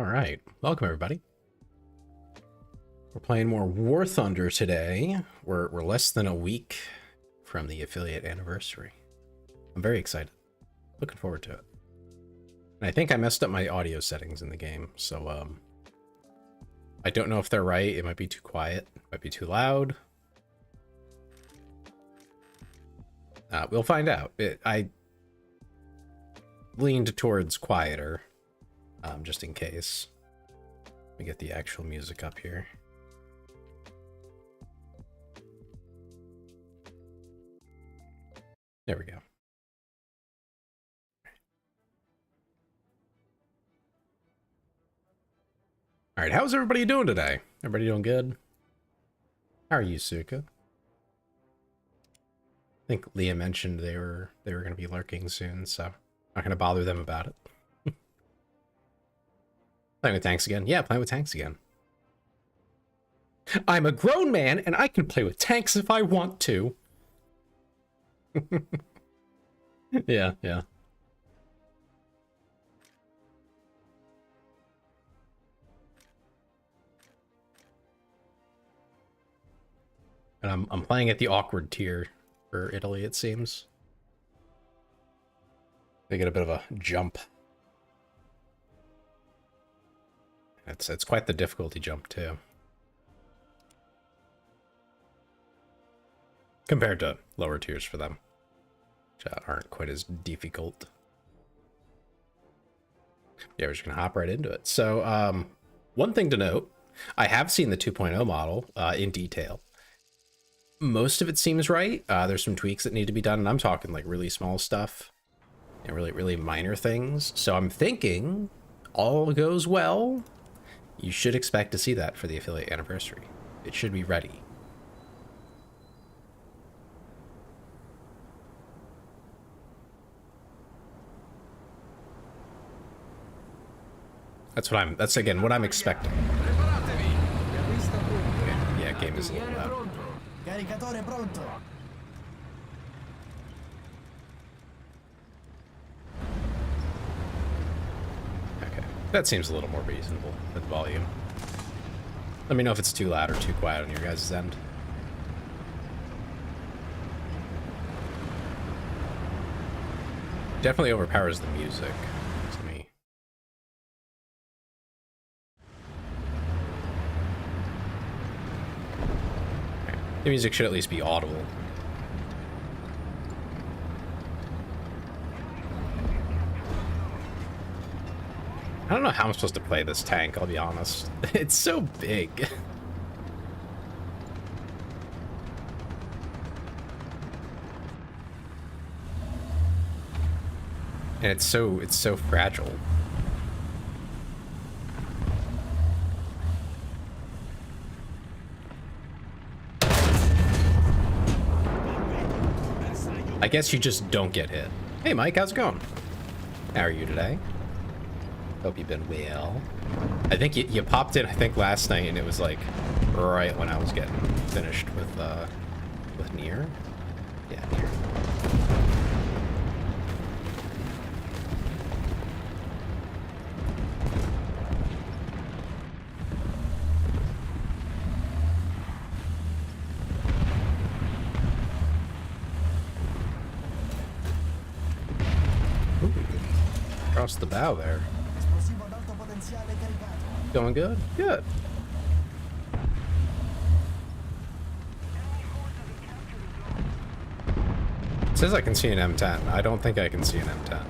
Alright, welcome everybody. We're playing more War Thunder today. We're less than a week from the affiliate anniversary. I'm very excited. Looking forward to it. And I think I messed up my audio settings in the game, so I don't know if they're right. It might be too quiet, might be too loud. We'll find out. I leaned towards quieter, just in case. Let me get the actual music up here. There we go. All right, how's everybody doing today? Everybody doing good? How are you, Suka? I think Leah mentioned they were going to be lurking soon, so I'm not going to bother them about it. Playing with tanks again? Yeah, playing with tanks again. I'm a grown man, and I can play with tanks if I want to. Yeah. And I'm playing at the awkward tier for Italy, it seems. They get a bit of a jump. It's quite the difficulty jump too. Compared to lower tiers for them, which aren't quite as difficult. Yeah, we're just gonna hop right into it. So, one thing to note, I have seen the 2.0 model in detail. Most of it seems right. There's some tweaks that need to be done, and I'm talking like really small stuff and really minor things. So I'm thinking all goes well. You should expect to see that for the affiliate anniversary. It should be ready. That's again what I'm expecting. Yeah, game is a little loud. Okay, that seems a little more reasonable with volume. Let me know if it's too loud or too quiet on your guys' end. Definitely overpowers the music to me. Okay. The music should at least be audible. I don't know how I'm supposed to play this tank, I'll be honest. It's so big. And it's so fragile. I guess you just don't get hit. Hey Mike, how's it going? How are you today? Hope you've been well. I think you popped in, I think, last night, and it was like right when I was getting finished with Nier. Yeah, Nier. Ooh, across the bow there. Going good? Good. It says I can see an M10. I don't think I can see an M10.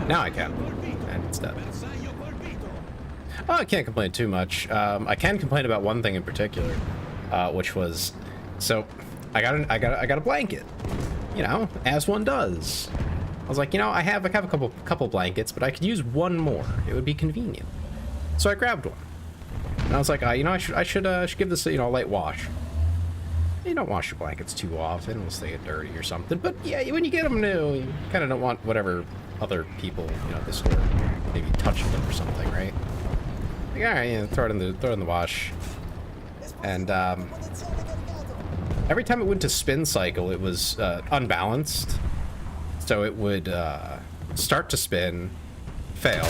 Now I can. And it's dead. Oh, I can't complain too much. I can complain about one thing in particular, which was... So... I got a blanket, you know, as one does. I was like, you know, I have a couple blankets, but I could use one more. It would be convenient. So I grabbed one. And I was like, you know, I should give this, you know, a light wash. You don't wash your blankets too often unless they get dirty or something. But yeah, when you get them new, you kind of don't want whatever other people, you know, at the store maybe touching them or something, right? Like, all right, you know, throw it in the wash. And every time it went to spin cycle, it was unbalanced. So it would start to spin, fail,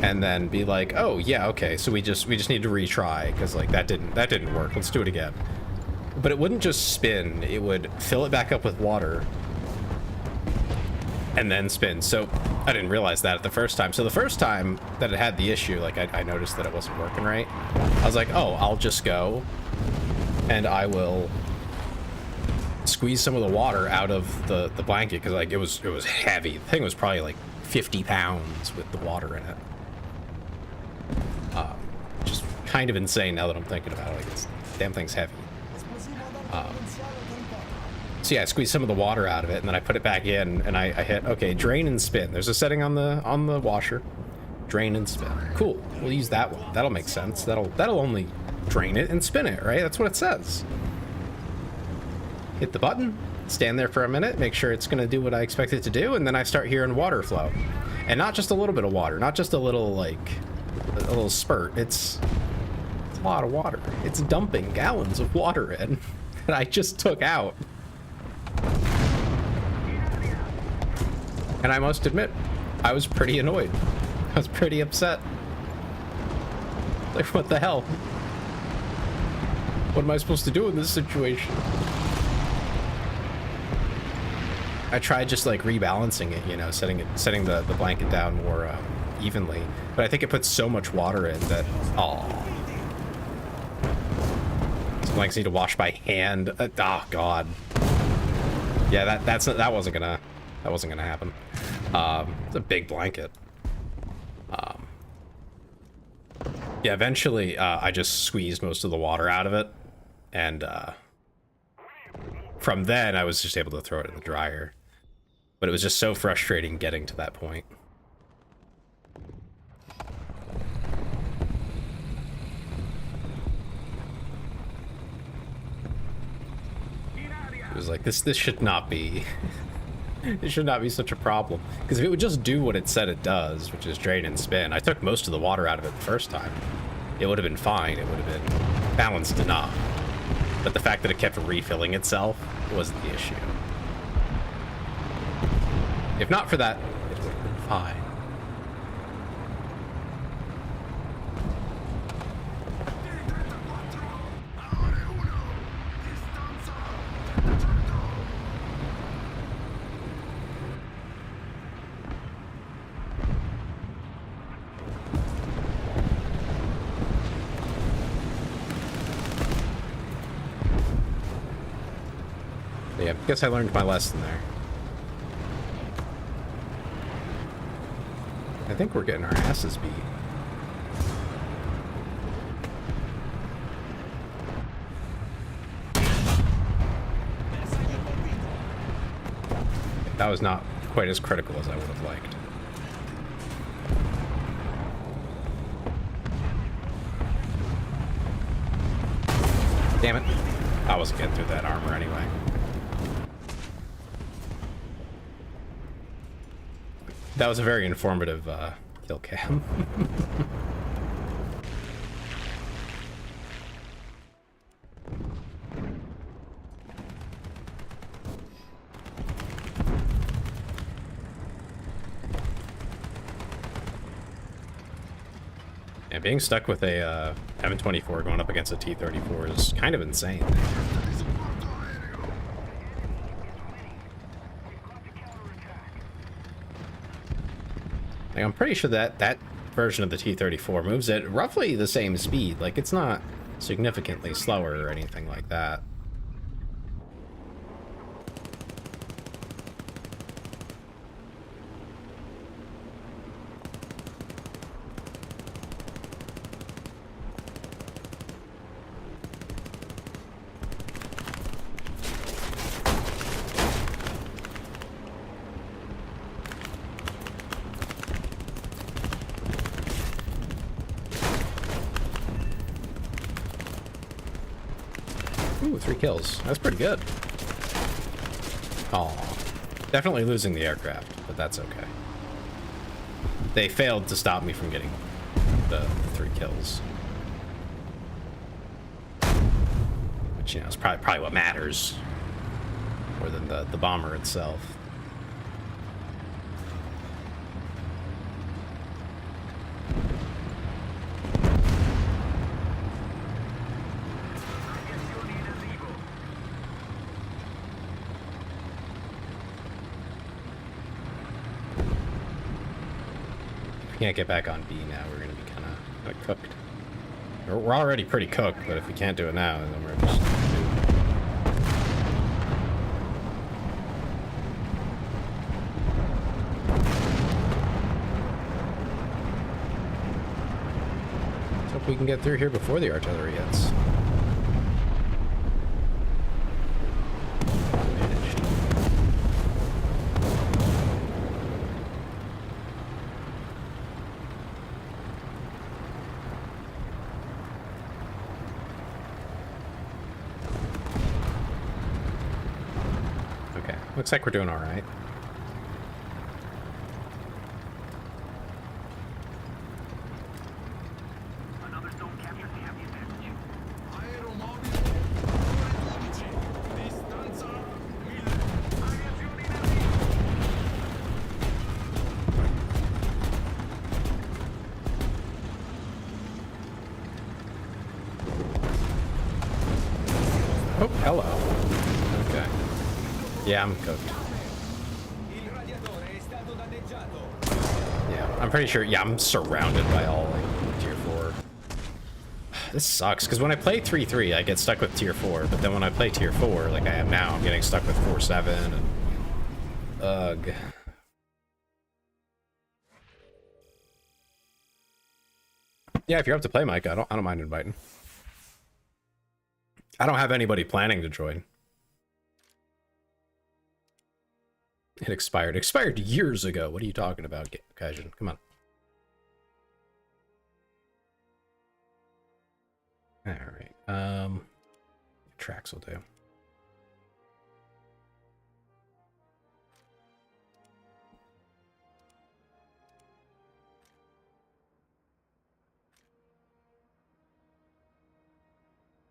and then be like, oh yeah, okay, so we just need to retry because like that didn't work. Let's do it again. But it wouldn't just spin, it would fill it back up with water and then spin. So I didn't realize that at the first time. So the first time that it had the issue, like I noticed that it wasn't working right. I was like, oh, I'll just go and I will squeeze some of the water out of the blanket because like it was heavy. The thing was probably like 50 pounds with the water in it. Just kind of insane now that I'm thinking about it. Like this damn thing's heavy. So yeah, I squeezed some of the water out of it, and then I put it back in, and I hit, okay, drain and spin. There's a setting on the washer. Drain and spin. Cool. We'll use that one. That'll make sense. That'll only drain it and spin it, right? That's what it says. Hit the button, stand there for a minute, make sure it's gonna do what I expect it to do, and then I start hearing water flow. And not just a little bit of water, not just a little, like, a little spurt. It's a lot of water. It's dumping gallons of water in that I just took out. And I must admit, I was pretty annoyed. I was pretty upset. Like, what the hell? What am I supposed to do in this situation? I tried just like rebalancing it, you know, setting the blanket down more evenly, but I think it puts so much water in that, oh, some blankets need to wash by hand. Oh God, yeah, that wasn't gonna happen. It's a big blanket. Yeah, eventually I just squeezed most of the water out of it, and from then I was just able to throw it in the dryer. But it was just so frustrating getting to that point. It was like, this should not be it should not be such a problem, because if it would just do what it said it does, which is drain and spin, I took most of the water out of it the first time, it would have been fine, it would have been balanced enough. But the fact that it kept refilling itself wasn't the issue. If not for that, it would have been fine. Yeah, I guess I learned my lesson there. I think we're getting our asses beat. That was not quite as critical as I would have liked. Damn it. I wasn't getting through that armor anyway. That was a very informative kill cam. Yeah, being stuck with a M24 going up against a T-34 is kind of insane. Like, I'm pretty sure that version of the T-34 moves at roughly the same speed. Like, it's not significantly slower or anything like that. Ooh, 3 kills. That's pretty good. Oh, definitely losing the aircraft, but that's okay. They failed to stop me from getting the 3 kills. which, you know, is probably what matters more than the bomber itself. If we can't get back on B now, we're going to be kind of cooked. We're already pretty cooked, but if we can't do it now, then we're just... Let's hope we can get through here before the artillery hits. Looks like we're doing all right. Another zone captured, we have the advantage. Oh, hello. Okay. Yeah, I'm cooked. Yeah, I'm pretty sure. Yeah, I'm surrounded by all like tier 4. This sucks because when I play 3-3, I get stuck with tier 4, but then when I play tier 4, like I am now, I'm getting stuck with 4-7 and ugh. Yeah, if you're up to play, Mike, I don't mind inviting. I don't have anybody planning to join. It expired. It expired years ago. What are you talking about, Kaijin? Come on. Alright. Tracks will do.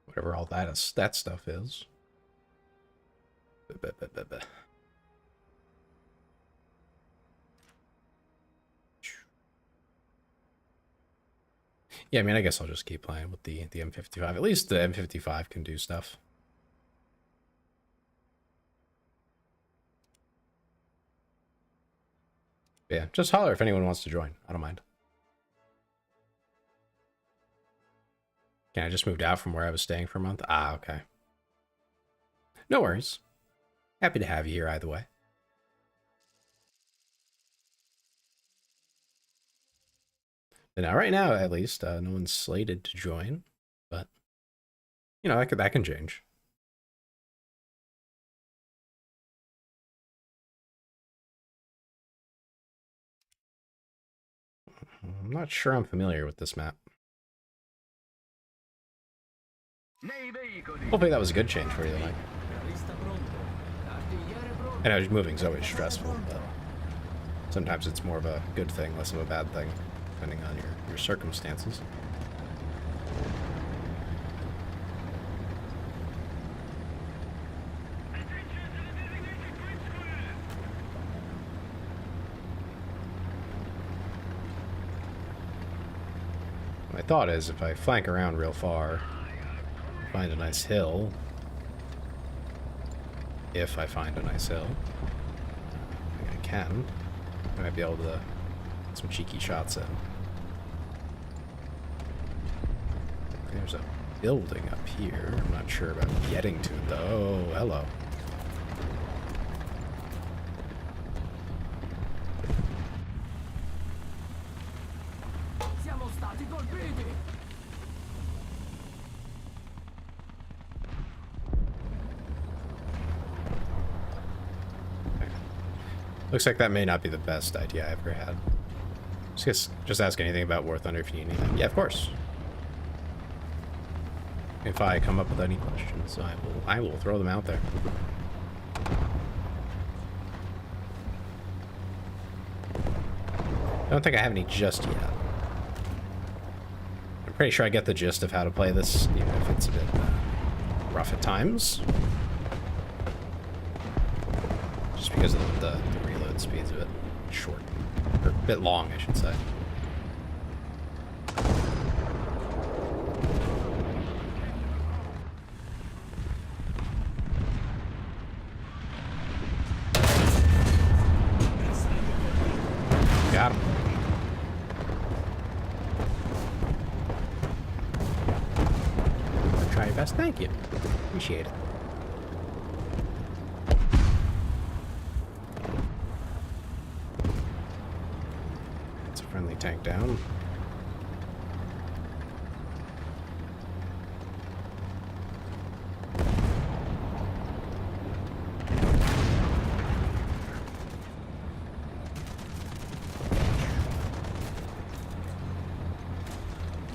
Whatever all that stuff is. Yeah, I mean, I guess I'll just keep playing with the M55. At least the M55 can do stuff. Yeah, just holler if anyone wants to join. I don't mind. Yeah, I just moved out from where I was staying for a month. Ah, okay. No worries. Happy to have you here either way. And now, right now, at least, no one's slated to join, but, you know, that can change. I'm not sure I'm familiar with this map. Hopefully that was a good change for you, Mike. I know moving's always stressful, but sometimes it's more of a good thing, less of a bad thing, depending on your circumstances. My thought is, if I flank around real far, find a nice hill. If I find a nice hill, I can. I might be able to get some cheeky shots in. There's a building up here. I'm not sure about getting to it though. Oh, hello. Looks like that may not be the best idea I ever had. Just ask anything about War Thunder if you need anything. Yeah, of course. If I come up with any questions, I will throw them out there. I don't think I have any just yet. I'm pretty sure I get the gist of how to play this, even if it's a bit rough at times. Just because of the reload speed's a bit short. Or a bit long, I should say. Got him. Try your best. Thank you. Appreciate it. It's a friendly tank down.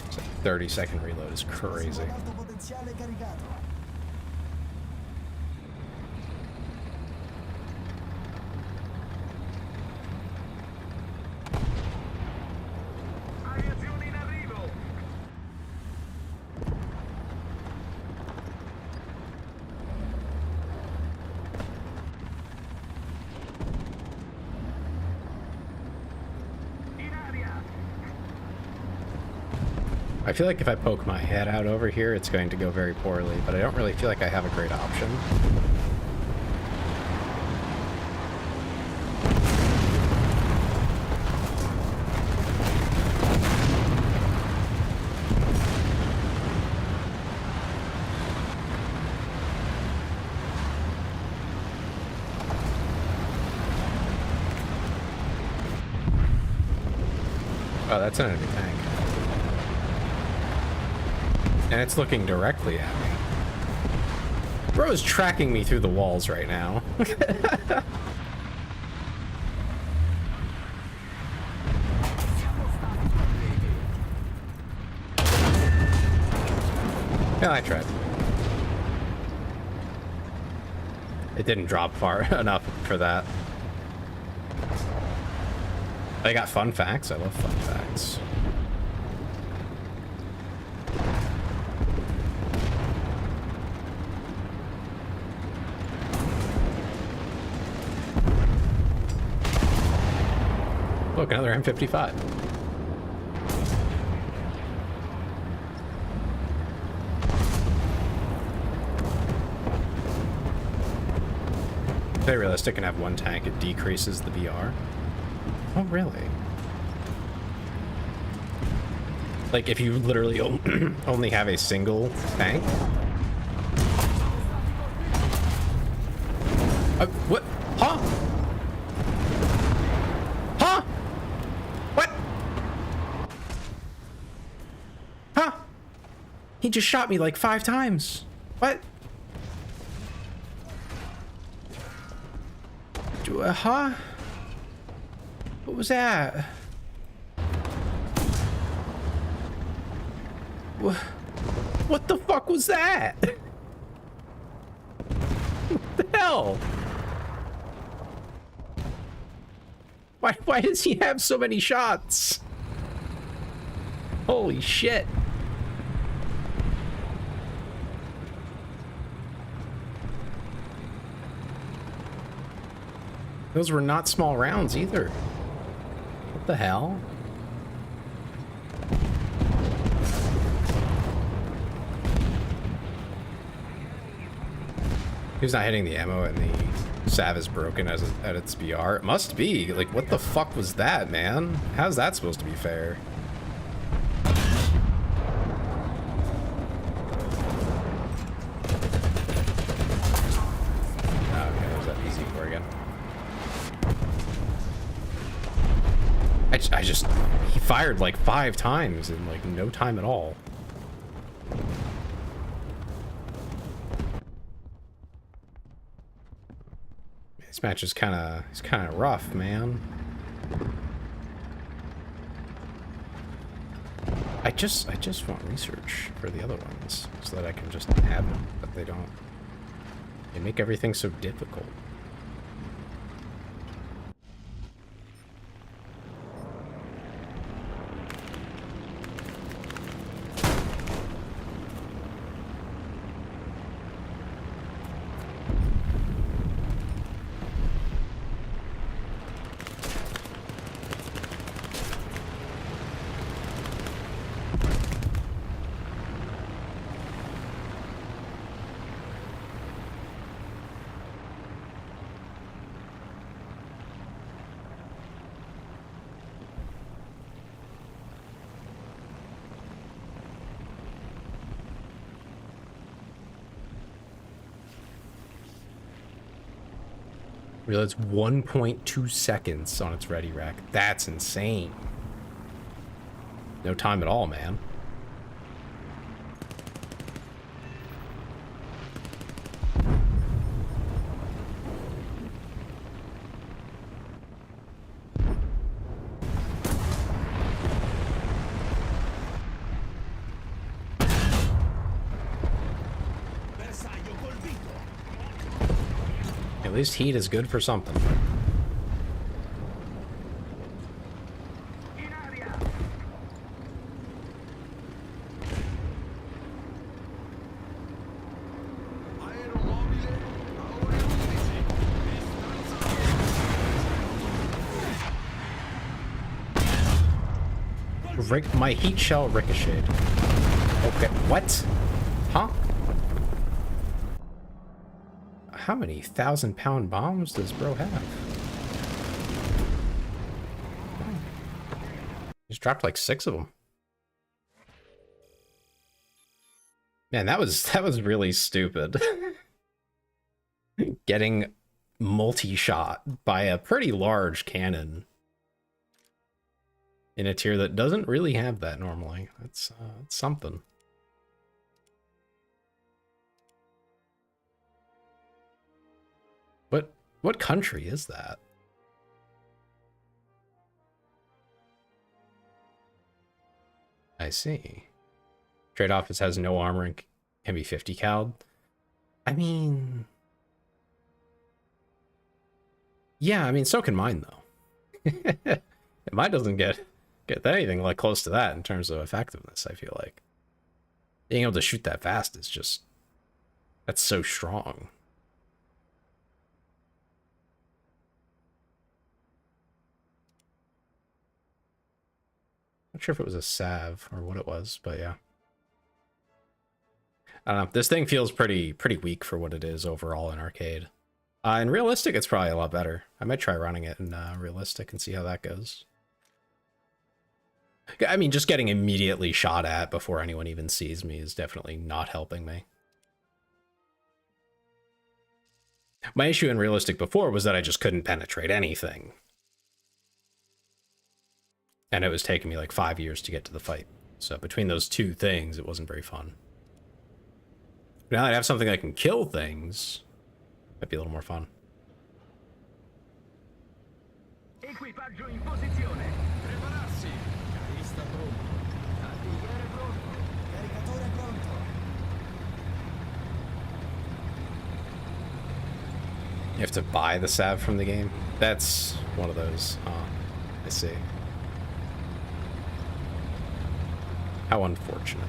It's a 30-second reload is crazy. Aviazione in arrivo. In aria. I feel like if I poke my head out over here, it's going to go very poorly, but I don't really feel like I have a great option. Oh, that's an enemy tank. And it's looking directly at me. Bro's tracking me through the walls right now. Yeah, I tried. It didn't drop far enough for that. I got fun facts. I love fun facts. Look, another M55. If they're realistic and have one tank, it decreases the VR. Oh, really? Like, if you literally only have a single tank? What? Huh? Huh? What? Huh? He just shot me like 5 times. What? Huh? What was that? What the fuck was that? What the hell? Why does he have so many shots? Holy shit. Those were not small rounds either. What the hell? He's not hitting the ammo and the salve is broken at its BR. It must be. Like, what the fuck was that, man? How's that supposed to be fair? Okay, there's that PZ4 again. I just... He fired like 5 times in like no time at all. This match is kind of rough, man. I just want research for the other ones so that I can just have them, but they don't. They make everything so difficult. Reloads 1.2 seconds on its ready rack. That's insane. No time at all, man. At least heat is good for something. In aria. Aeromobile a ore 11. My heat shell ricocheted. Okay, what? Huh? How many 1,000-pound bombs does bro have? He's dropped like 6 of them. Man, that was really stupid. Getting multi-shot by a pretty large cannon in a tier that doesn't really have that normally. That's something. What country is that? I see. Trade office has no armor and can be 50 cal. I mean, yeah, I mean, so can mine though. Mine doesn't get anything like close to that in terms of effectiveness. I feel like being able to shoot that fast is just, that's so strong. Not sure if it was a salve or what it was, but yeah. I don't know. This thing feels pretty weak for what it is overall in arcade. In realistic, it's probably a lot better. I might try running it in realistic and see how that goes. I mean, just getting immediately shot at before anyone even sees me is definitely not helping me. My issue in realistic before was that I just couldn't penetrate anything. And it was taking me like 5 years to get to the fight. So between those two things, it wasn't very fun. Now that I have something that can kill things, might be a little more fun. Equipaggio in posizione. Prepararsi. Carista pronto. Artigliere pronto. Caricatore pronto. You have to buy the salve from the game? That's one of those. I see. How unfortunate.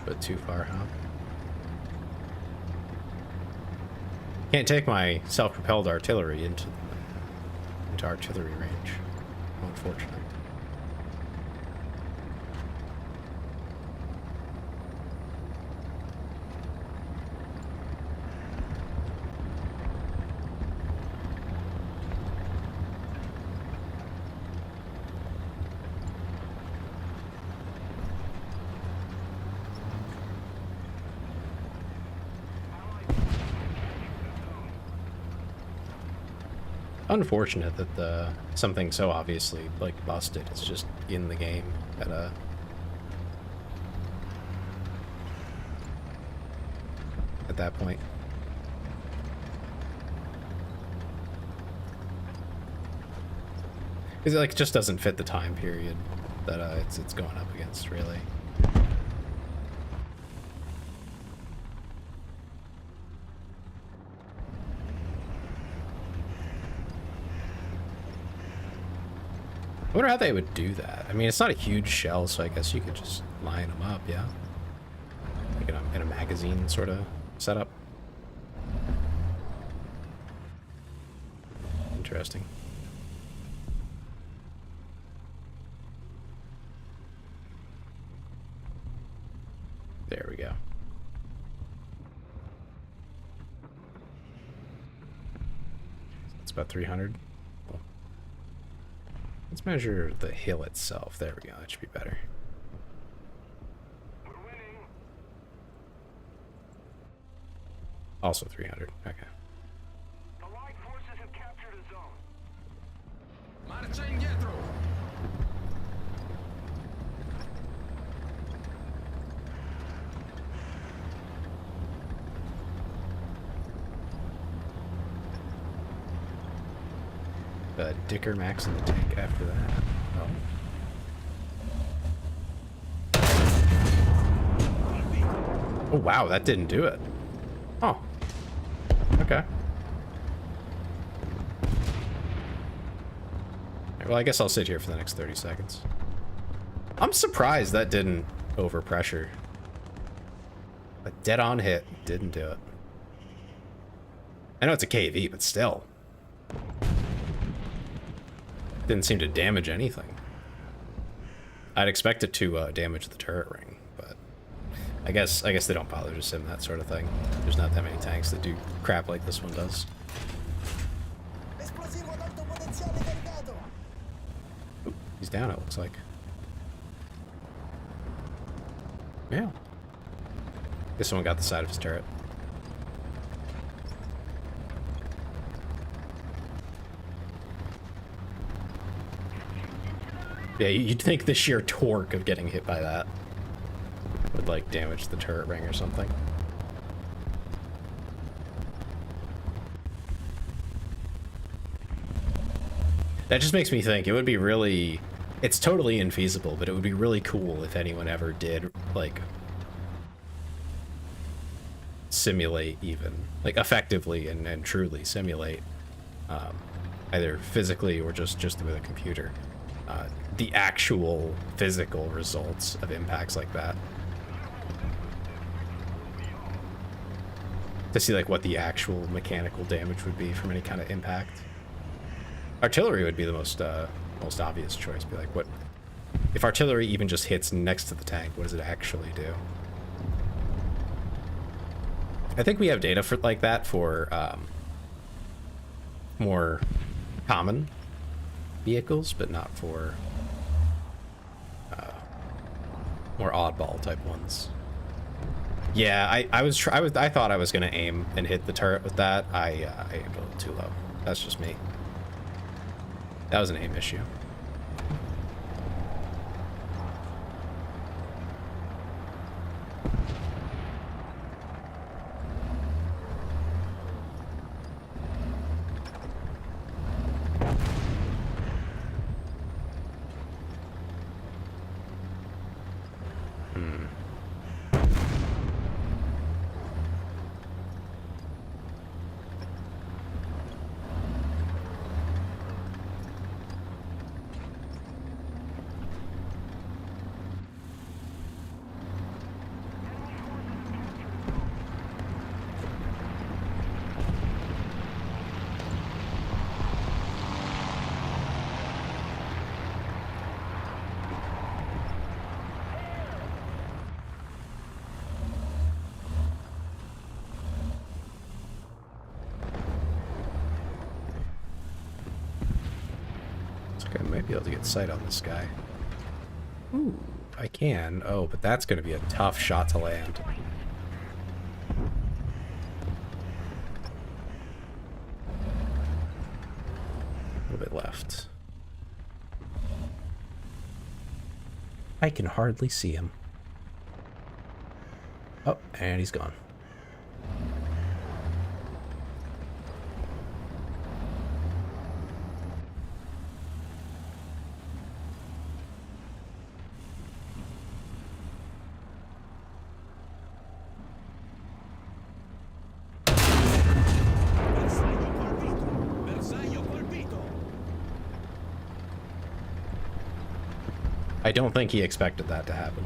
But too far, huh? Can't take my self-propelled artillery into artillery range. Unfortunate. Unfortunate that something so obviously like busted is just in the game at that point. Because it like just doesn't fit the time period that it's going up against, really. I wonder how they would do that. I mean, it's not a huge shell, so I guess you could just line them up, yeah? Like in a magazine sort of setup. interesting. There we go. It's about 300. Well, let's measure the hill itself. There we go. That should be better. We're winning. Also 300. Okay. The Allied forces have captured a zone. Marcia indietro. Dicker Max in the tank after that. Oh. Oh wow, that didn't do it. Oh. Okay. Well, I guess I'll sit here for the next 30 seconds. I'm surprised that didn't overpressure. A dead-on hit didn't do it. I know it's a KV, but still. Didn't seem to damage anything. I'd expect it to damage the turret ring, but I guess they don't bother to sim that sort of thing. There's not that many tanks that do crap like this one does. Oop, he's down, it looks like. Yeah. Guess someone got the side of his turret. Yeah, you'd think the sheer torque of getting hit by that would, like, damage the turret ring or something. That just makes me think it would be really... It's totally infeasible, but it would be really cool if anyone ever did, like, simulate even, like, effectively and truly simulate, either physically or just with a computer. The actual physical results of impacts like that. To see like what the actual mechanical damage would be from any kind of impact. Artillery would be the most obvious choice. Be like, what if artillery even just hits next to the tank? What does it actually do? I think we have data for like that for more common vehicles, but not for more oddball type ones. Yeah, I thought I was gonna aim and hit the turret with that. I aimed a little too low. That's just me. That was an aim issue. I might be able to get sight on this guy. Ooh, I can. Oh, but that's going to be a tough shot to land. A little bit left. I can hardly see him. Oh, and he's gone. I don't think he expected that to happen.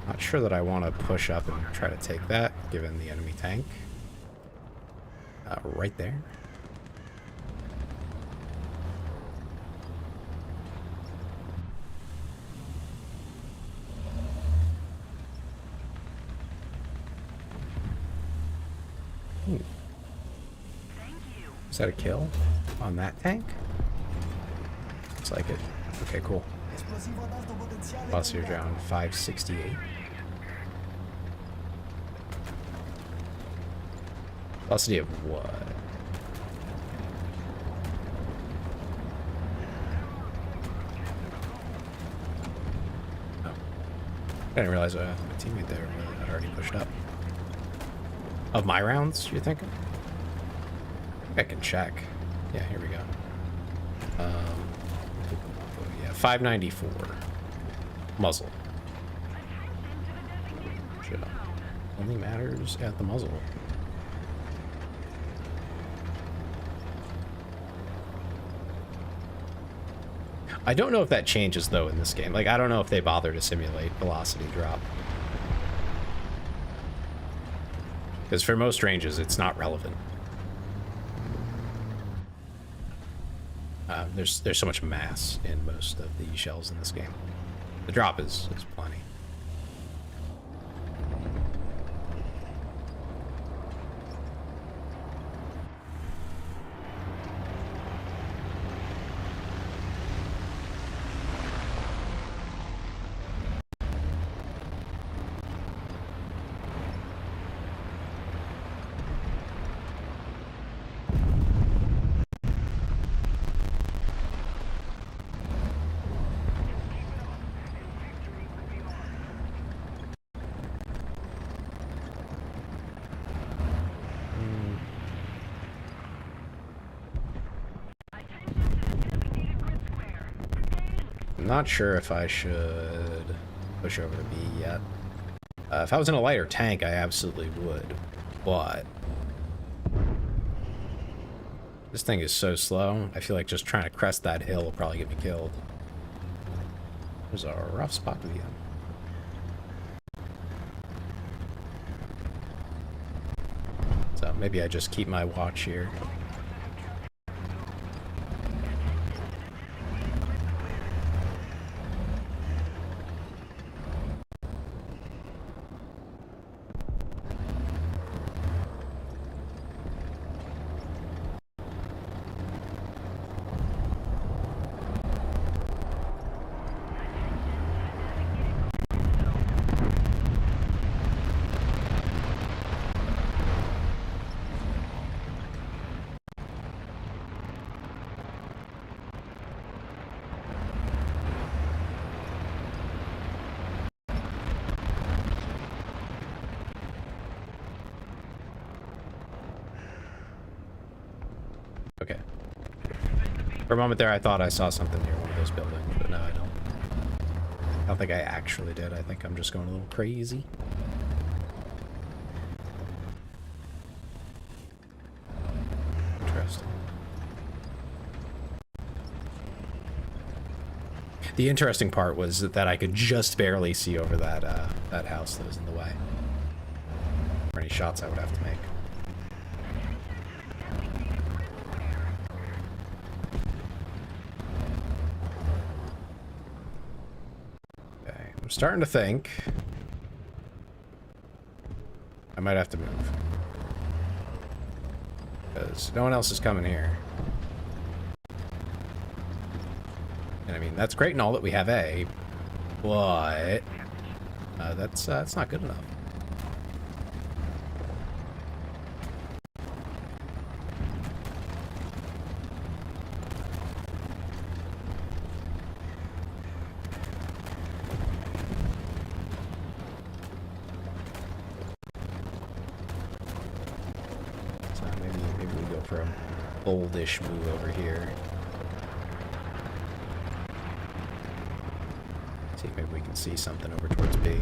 Not sure that I want to push up and try to take that, given the enemy tank. Right there. Is that a kill on that tank? Looks like it. Okay, cool. Velocity around 568. Velocity of what? Oh. I didn't realize my teammate there had already pushed up. Of my rounds, you're thinking? I can check. Yeah, here we go. Yeah, 594. Muzzle. Shit. Only matters at the muzzle. I don't know if that changes, though, in this game. Like, I don't know if they bother to simulate velocity drop. Because for most ranges, it's not relevant. There's so much mass in most of the shells in this game. The drop is plenty. I'm not sure if I should push over to B yet. If I was in a lighter tank, I absolutely would, but this thing is so slow. I feel like just trying to crest that hill will probably get me killed. There's a rough spot to be in. So maybe I just keep my watch here. Okay. For a moment there, I thought I saw something near one of those buildings, but no, I don't. I don't think I actually did. I think I'm just going a little crazy. Interesting. The interesting part was that I could just barely see over that that house that was in the way. For any shots I would have to make. I'm starting to think I might have to move. Because no one else is coming here. And I mean, that's great and all that we have A, but that's not good enough. Boldish move over here. See if maybe we can see something over towards B.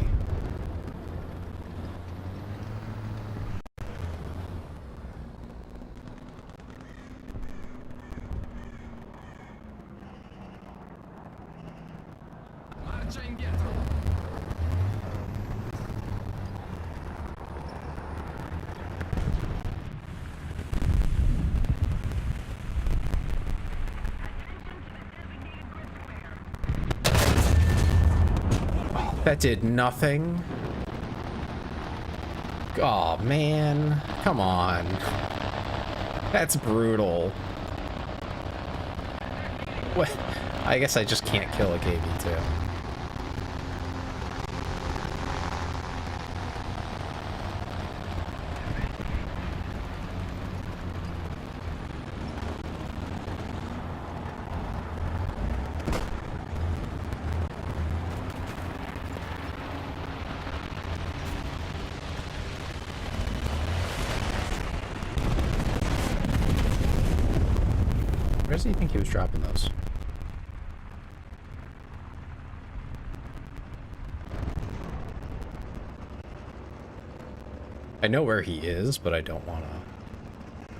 That did nothing. Oh, man. Come on. That's brutal. What? I guess I just can't kill a KV-2. Where does he think he was dropping those? I know where he is, but I don't want to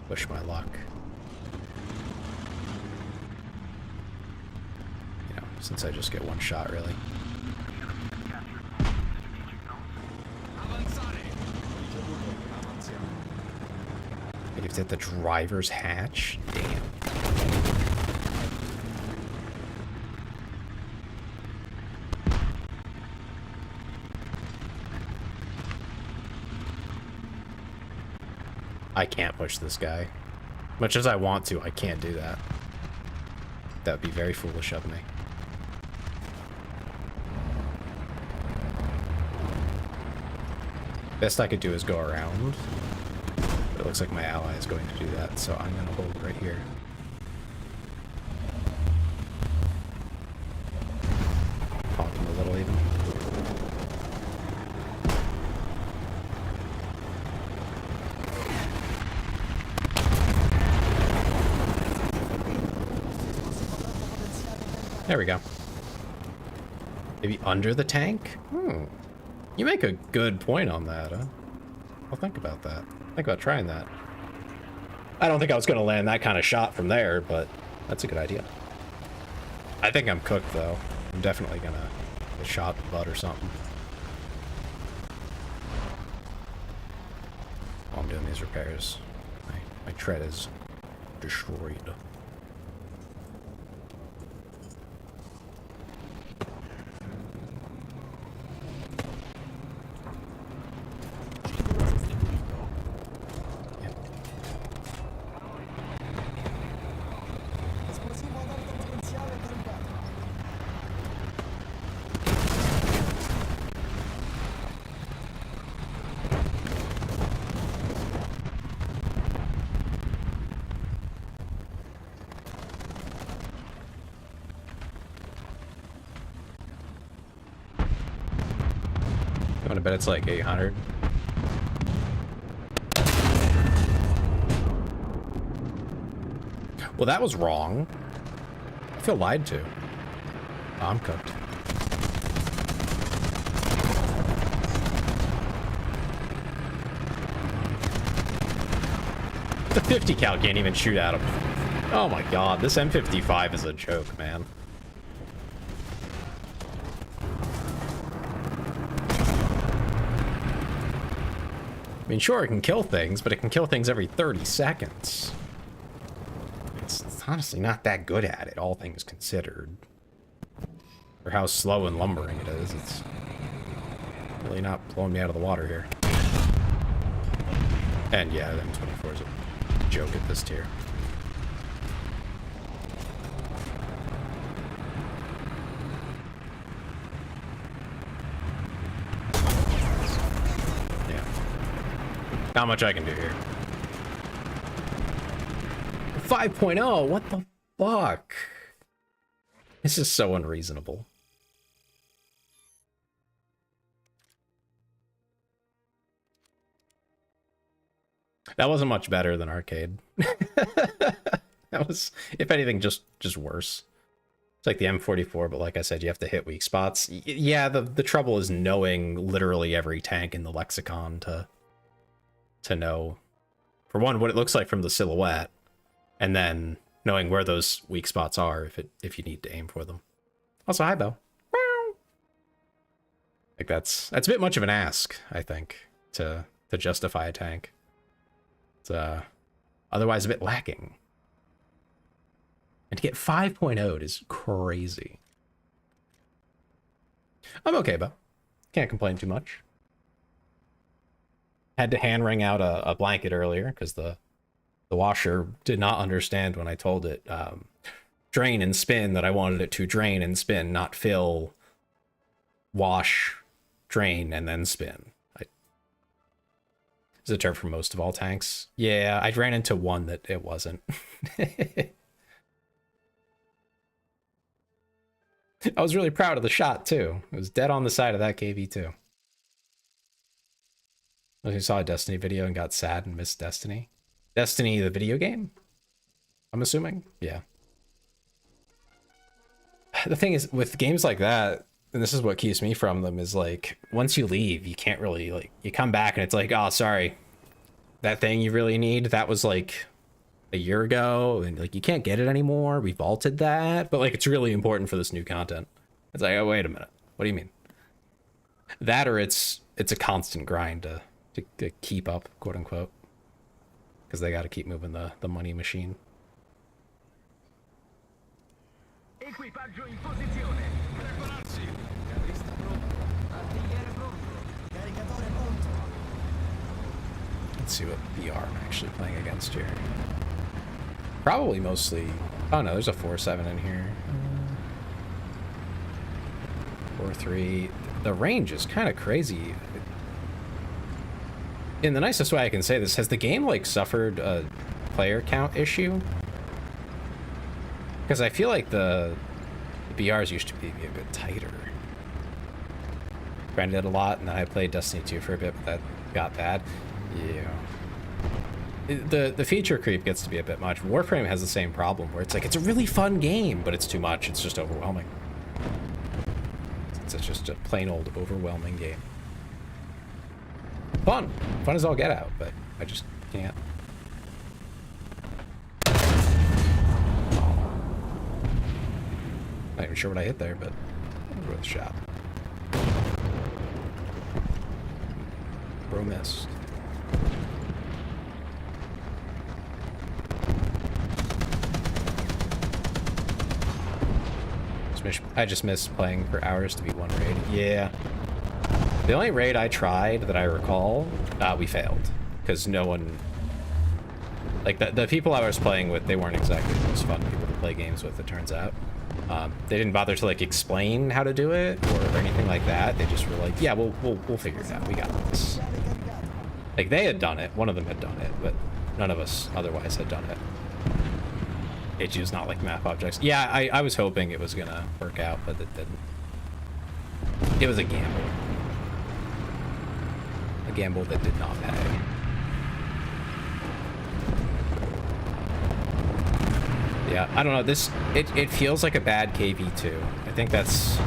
push my luck. You know, since I just get one shot, really. You have to hit the driver's hatch? Damn. I can't push this guy. Much as I want to, I can't do that. That would be very foolish of me. Best I could do is go around. But it looks like my ally is going to do that, so I'm going to hold right here. Pop him a little even. There we go. Maybe under the tank? Hmm. You make a good point on that, huh? I'll think about that. Think about trying that. I don't think I was going to land that kind of shot from there, but that's a good idea. I think I'm cooked, though. I'm definitely going to get shot in the butt or something. While I'm doing these repairs. My tread is destroyed. I bet it's like 800. Well, that was wrong. I feel lied to. Oh, I'm cooked. The 50 cal can't even shoot at him. Oh my god, this M55 is a joke, man. I mean, sure, it can kill things, but it can kill things every 30 seconds. It's honestly not that good at it, all things considered. For how slow and lumbering it is, it's really not blowing me out of the water here. And yeah, the M24 is a joke at this tier. Not much I can do here. 5.0, what the fuck? This is so unreasonable. That wasn't much better than arcade. That was, if anything, just worse. It's like the M44, but like I said, you have to hit weak spots. Yeah, the trouble is knowing literally every tank in the lexicon to know, for one, what it looks like from the silhouette, and then knowing where those weak spots are if you need to aim for them. Also, hi, Belle. Like that's a bit much of an ask, I think, to justify a tank. It's otherwise a bit lacking. And to get 5.0 is crazy. I'm okay, Belle. Can't complain too much. Had to hand wring out a blanket earlier because the The washer did not understand when I told it drain and spin that I wanted it to drain and spin, not fill, wash, drain, and then spin. It's a term for most of all tanks. Yeah, I ran into one that it wasn't. I was really proud of the shot too. It was dead on the side of that KV too. You saw a Destiny video and got sad and missed Destiny. Destiny, the video game? I'm assuming? Yeah. The thing is, with games like that, and this is what keeps me from them, is like, once you leave, you can't really, like, you come back and it's like, oh, sorry. That thing you really need, that was like a year ago, and like, you can't get it anymore. We vaulted that, but like, it's really important for this new content. It's like, oh, wait a minute. What do you mean? That, or it's a constant grind to keep up, quote unquote, because they got to keep moving the money machine. Equipaggio in posizione. Prepararsi. Carrista pronto. Artigliere pronto. Caricatore pronto. Let's see what VR I'm actually playing against here. Probably mostly. Oh no, there's a 4-7 in here. 4-3. The range is kind of crazy. In the nicest way I can say this, has the game like suffered a player count issue? Because I feel like the BRs used to be a bit tighter. Grinded a lot, and then I played Destiny 2 for a bit, but that got bad. Yeah. The feature creep gets to be a bit much. Warframe has the same problem, where it's like, it's a really fun game, but it's too much. It's just overwhelming. It's just a plain old overwhelming game. Fun as all get out, but I just can't. Not even sure what I hit there, but worth a shot. Bro missed. I just missed playing for hours to beat one raid. Yeah. The only raid I tried that I recall, we failed. Because no one... Like, the people I was playing with, they weren't exactly the most fun people to play games with, it turns out. They didn't bother to, like, explain how to do it or anything like that. They just were like, yeah, we'll figure it out. We got this. Like, they had done it. One of them had done it, but none of us otherwise had done it. HE was not like map objects. Yeah, I was hoping it was gonna work out, but it didn't. It was a gamble. A gamble that did not pay. Yeah, I don't know. It feels like a bad KV2. I think that's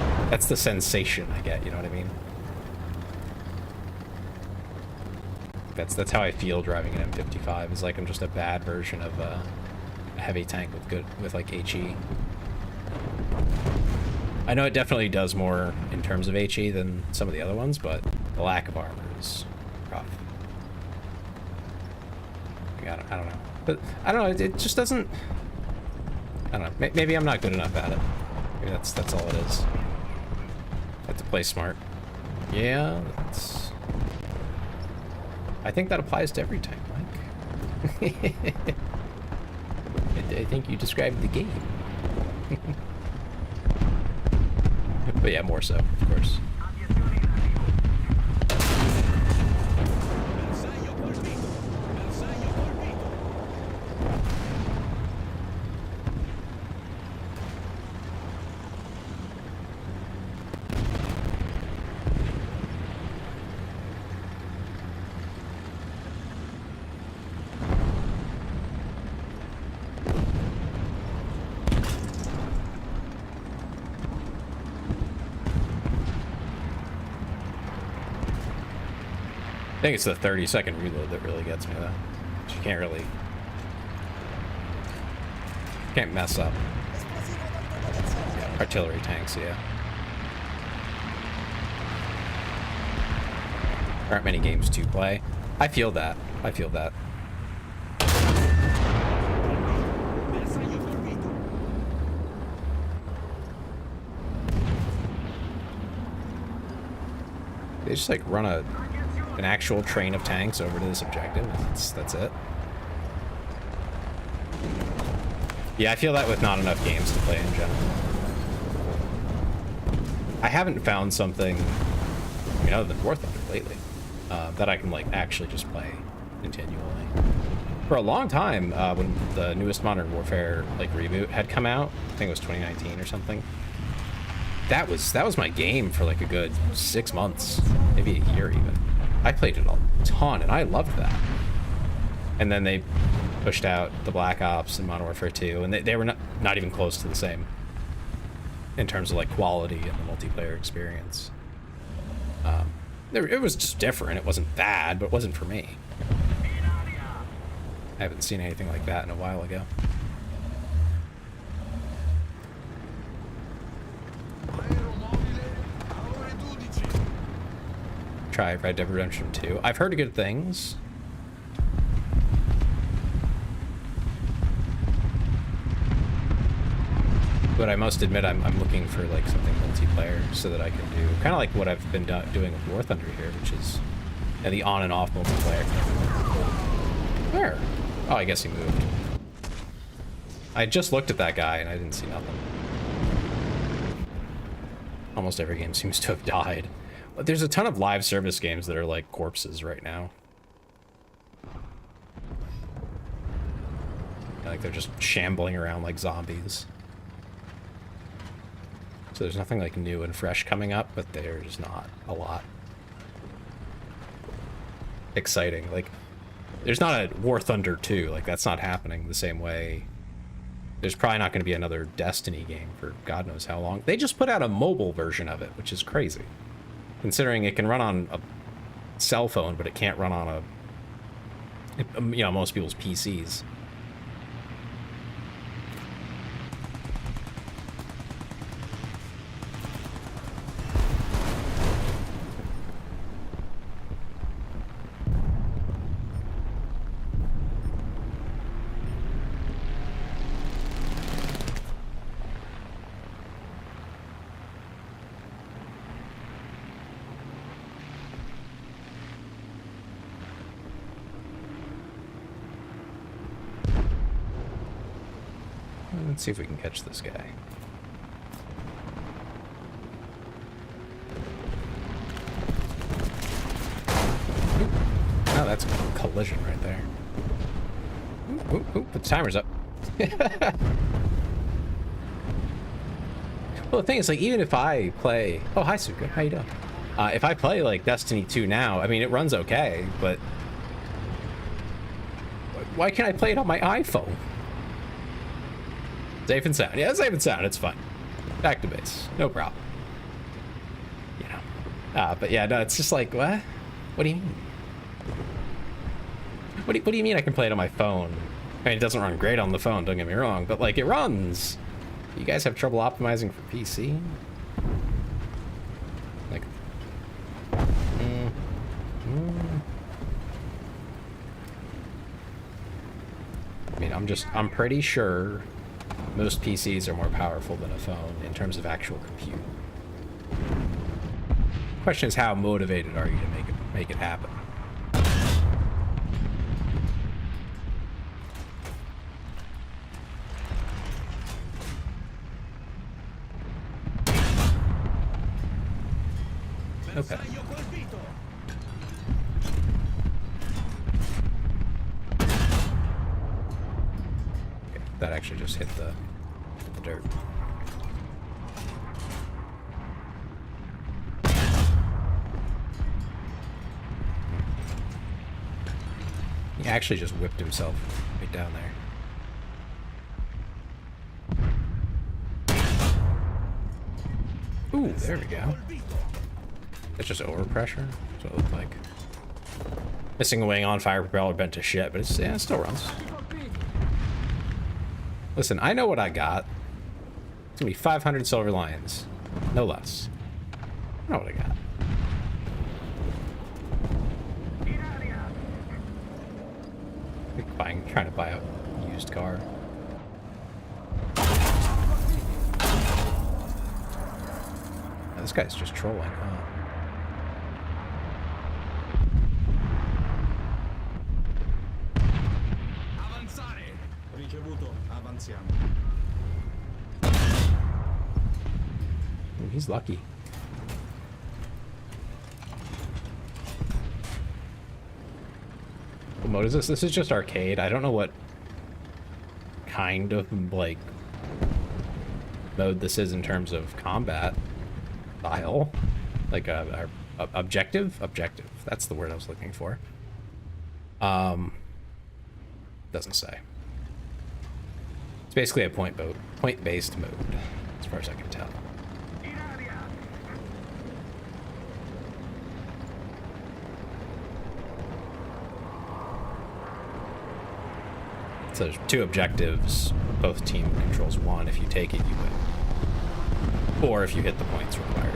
the sensation I get. You know what I mean? That's how I feel driving an M55. Is like I'm just a bad version of a heavy tank with like HE. I know it definitely does more in terms of HE than some of the other ones, but the lack of armor is rough. Like, I don't know, but I don't know. It just doesn't. I don't know. Maybe I'm not good enough at it. Maybe that's all it is. I have to play smart. Yeah, that's. I think that applies to every tank, Mike. I think you described the game. But yeah, more so, of course. I think it's the 30-second reload that really gets me, though. You can't mess up. Yeah, artillery tanks, yeah. There aren't many games to play. I feel that. They just like run an actual train of tanks over to this objective. That's it. Yeah, I feel that with not enough games to play in general. I haven't found something, you know, than War Thunder lately, that I can like actually just play continually. For a long time, when the newest Modern Warfare like reboot had come out, I think it was 2019 or something. That was my game for like a good 6 months, maybe a year even. I played it a ton, and I loved that. And then they pushed out the Black Ops and Modern Warfare 2, and they were not even close to the same in terms of like quality and the multiplayer experience. It was just different. It wasn't bad, but it wasn't for me. I haven't seen anything like that in a while ago. Try Red Dead Redemption 2. I've heard good things. But I must admit, I'm looking for like something multiplayer so that I can do kind of like what I've been doing with War Thunder here, which is the on and off multiplayer. Where? Oh, I guess he moved. I just looked at that guy and I didn't see nothing. Almost every game seems to have died. But there's a ton of live service games that are like corpses right now. Like they're just shambling around like zombies. So there's nothing like new and fresh coming up, but there's not a lot exciting. Like there's not a War Thunder 2, like that's not happening the same way. There's probably not going to be another Destiny game for God knows how long. They just put out a mobile version of it, which is crazy. Considering it can run on a cell phone, but it can't run on you know, most people's PCs. Let's see if we can catch this guy. Oh, that's a collision right there. Put the timers up. Well, the thing is, like, even if I play... Oh, hi, Suka. How you doing? If I play, like, Destiny 2 now, I mean, it runs okay, but... Why can't I play it on my iPhone? Safe and sound. Yeah, safe and sound. It's fine. Back to base. No problem. You know. But yeah, no, it's just like, what? What do you mean? What do you mean I can play it on my phone? I mean, it doesn't run great on the phone, don't get me wrong, but like, it runs. You guys have trouble optimizing for PC? Like... I mean, I'm pretty sure most PCs are more powerful than a phone in terms of actual compute. Question is, how motivated are you to make it happen? Okay. That actually just hit the dirt. He actually just whipped himself right down there. Ooh, there we go. That's just overpressure. That's what it looked like. Missing a wing, on fire, propeller bent to shit, but it's, yeah, it still runs. Listen, I know what I got. It's gonna be 500 silver lions. No less. I know what I got. Trying to buy a used car. Oh, this guy's just trolling, huh? ricevuto. Avanziamo. Ooh, he's lucky. What mode is this? This is just arcade. I don't know what kind of, like, mode this is in terms of combat style. Like, objective? Objective. That's the word I was looking for. Doesn't say. It's basically a point-based mode, as far as I can tell. So there's 2 objectives. Both team controls 1. If you take it, you win. Or if you hit the points required.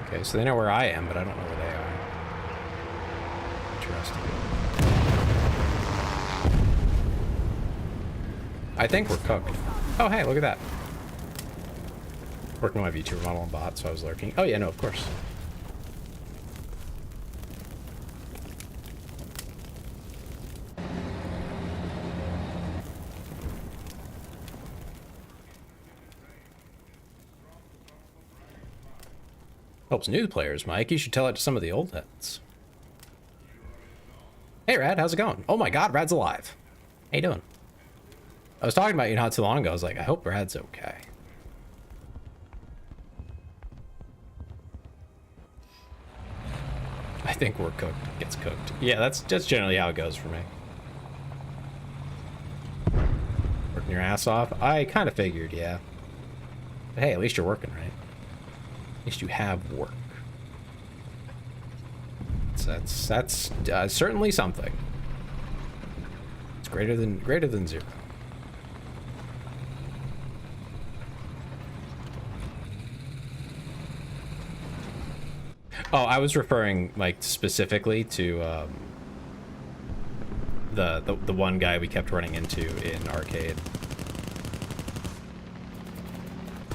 Okay, so they know where I am, but I don't know where they are. Interesting. I think we're cooked. Oh, hey, look at that. Working on my VTuber model and bot, so I was lurking. Oh, yeah, no, of course. Helps new players, Mike. You should tell it to some of the old heads. Hey, Rad, how's it going? Oh my god, Rad's alive. How you doing? I was talking about you not too long ago. I was like, I hope Rad's okay. I think we're cooked. Gets cooked. Yeah, that's just generally how it goes for me. Working your ass off? I kind of figured, yeah. But hey, at least you're working, right? At least you have work. That's certainly something. It's greater than 0. Oh, I was referring, like, specifically to the one guy we kept running into in arcade,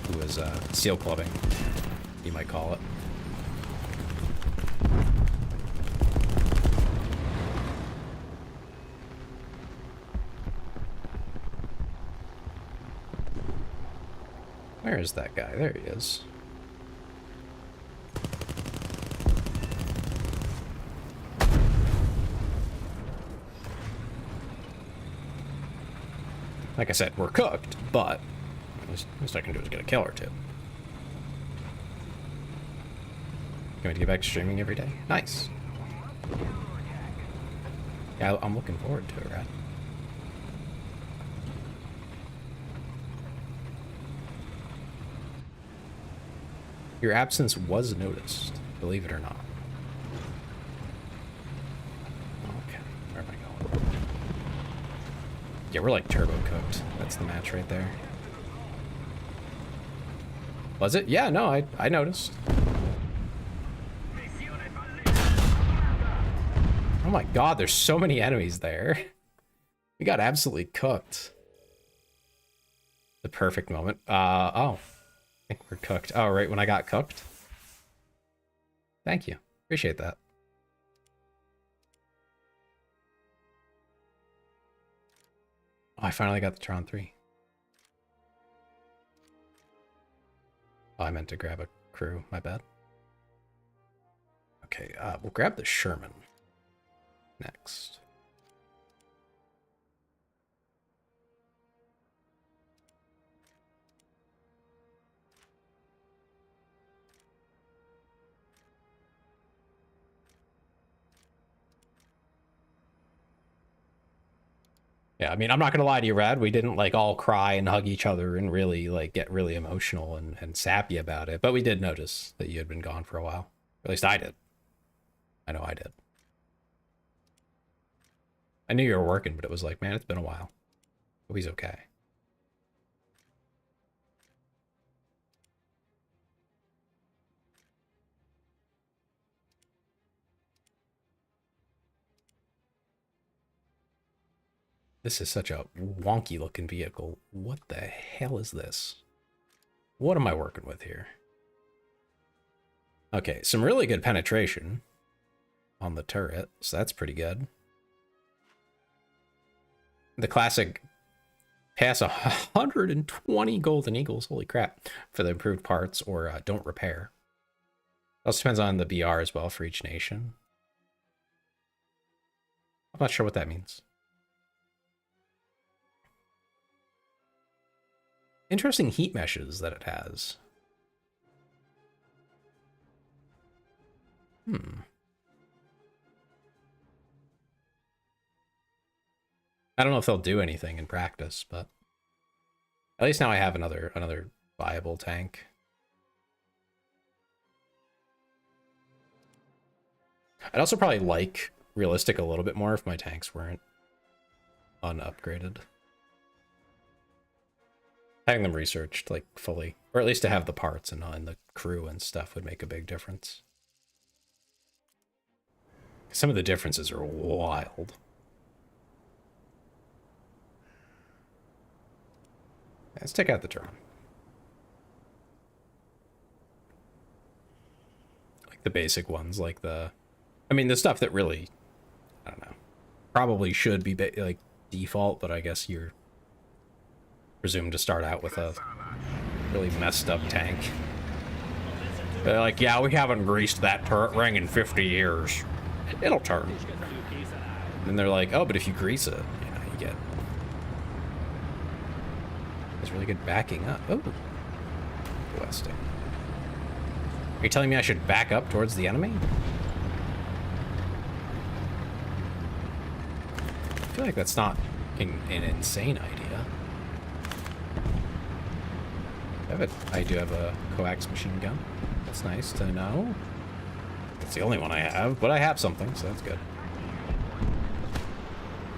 who was seal clubbing, you might call it. Where is that guy? There he is. Like I said, we're cooked, but least I can do is get a kill or 2. Going to get back to streaming every day? Nice. Yeah, I'm looking forward to it, right? Your absence was noticed, believe it or not. Okay, where am I going? Yeah, we're like turbo cooked. That's the match right there. Was it? Yeah, no, I noticed. Oh my god, there's so many enemies there. We got absolutely cooked. The perfect moment. Oh. I think we're cooked. Oh, right when I got cooked? Thank you. Appreciate that. Oh, I finally got the Tron 3. Oh, I meant to grab a crew. My bad. Okay, we'll grab the Sherman next. Yeah, I mean, I'm not gonna lie to you, Rad. We didn't like all cry and hug each other and really like get really emotional and sappy about it, but we did notice that you had been gone for a while. At least I did. I know I did. I knew you were working, but it was like, man, it's been a while. Hope he's okay. This is such a wonky looking vehicle. What the hell is this? What am I working with here? Okay, some really good penetration on the turret, so that's pretty good. The classic pass 120 golden eagles, holy crap, for the improved parts or don't repair. Also depends on the BR as well for each nation. I'm not sure what that means. Interesting heat meshes that it has. I don't know if they'll do anything in practice, but at least now I have another viable tank. I'd also probably like realistic a little bit more if my tanks weren't unupgraded. Having them researched like fully, or at least to have the parts and the crew and stuff would make a big difference. Some of the differences are wild. Let's take out the Tron. Like the basic ones, like the... I mean, the stuff that really, I don't know, probably should be like default, but I guess you're presumed to start out with a really messed up tank. They're like, yeah, we haven't greased that turret ring in 50 years. It'll turn. And they're like, oh, but if you grease it, you know, you get... It's really good backing up. Oh. Interesting. Are you telling me I should back up towards the enemy? I feel like that's not an insane idea. I do have a coax machine gun. That's nice to know. It's the only one I have, but I have something, so that's good.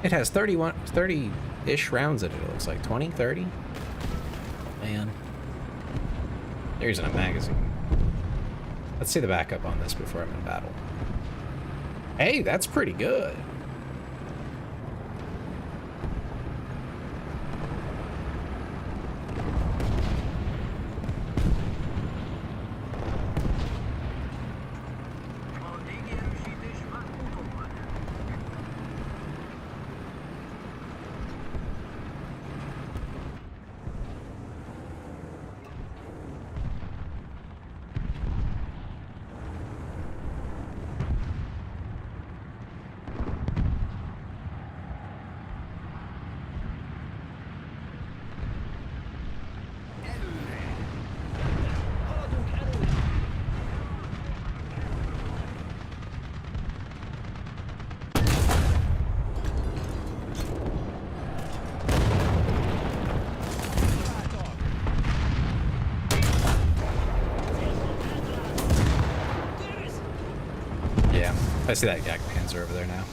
It has 30-ish rounds in it, it looks like. 20, 30? Oh, man. They're using a magazine. Let's see the backup on this before I'm in battle. Hey, that's pretty good. I see that Yak Panzer over there now.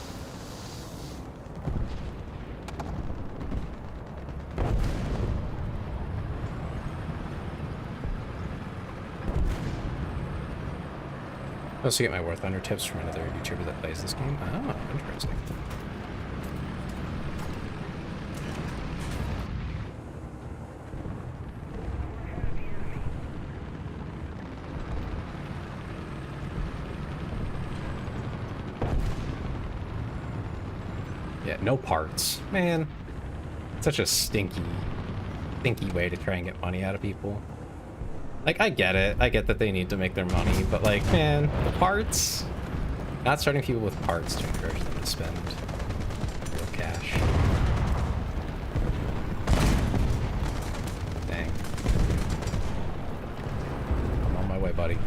I also get my War Thunder tips from another YouTuber that plays this game. Oh, interesting. Yeah, no parts. Man, such a stinky way to try and get money out of people. Like, I get it. I get that they need to make their money, but like, man, the parts? Not starting people with parts to encourage them to spend real cash. Dang. I'm on my way, buddy.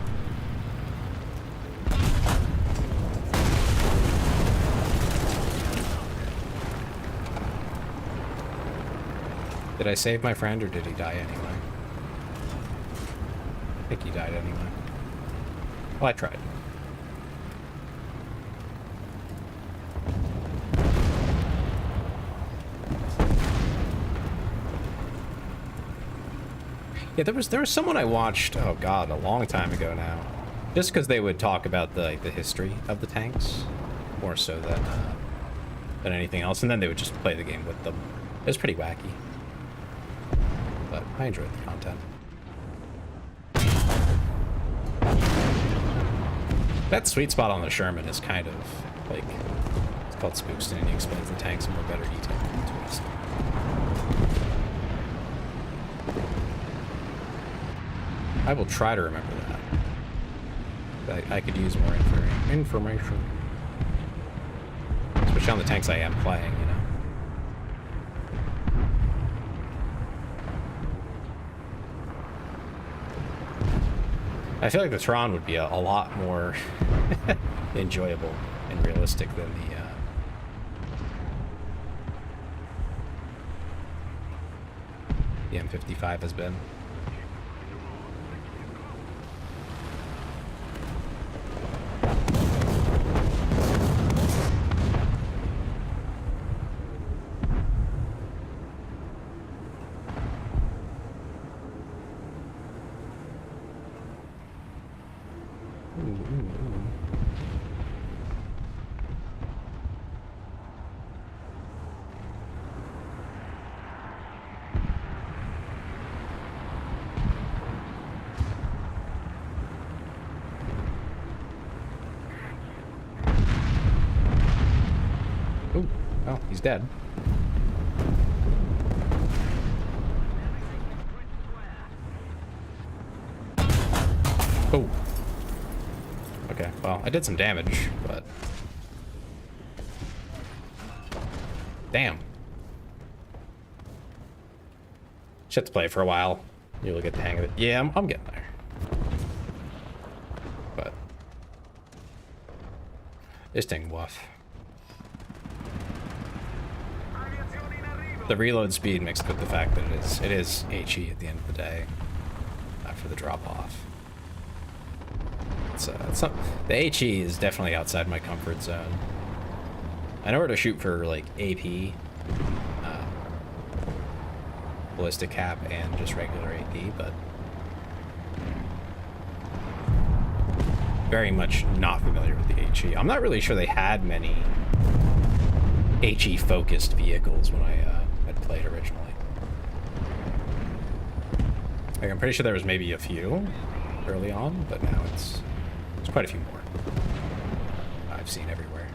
Did I save my friend, or did he die anyway? I think he died anyway. Well, I tried. Yeah, there was someone I watched, oh god, a long time ago now. Just because they would talk about the history of the tanks, more so than than anything else, and then they would just play the game with them. It was pretty wacky, but I enjoyed the content. That sweet spot on the Sherman is kind of like, it's called Spookston, and he explains the tanks in more better detail to us. I will try to remember that. I could use more information. Especially on the tanks I am playing, you know. I feel like the Tron would be a lot more enjoyable and realistic than the M55 has been. Oh, he's dead. Oh. Okay, well, I did some damage, but... Damn. Just have to play it for a while. You'll get the hang of it. Yeah, I'm getting there. But... this thing woof. The reload speed mixed with the fact that it is HE at the end of the day after the drop off. It's not, the HE is definitely outside my comfort zone. I know where to shoot for like AP, ballistic cap, and just regular AP, but very much not familiar with the HE. I'm not really sure they had many HE focused vehicles when I had played originally. Like, I'm pretty sure there was maybe a few early on, but now there's quite a few more I've seen everywhere.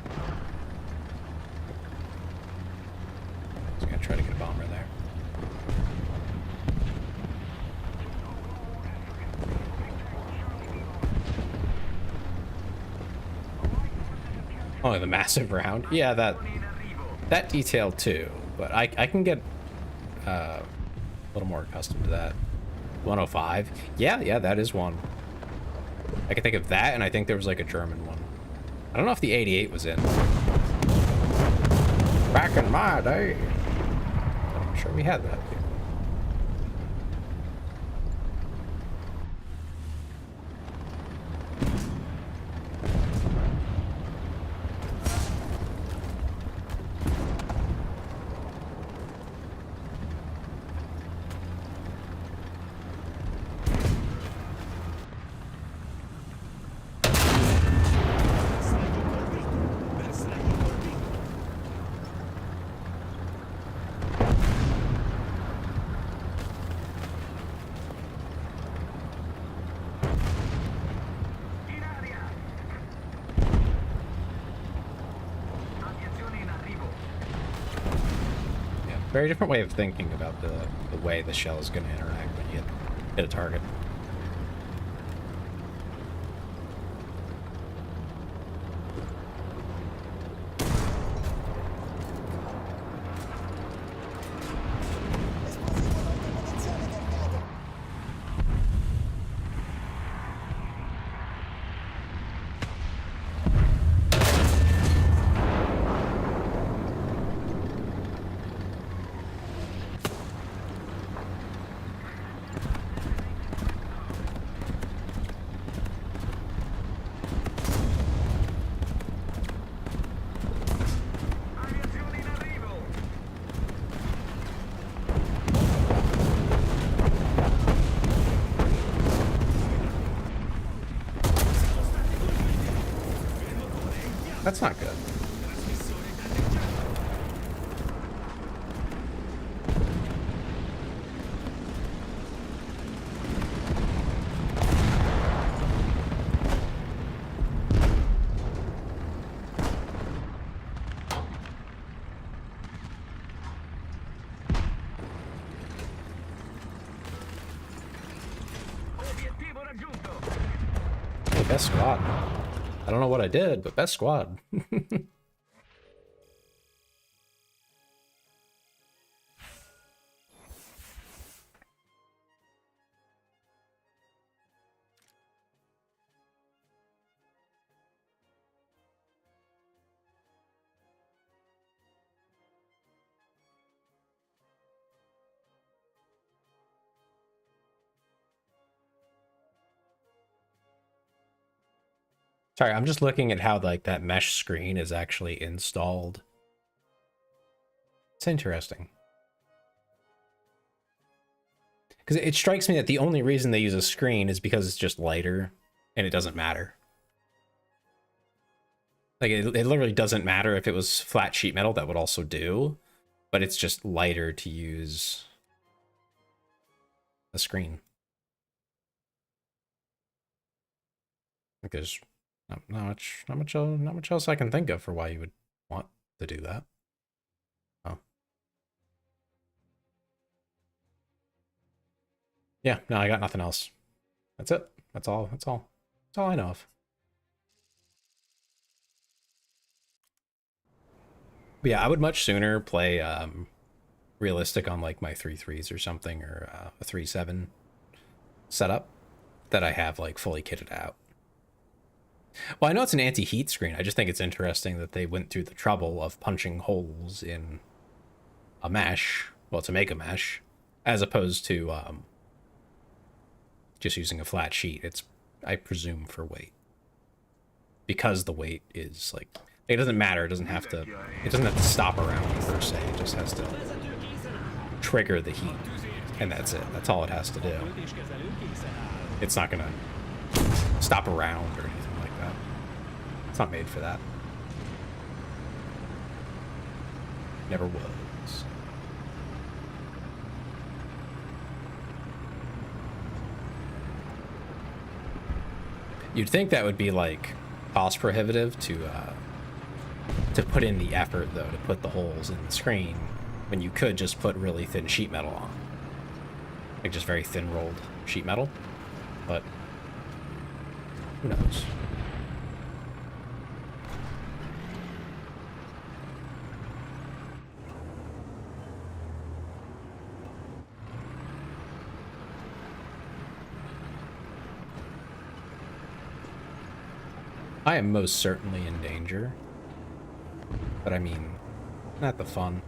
Just gonna try to get a bomber there. Oh, the massive round. Yeah, that detail too, but I can get a little more accustomed to that. 105. Yeah, that is one. I can think of that, and I think there was like a German one. I don't know if the 88 was in. Back in my day. But I'm sure we had that. Very different way of thinking about the way the shell is going to interact when you hit a target. That's not good. best squad. I don't know what I did, but best squad. Sorry, I'm just looking at how like that mesh screen is actually installed. It's interesting. Because it strikes me that the only reason they use a screen is because it's just lighter and it doesn't matter. Like it literally doesn't matter if it was flat sheet metal, that would also do, but it's just lighter to use a screen. Like there's not much else I can think of for why you would want to do that. Oh. Yeah, no, I got nothing else. That's it. That's all I know of. But yeah, I would much sooner play realistic on like my 3.3s or something, or a 3.7 setup that I have like fully kitted out. Well, I know it's an anti-heat screen. I just think it's interesting that they went through the trouble of punching holes in a mesh, well, to make a mesh, as opposed to just using a flat sheet. It's, I presume, for weight. Because the weight is like, it doesn't matter. It doesn't have to stop around per se. It just has to trigger the heat, and that's it. That's all it has to do. It's not gonna stop around or anything like that. It's not made for that. Never was. You'd think that would be like cost prohibitive to put in the effort, though, to put the holes in the screen when you could just put really thin sheet metal on, like just very thin rolled sheet metal. But who knows? I am most certainly in danger. But I mean, not the fun.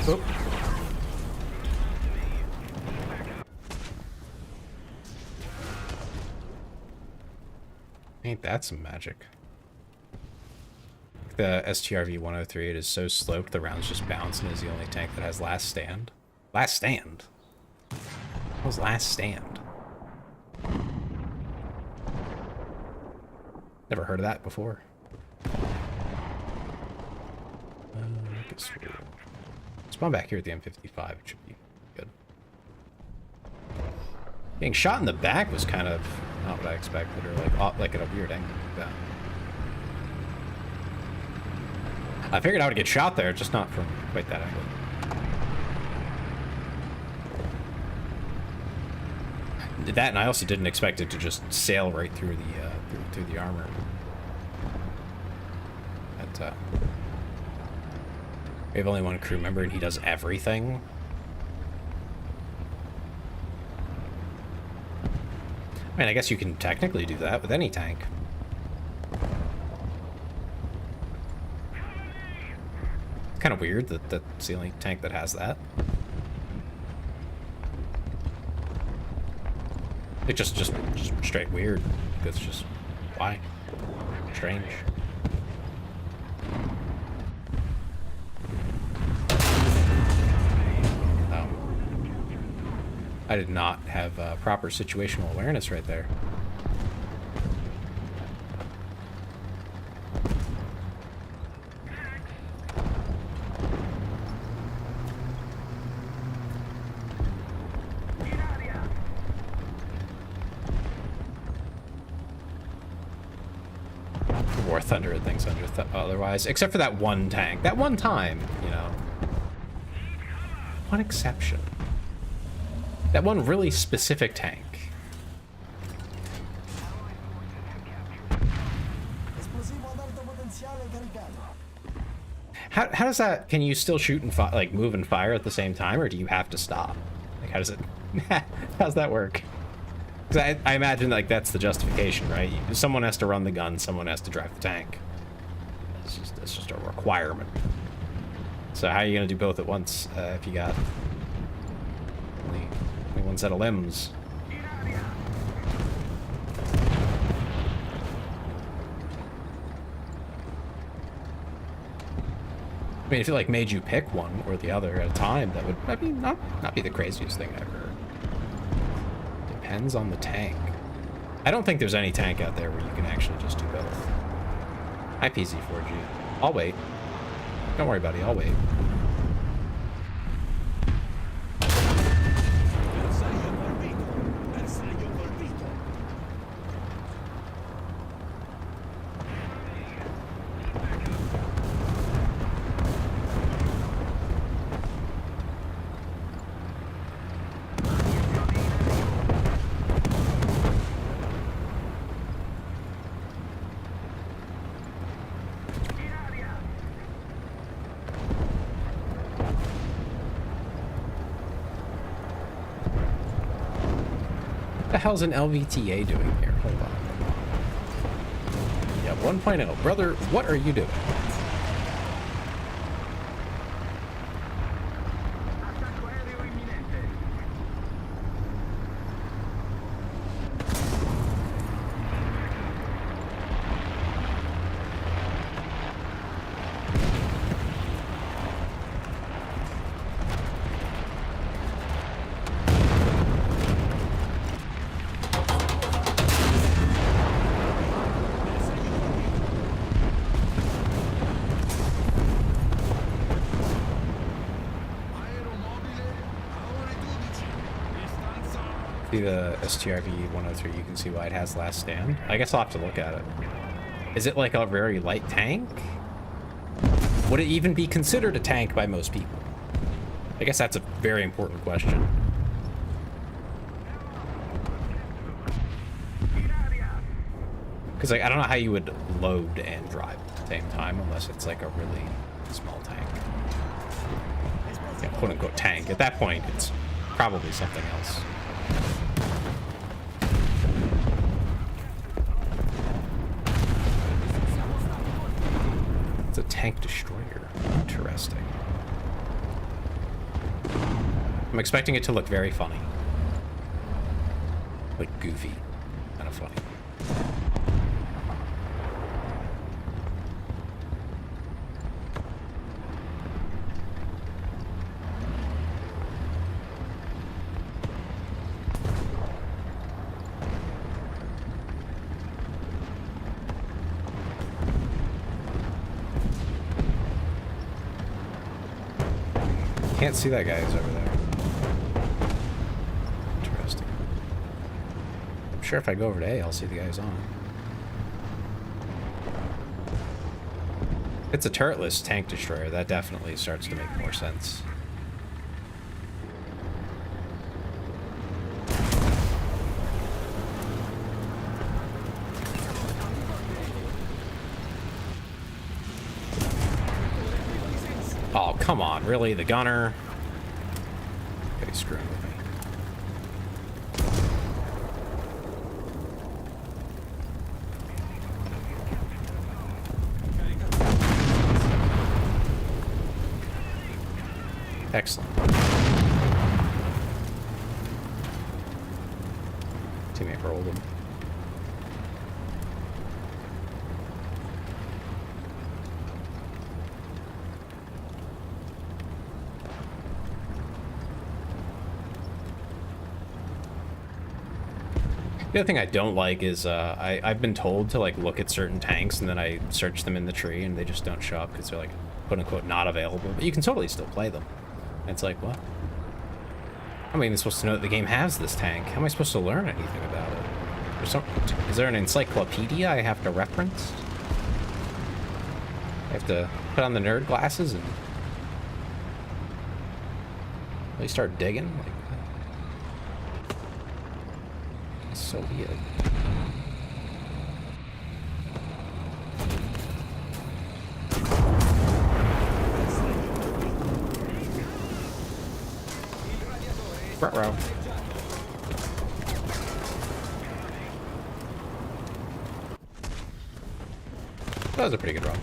Oop. Ain't that some magic? The STRV-103, it is so sloped the rounds just bounce and is the only tank that has last stand. Last stand? What was last stand? Never heard of that before. Spawn back here at the M55, it should be good. Getting shot in the back was kind of not what I expected, or like at a weird angle like that. I figured I would get shot there, just not from quite that angle. That, and I also didn't expect it to just sail right through the through the armor. But we have only one crew member, and he does everything. I mean, I guess you can technically do that with any tank. It's kind of weird that that's the only tank that has that. It's just straight weird. It's just, why? Strange. I did not have proper situational awareness right there. War Thunder and things otherwise, except for that one tank. That one time, you know. One exception. That one really specific tank. How does that, can you still shoot and like move and fire at the same time, or do you have to stop? Like, how does it, how's that work? Because I imagine like that's the justification, right? Someone has to run the gun, someone has to drive the tank. It's just a requirement. So how are you gonna do both at once if you got only one set of limbs? I mean, if it like made you pick one or the other at a time, that would, I mean, not be the craziest thing I've heard. Depends on the tank. I don't think there's any tank out there where you can actually just do both. Hi, PZ4G. I'll wait. Don't worry, buddy. I'll wait. What the hell's an LVTA doing here? Hold on. Yeah, 1.0. Brother, what are you doing? The STRV 103, you can see why it has last stand. I guess I'll have to look at it. Is it like a very light tank? Would it even be considered a tank by most people? I guess that's a very important question. Because like, I don't know how you would load and drive at the same time unless it's like a really small tank. Yeah, quote unquote tank. At that point, it's probably something else. It's a tank destroyer. Interesting. I'm expecting it to look very funny. Like goofy. Kind of funny. Can't see that guy who's over there. Interesting. I'm sure if I go over to A, I'll see the guys on. If it's a turretless tank destroyer, that definitely starts to make more sense. Oh, come on, really? The gunner? Okay, screwing with me. Excellent. Teammate rolled him. The other thing I don't like is I've been told to like look at certain tanks and then I search them in the tree and they just don't show up because they're like quote unquote not available, but you can totally still play them. And it's like, what? How am I even supposed to know that the game has this tank? How am I supposed to learn anything about it? Is there an encyclopedia I have to reference? I have to put on the nerd glasses and really start digging. Like, it's so weird. Ruh-roh. That was a pretty good run.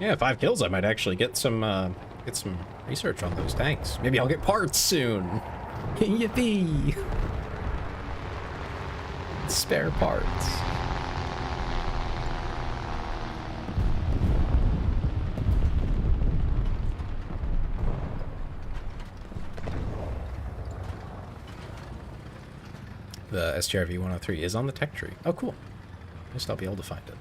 Yeah, 5 kills. I might actually get some research on those tanks. Maybe I'll get parts soon. Yippee! Spare parts. The STRV 103 is on the tech tree. Oh, cool. At least I'll be able to find it.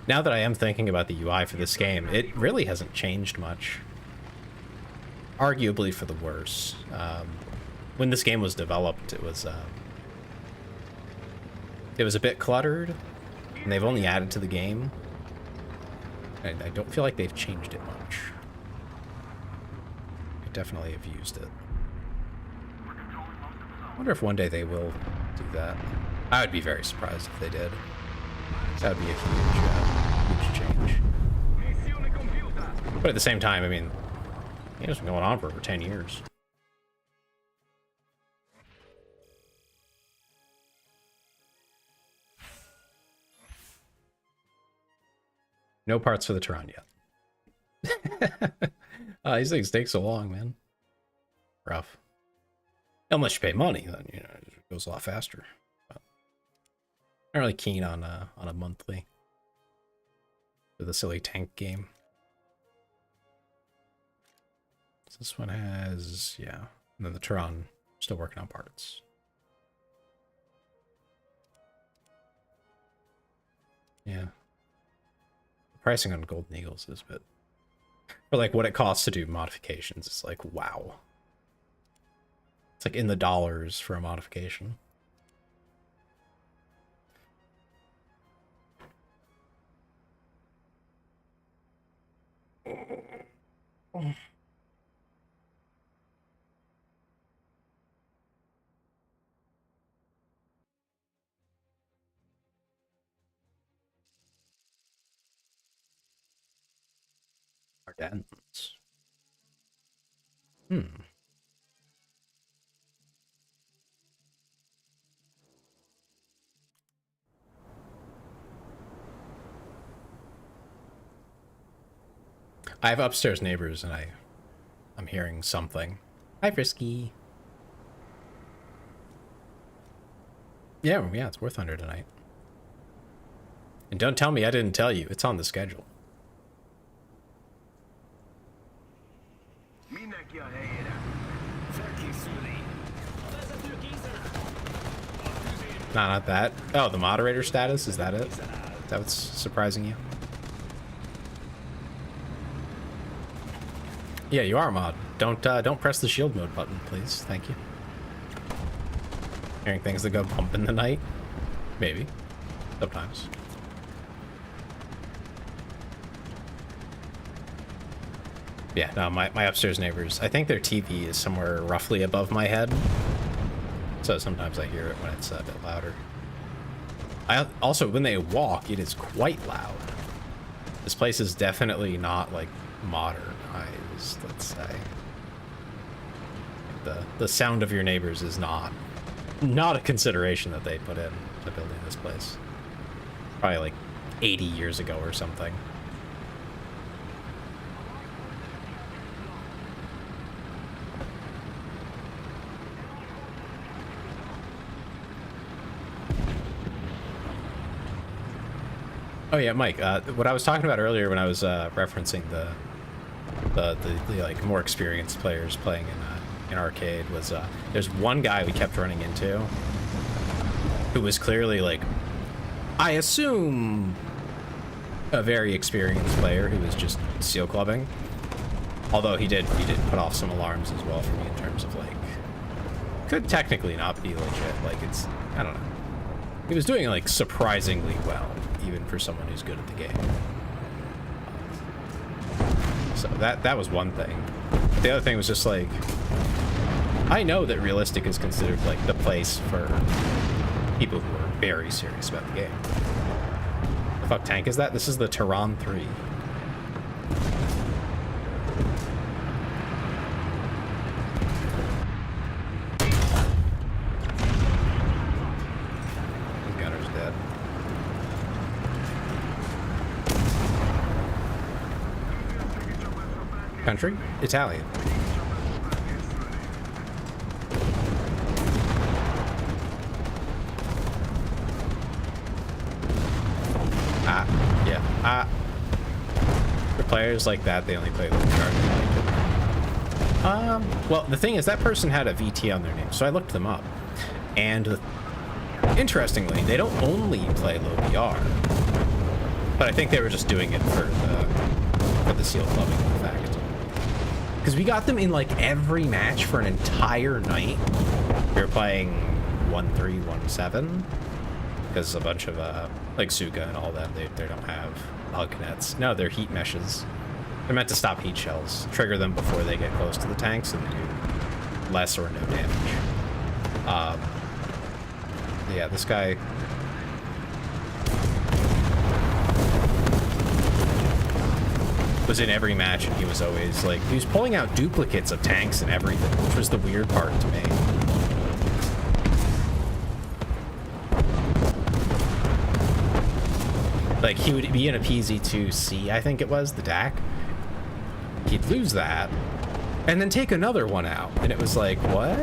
Now that I am thinking about the UI for this game, it really hasn't changed much. Arguably for the worse. When this game was developed, it was a bit cluttered, and they've only added to the game. I don't feel like they've changed it much. I definitely have used it. I wonder if one day they will do that. I would be very surprised if they did. That would be a huge change. But at the same time, I mean, the game's been going on for over 10 years. No parts for the Tron yet. These things take so long, man. Rough. Unless you pay money, then, you know, it goes a lot faster. But I'm really keen on a monthly for the silly tank game. So this one has, yeah. And then the Tron, still working on parts. Yeah. Pricing on Golden Eagles is a bit, for like what it costs to do modifications, it's like, wow. It's like in the dollars for a modification. Ardennes. I have upstairs neighbors and I'm hearing something. Hi, Frisky. Yeah, it's worth 100 tonight. And don't tell me I didn't tell you. It's on the schedule. No, not that. Oh, the moderator status? Is that it? Is that what's surprising you? Yeah, you are a mod. Don't press the shield mode button, please. Thank you. Hearing things that go bump in the night? Maybe. Sometimes. Yeah, no, my upstairs neighbors, I think their TV is somewhere roughly above my head. So sometimes I hear it when it's a bit louder. Also, when they walk, it is quite loud. This place is definitely not, like, modernized, let's say. The sound of your neighbors is not a consideration that they put in to building this place. Probably like 80 years ago or something. Oh yeah, Mike. What I was talking about earlier when I was referencing the like more experienced players playing in arcade was there's one guy we kept running into who was clearly like, I assume, a very experienced player who was just seal clubbing. Although he did put off some alarms as well for me in terms of like, could technically not be legit. Like it's, I don't know. He was doing like surprisingly well, even for someone who's good at the game. So that was one thing. The other thing was just like, I know that realistic is considered like the place for people who are very serious about the game. The fuck tank is that? This is the Tehran 3. Gunner's dead. Country? Italian. Yeah. For players like that, they only play with the card. Well, the thing is, that person had a VT on their name, so I looked them up. And interestingly, they don't only play low VR, but I think they were just doing it for the seal clubbing effect. Because we got them in like every match for an entire night. We were playing 1-3-1-7 because a bunch of like Suga and all that, they don't have hug nets. No, they're heat meshes. They're meant to stop heat shells, trigger them before they get close to the tanks, and they do less or no damage. Yeah, this guy. Was in every match, and he was always like, he was pulling out duplicates of tanks and everything, which was the weird part to me. Like, he would be in a PZ2C, I think it was, the DAC. He'd lose that, and then take another one out, and it was like, what?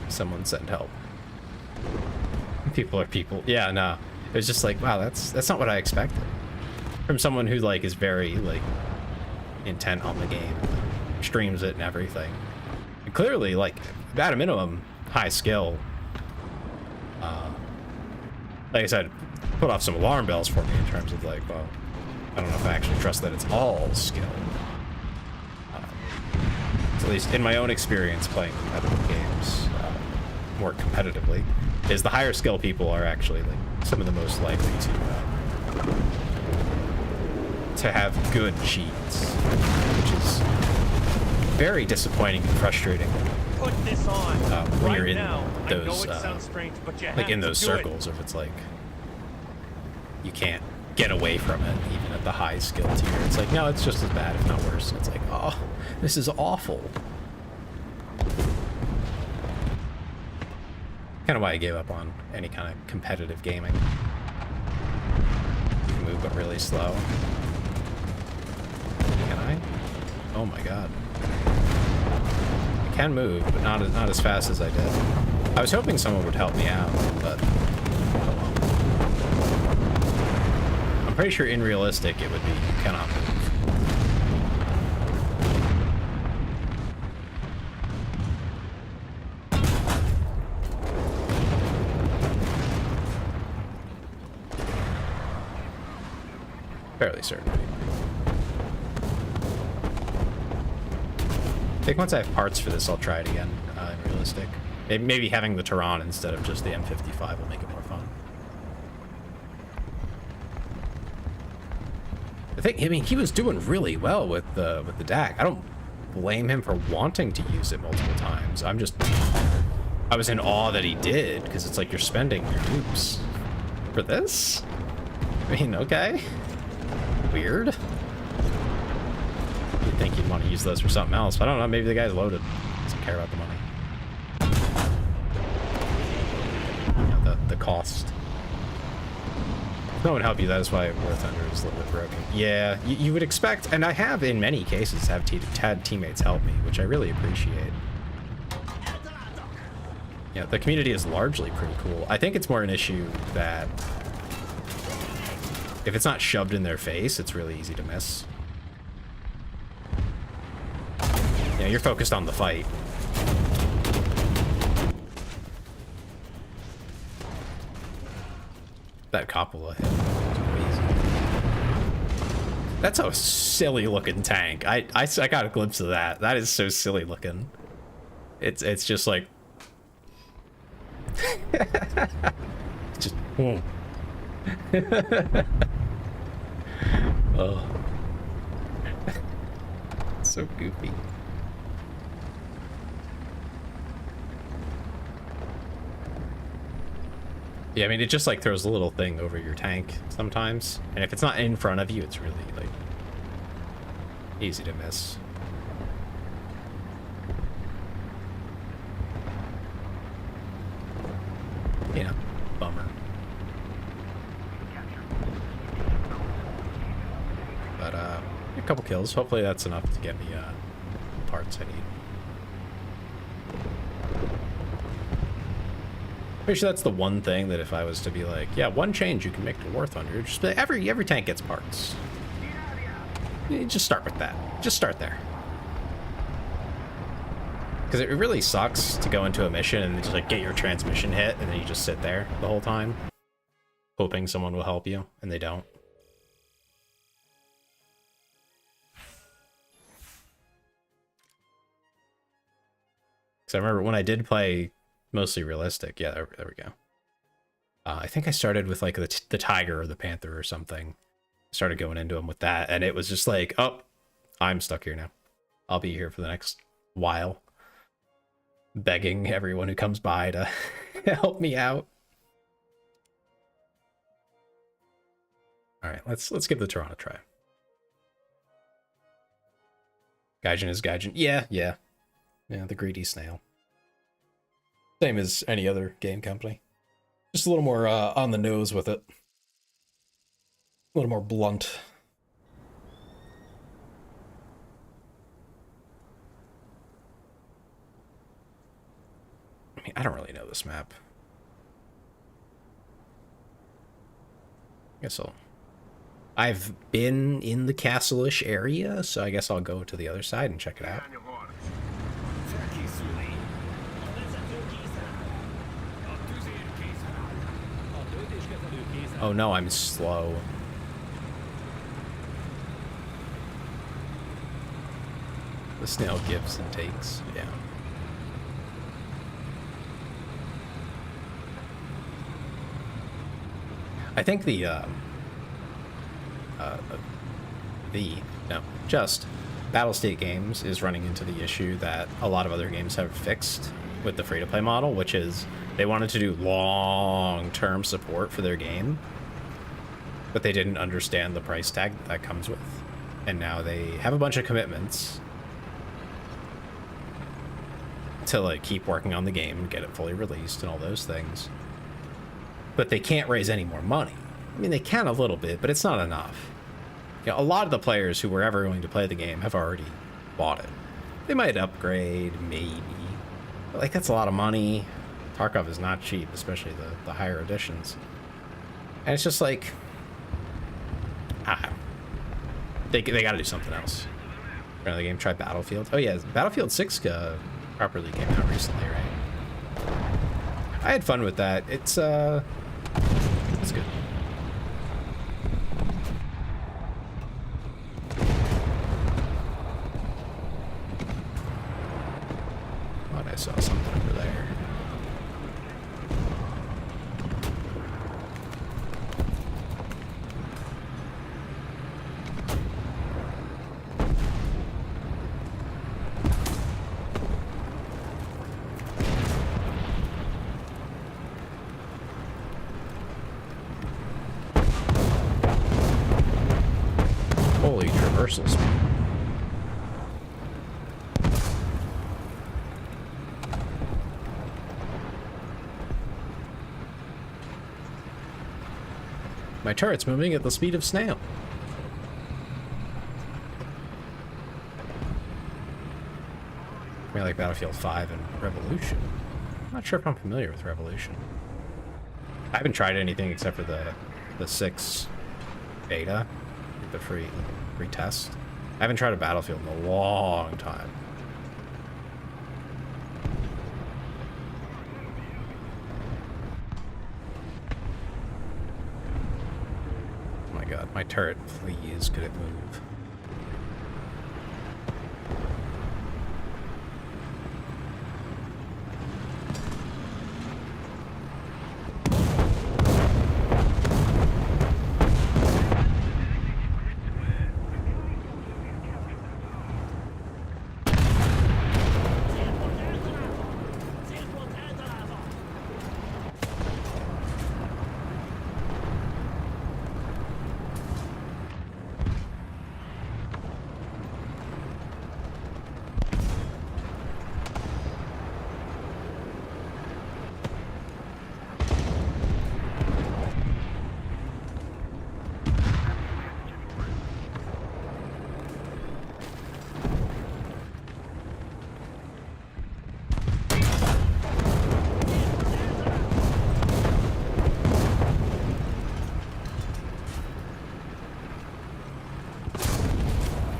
Someone send help. People are people. Yeah, no. It was just like, wow, that's not what I expected. From someone who, like, is very, like, intent on the game. Streams it and everything. And clearly, like, at a minimum, high skill. Like I said, put off some alarm bells for me in terms of, like, well, I don't know if I actually trust that it's all skill. At least in my own experience playing competitive games, more competitively, is the higher skill people are actually like some of the most likely to have good cheats, which is very disappointing and frustrating. Put this on When right you're in now. those I know it sounds strange, but you like have in to those do circles, if it's like you can't get away from it even at the high skill tier. It's like, no, it's just as bad, if not worse. It's like, oh, this is awful. Kind of why I gave up on any kind of competitive gaming. You can move, but really slow. Can I? Oh my god. I can move, but not as fast as I did. I was hoping someone would help me out, but oh well. I'm pretty sure in realistic it would be you cannot move. Fairly certain. I think once I have parts for this, I'll try it again in realistic. Maybe having the Tehran instead of just the M55 will make it more fun. I mean, he was doing really well with the DAC. I don't blame him for wanting to use it multiple times. I was in awe that he did, because it's like you're spending your dupes for this. I mean, okay. Weird. You'd think you'd want to use those for something else, but I don't know, maybe the guy's loaded. Doesn't care about the money. Yeah, the cost. If no one help you, that is why War Thunder is a little bit broken. Yeah, you would expect, and I have in many cases had teammates help me, which I really appreciate. Yeah, the community is largely pretty cool. I think it's more an issue that if it's not shoved in their face, it's really easy to miss. Yeah, you're focused on the fight. That Coppola hit. That's a silly looking tank. I got a glimpse of that. That is so silly looking. It's just like just oh. So goofy. Yeah, I mean, it just like throws a little thing over your tank sometimes, and if it's not in front of you, it's really like easy to miss. Yeah, bummer. But a couple kills. Hopefully that's enough to get me parts I need. Pretty sure that's the one thing that if I was to be like, yeah, one change you can make to War Thunder, just be like, every tank gets parts. You just start with that. Just start there. Because it really sucks to go into a mission and just like get your transmission hit and then you just sit there the whole time, hoping someone will help you, and they don't. Because I remember when I did play mostly realistic. Yeah, there we go. I think I started with like the tiger or the panther or something. Started going into him with that, and it was just like, oh, I'm stuck here now. I'll be here for the next while, begging everyone who comes by to help me out. All right, let's give the Toronto a try. Gaijin is Gaijin. Yeah, the greedy snail. Same as any other game company. Just a little more on the nose with it. A little more blunt. I mean, I don't really know this map. I guess I've been in the castle-ish area, so I guess I'll go to the other side and check it out. Oh no, I'm slow. The snail gives and takes, yeah. I think just Battlestate Games is running into the issue that a lot of other games have fixed with the free-to-play model, which is they wanted to do long-term support for their game, but they didn't understand the price tag that comes with. And now they have a bunch of commitments to like keep working on the game and get it fully released and all those things. But they can't raise any more money. I mean, they can a little bit, but it's not enough. You know, a lot of the players who were ever going to play the game have already bought it. They might upgrade, maybe. But like, that's a lot of money. Tarkov is not cheap, especially the higher editions. And it's just like, they got to do something else. Another game, try Battlefield. Oh yeah, Battlefield 6 properly came out recently, right? I had fun with that. It's good. Thought I saw something over there. Holy traversal speed. My turret's moving at the speed of snail. I mean, like Battlefield 5 and Revolution. I'm not sure if I'm familiar with Revolution. I haven't tried anything except for the 6 beta, the free test. I haven't tried a Battlefield in a long time. Oh my god, my turret, please, could it move?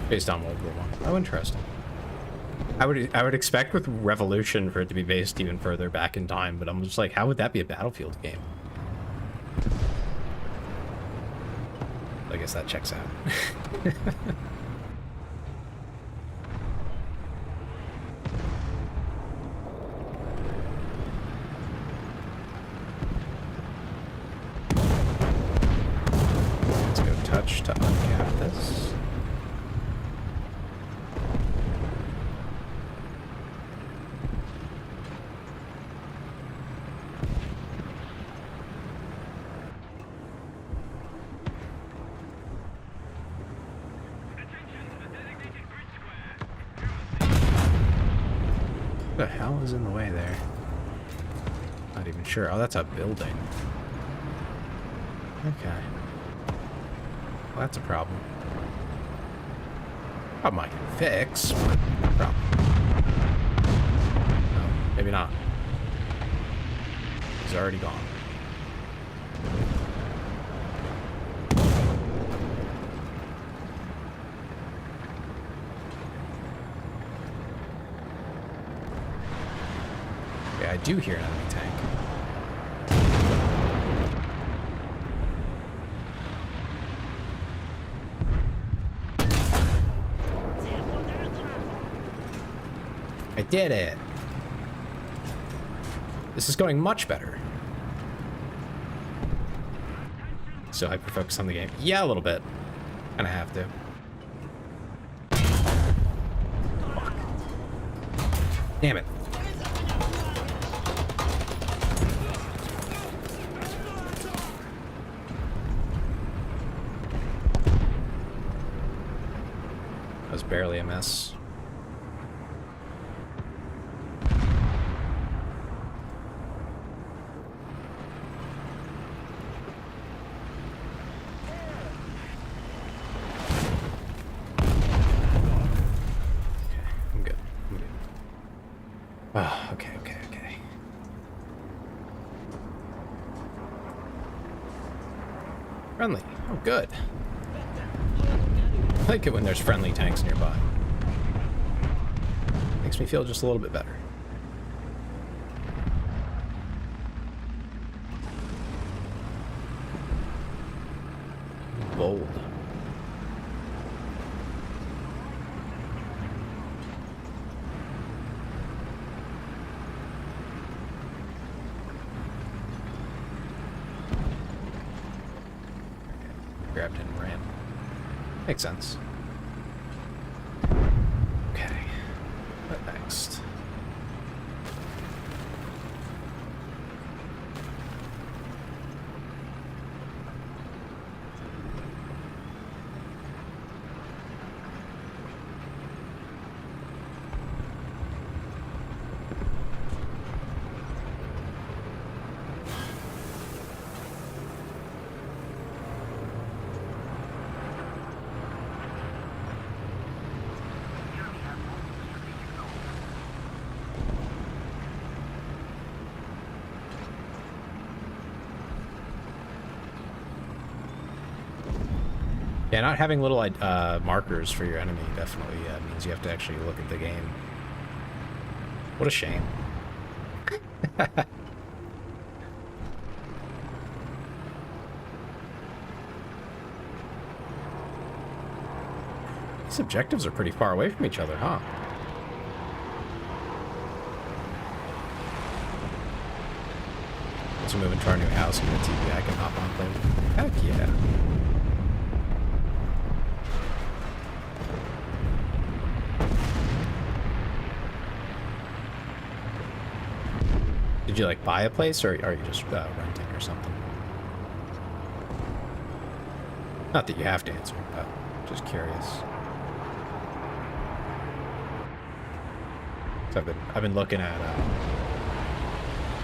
Based on World War One. Oh, interesting. I would expect with Revolution for it to be based even further back in time, but I'm just like, how would that be a Battlefield game? I guess that checks out. Let's go touch to uncap this. What the hell is in the way there? Not even sure. Oh, that's a building. Okay. Well, that's a problem. Problem I can fix, but no problem. No, maybe not. He's already gone. I do hear an enemy tank. I did it. This is going much better. So hyper focus on the game. Yeah, a little bit. And I have to. Fuck. Damn it. Barely a miss. I'm good. Oh, okay. Friendly. Oh, good. I like it when there's friendly tanks nearby. Makes me feel just a little bit better. Bold. Grabbed it and ran. Makes sense. Okay. What next? Yeah, not having little markers for your enemy definitely means you have to actually look at the game. What a shame. These objectives are pretty far away from each other, huh? Once we move into our new house and the TV, I can hop on play. Heck yeah. Did you like buy a place, or are you just renting or something? Not that you have to answer, but just curious. So I've been looking at.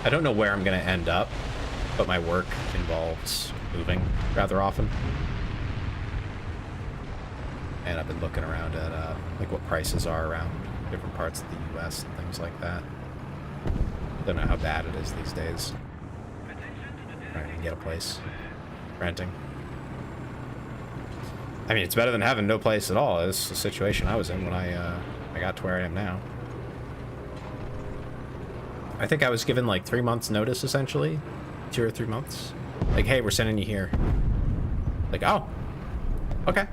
I don't know where I'm gonna end up, but my work involves moving rather often, and I've been looking around at like what prices are around different parts of the U.S. and things like that. Don't know how bad it is these days. Trying to get a place, renting. I mean, it's better than having no place at all. It's the situation I was in when I got to where I am now. I think I was given like 3 months notice, essentially. 2 or 3 months. Like, hey, we're sending you here. Like, oh, okay,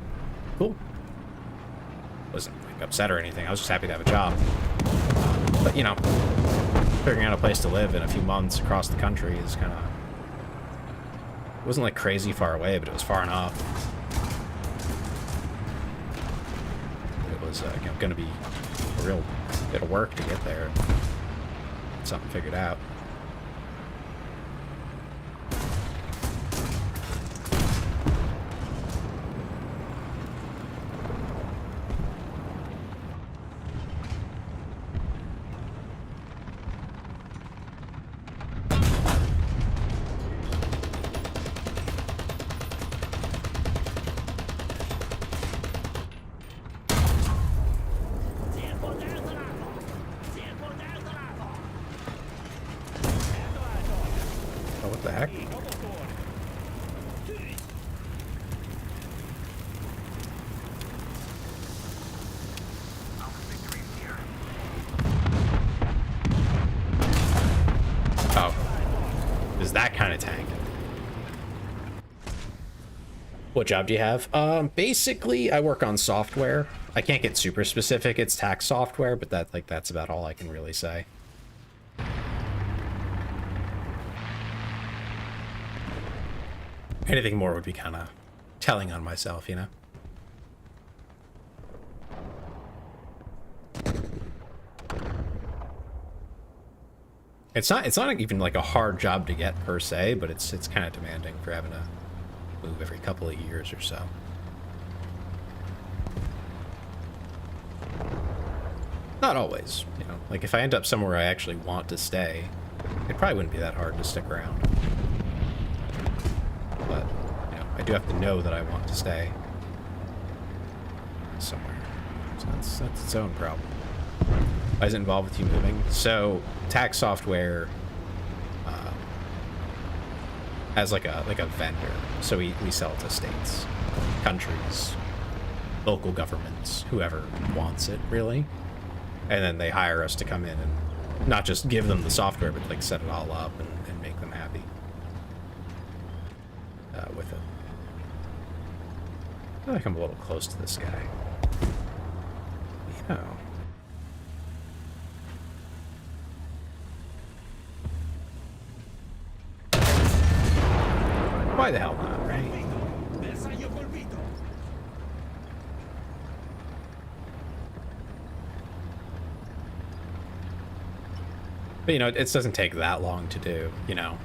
cool. Wasn't like upset or anything. I was just happy to have a job. But you know, figuring out a place to live in a few months across the country is kind of... It wasn't like crazy far away, but it was far enough. It was you know, going to be a real bit of work to get there. Something figured out. Oh, what the heck? Oh. Is that kind of tank? What job do you have? Basically, I work on software. I can't get super specific. It's tax software, but that's about all I can really say. Anything more would be kind of telling on myself, you know? It's not even like a hard job to get per se, but it's kind of demanding for having to move every couple of years or so. Not always, you know. Like if I end up somewhere I actually want to stay, it probably wouldn't be that hard to stick around. But, you know, I do have to know that I want to stay somewhere. So that's its own problem. Why is it involved with you moving? So, tax software as like a vendor. So we sell to states, countries, local governments, whoever wants it, really. And then they hire us to come in and not just give them the software, but like set it all up and make them happy with it. I feel like I'm a little close to this guy. You know. Why the hell not, right? But, you know, it doesn't take that long to do, you know.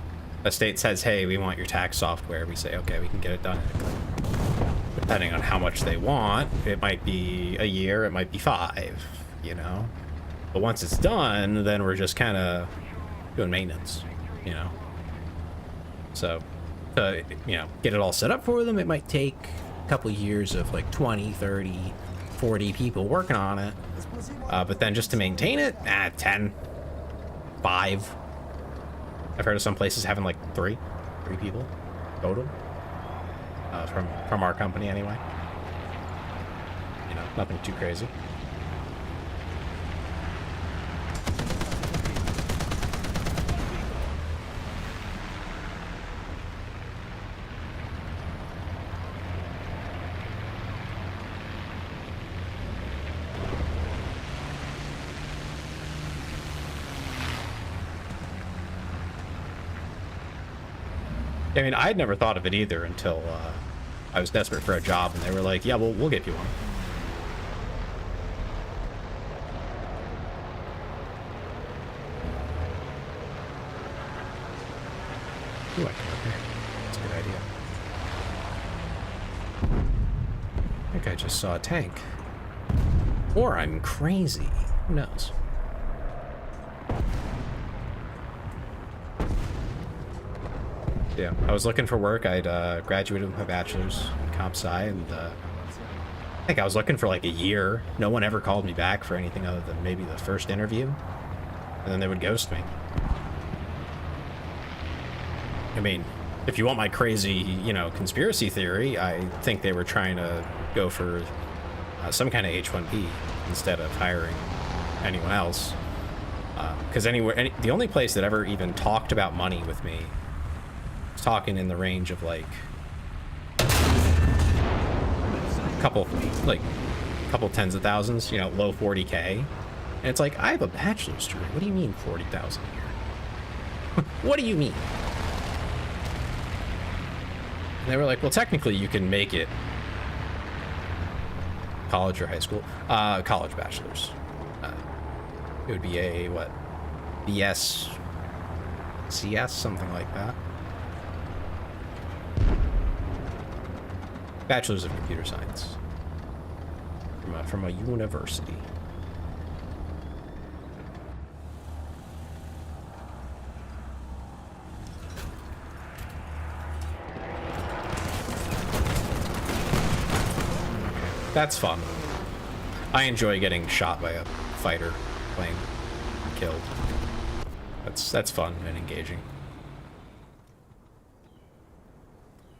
A state says, hey, we want your tax software. We say, okay, we can get it done. Depending on how much they want, it might be a year, it might be 5, you know. But once it's done, then we're just kind of doing maintenance, you know. So, you know, get it all set up for them, it might take a couple years of like 20, 30, 40 people working on it. But then just to maintain it, 10, 5. I've heard of some places having like three people total. from our company anyway. You know, nothing too crazy. I mean, I'd never thought of it either until I was desperate for a job, and they were like, "Yeah, we'll give you one." Ooh, I can repair. That's a good idea. I think I just saw a tank. Or I'm crazy. Who knows? Yeah, I was looking for work. I'd graduated with my bachelor's in comp sci, and I think I was looking for like a year. No one ever called me back for anything other than maybe the first interview, and then they would ghost me. I mean, if you want my crazy, you know, conspiracy theory, I think they were trying to go for some kind of H-1B instead of hiring anyone else. Because the only place that ever even talked about money with me was talking in the range of like couple tens of thousands, you know, low 40K. And it's like, I have a bachelor's degree. What do you mean 40,000 a year? What do you mean? And they were like, well, technically you can make it college or high school. College bachelor's. It would be a, what, BS, CS, something like that. Bachelor's of Computer Science. From a university. That's fun. I enjoy getting shot by a fighter plane, killed. That's fun and engaging.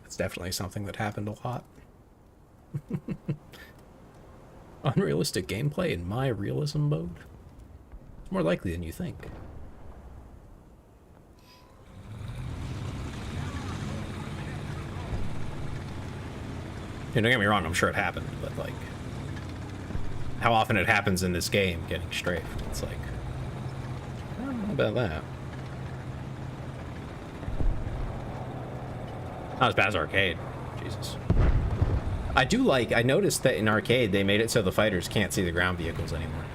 It's definitely something that happened a lot. Unrealistic gameplay in my realism mode? It's more likely than you think. Don't get me wrong, I'm sure it happened, but like, how often it happens in this game, getting strafed. It's like, I don't know about that. Not as bad as arcade. Jesus. I noticed that in arcade they made it so the fighters can't see the ground vehicles anymore.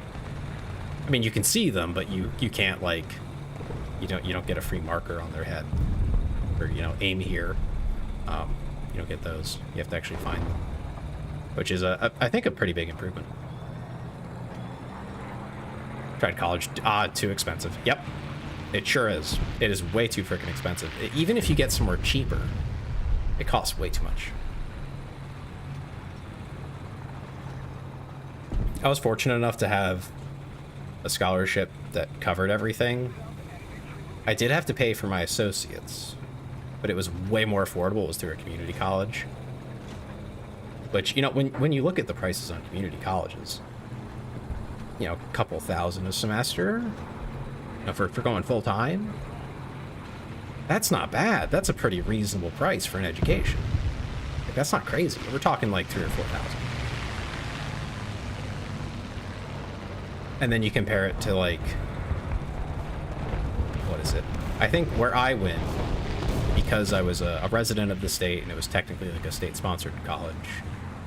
I mean, you can see them, but you can't, like, you don't get a free marker on their head, or, you know, aim here. You don't get those. You have to actually find them, which is I think a pretty big improvement. Tried college. Too expensive. Yep, it sure is. It is way too freaking expensive. Even if you get somewhere cheaper, it costs way too much. I was fortunate enough to have a scholarship that covered everything. I did have to pay for my associates, but it was way more affordable. It was through a community college. Which, you know, when you look at the prices on community colleges, you know, a couple thousand a semester, you know, for going full time, that's not bad. That's a pretty reasonable price for an education. Like, that's not crazy. We're talking like 3,000 or 4,000. And then you compare it to, like, what is it? I think where I went, because I was a resident of the state, and it was technically like a state-sponsored college,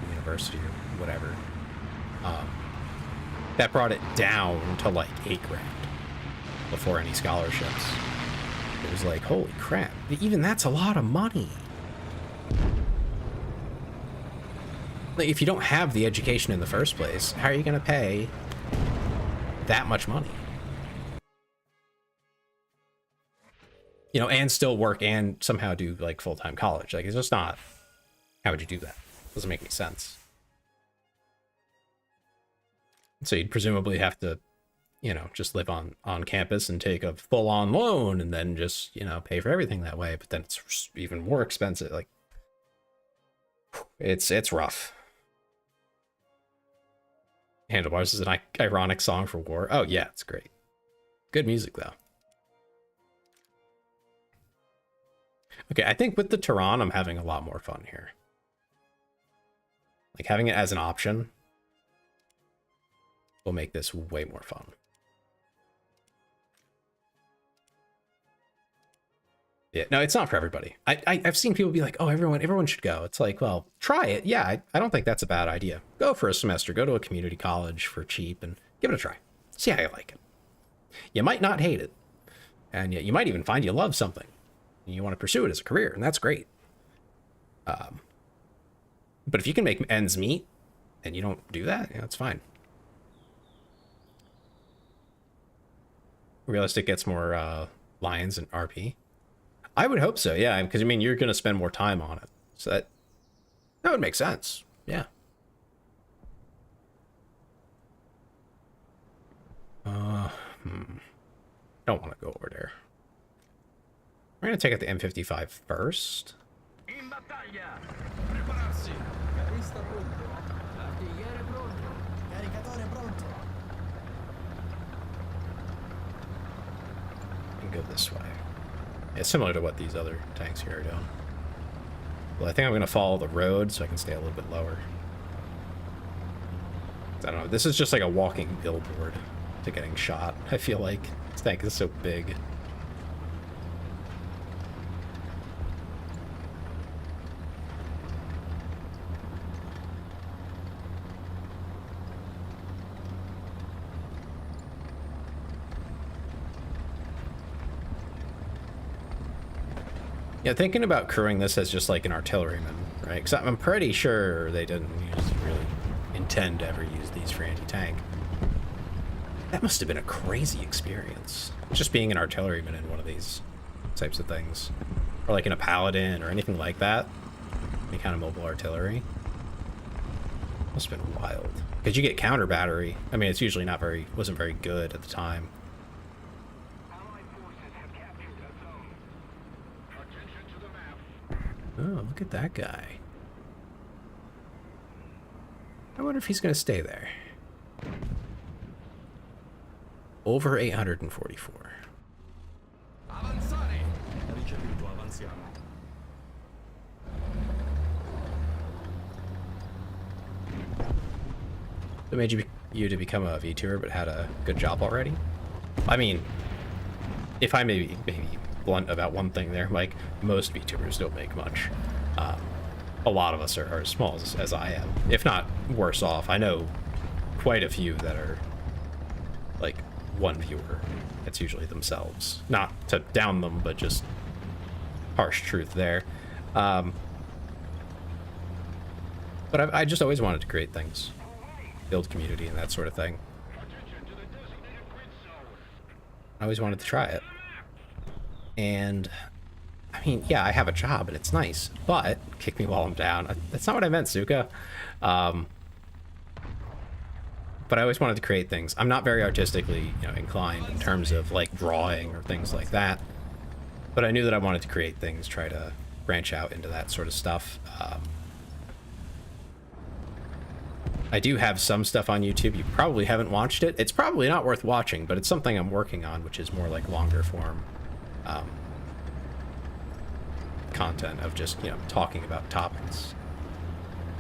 university, or whatever, that brought it down to like $8,000 before any scholarships. It was like, holy crap, even that's a lot of money. Like, if you don't have the education in the first place, how are you going to pay that much money? You know, and still work and somehow do like full-time college. Like, it's just not, how would you do that? Doesn't make any sense. So you'd presumably have to, you know, just live on campus and take a full-on loan and then just, you know, pay for everything that way. But then it's even more expensive. Like, It's rough. Handlebars is an ironic song for war. Oh yeah, it's great. Good music though. Okay, I think with the Tehran, I'm having a lot more fun here. Like having it as an option will make this way more fun. Yeah, no, it's not for everybody. I've seen people be like, oh, everyone should go. It's like, well, try it. Yeah, I don't think that's a bad idea. Go for a semester, go to a community college for cheap and give it a try. See how you like it. You might not hate it. And yet you might even find you love something. And you want to pursue it as a career, and that's great. But if you can make ends meet and you don't do that, yeah, that's fine. Realistic gets more lines and RP. I would hope so, yeah, because I mean you're going to spend more time on it, so that would make sense. Yeah. Don't want to go over there. We're going to take out the M55 first. In battaglia! Prepararsi! Carista pronto. Artigliere pronto. Caricatore pronto. And go this way. It's similar to what these other tanks here are doing. Well, I think I'm going to follow the road so I can stay a little bit lower. I don't know. This is just like a walking billboard to getting shot. I feel like this tank is so big. Yeah, thinking about crewing this as just like an artilleryman, right? Because I'm pretty sure they didn't really intend to ever use these for anti-tank. That must have been a crazy experience, just being an artilleryman in one of these types of things. Or like in a paladin or anything like that. Any kind of mobile artillery. Must have been wild. Because you get counter battery. I mean, it's usually wasn't very good at the time. Oh, look at that guy. I wonder if he's going to stay there. Over 844. Avanzare! Ricevuto, avanziamo. What made you to become a VTuber but had a good job already? I mean, if I may be blunt about one thing there, Mike, most VTubers don't make much. A lot of us are as small as I am, if not worse off. I know quite a few that are like one viewer. It's usually themselves. Not to down them, but just harsh truth there. But I just always wanted to create things, build community and that sort of thing. I always wanted to try it. And I mean, yeah, I have a job and it's nice, but kick me while I'm down. That's not what I meant, Suka. But I always wanted to create things. I'm not very artistically, inclined in terms of like drawing or things like that. But I knew that I wanted to create things, try to branch out into that sort of stuff. I do have some stuff on YouTube. You probably haven't watched it. It's probably not worth watching, but it's something I'm working on, which is more like longer form content of just, talking about topics.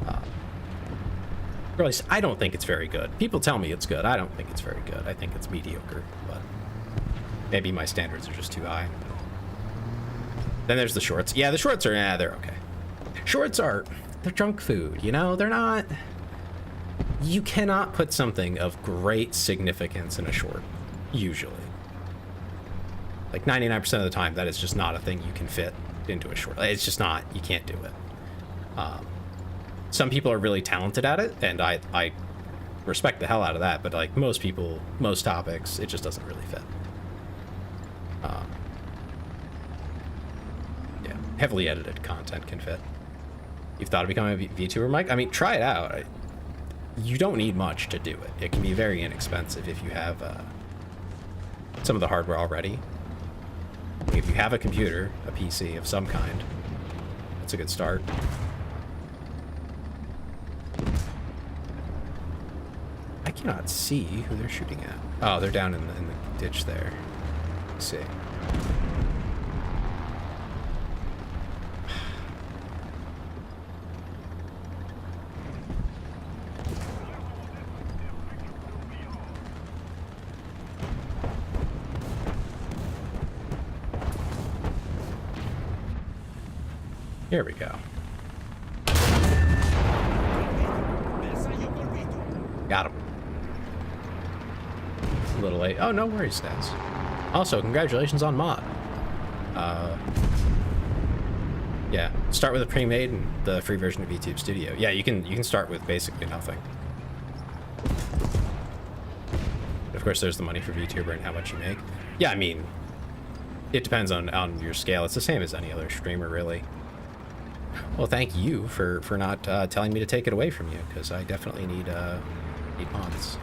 Or at least I don't think it's very good. People tell me it's good. I don't think it's very good. I think it's mediocre, but maybe my standards are just too high. Then there's the shorts. Yeah, the shorts are, they're okay. Shorts they're junk food, They're not... You cannot put something of great significance in a short, usually. Like 99% of the time, that is just not a thing you can fit into a short. It's just not, you can't do it. Some people are really talented at it, and I respect the hell out of that, but like most people, most topics, it just doesn't really fit. Yeah, heavily edited content can fit. You've thought of becoming a VTuber, Mike? I mean, try it out. You don't need much to do it. It can be very inexpensive if you have some of the hardware already. If you have a computer, a PC of some kind, that's a good start. cannot see who they're shooting at. Oh, they're down in the ditch there. Let's see. Here we go. Got him. A little late. Oh, no worries, Stats. Also, congratulations on mod. Yeah, start with a pre-made and the free version of VTuber Studio. Yeah, you can start with basically nothing. Of course, there's the money for VTuber and how much you make. Yeah, I mean, it depends on your scale. It's the same as any other streamer, really. Well, thank you for not telling me to take it away from you, because I definitely need mods.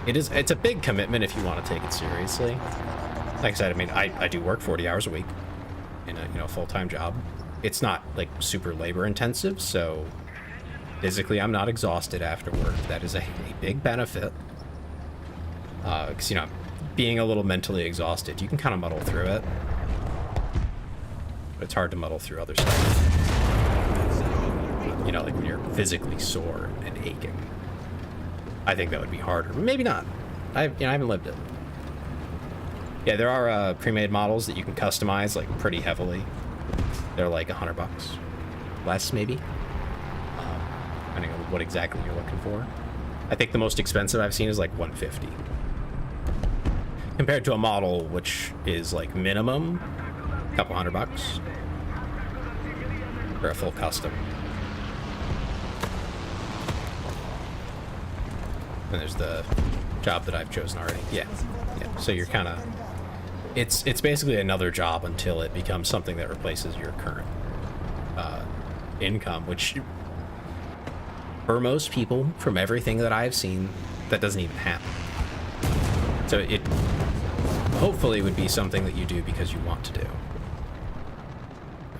It's a big commitment if you want to take it seriously. Like I said, I mean, I do work 40 hours a week in a full-time job. It's not like super labor intensive, so physically I'm not exhausted after work. That is a big benefit. Because being a little mentally exhausted, you can kind of muddle through it. But it's hard to muddle through other stuff. Like when you're physically sore and aching. I think that would be harder. Maybe not. I haven't lived it. Yeah, there are pre-made models that you can customize like pretty heavily. They're like $100, less maybe, depending on what exactly you're looking for. I think the most expensive I've seen is like $150, compared to a model which is like minimum a couple $100 for a full custom. And there's the job that I've chosen already. Yeah. So you're kind of, it's basically another job until it becomes something that replaces your current income, which for most people, from everything that I've seen, that doesn't even happen. So it hopefully would be something that you do because you want to do.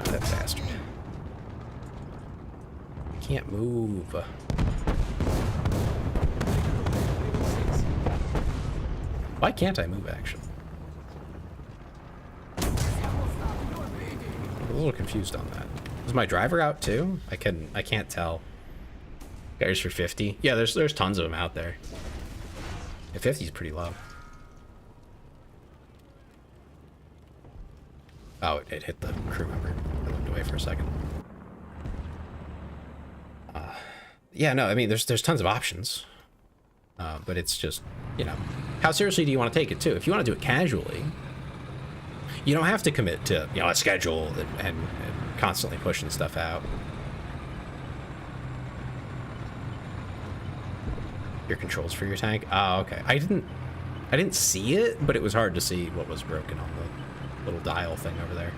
Oh, that bastard. Can't move. Why can't I move, actually? I'm a little confused on that. Is my driver out too? I can't tell. Guys for 50. Yeah, there's tons of them out there. Yeah, 50 is pretty low. Oh, it hit the crew member. I looked away for a second. Yeah, no, I mean, there's tons of options. But it's just, how seriously do you want to take it too? If you want to do it casually, you don't have to commit to, a schedule and constantly pushing stuff out. Your controls for your tank? Oh, okay. I didn't see it, but it was hard to see what was broken on the little dial thing over there.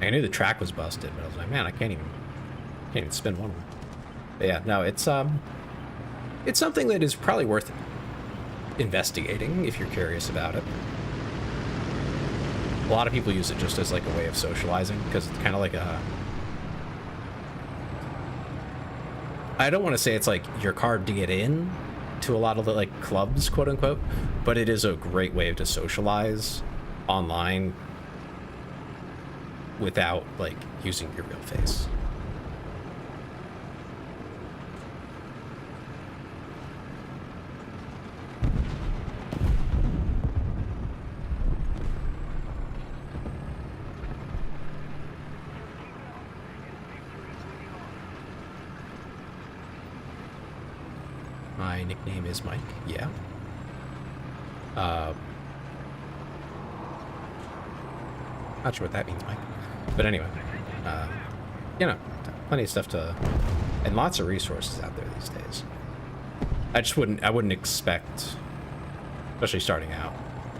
I knew the track was busted, but I was like, man, I can't even spin one. But yeah, no, it's something that is probably worth investigating if you're curious about it. A lot of people use it just as like a way of socializing, because it's kind of like I don't want to say it's like your card to get in to a lot of the like clubs, quote unquote, but it is a great way to socialize online without like using your real face. My nickname is Mike. Yeah. Not sure what that means, Mike. But anyway, plenty of stuff and lots of resources out there these days. I wouldn't expect, especially starting out,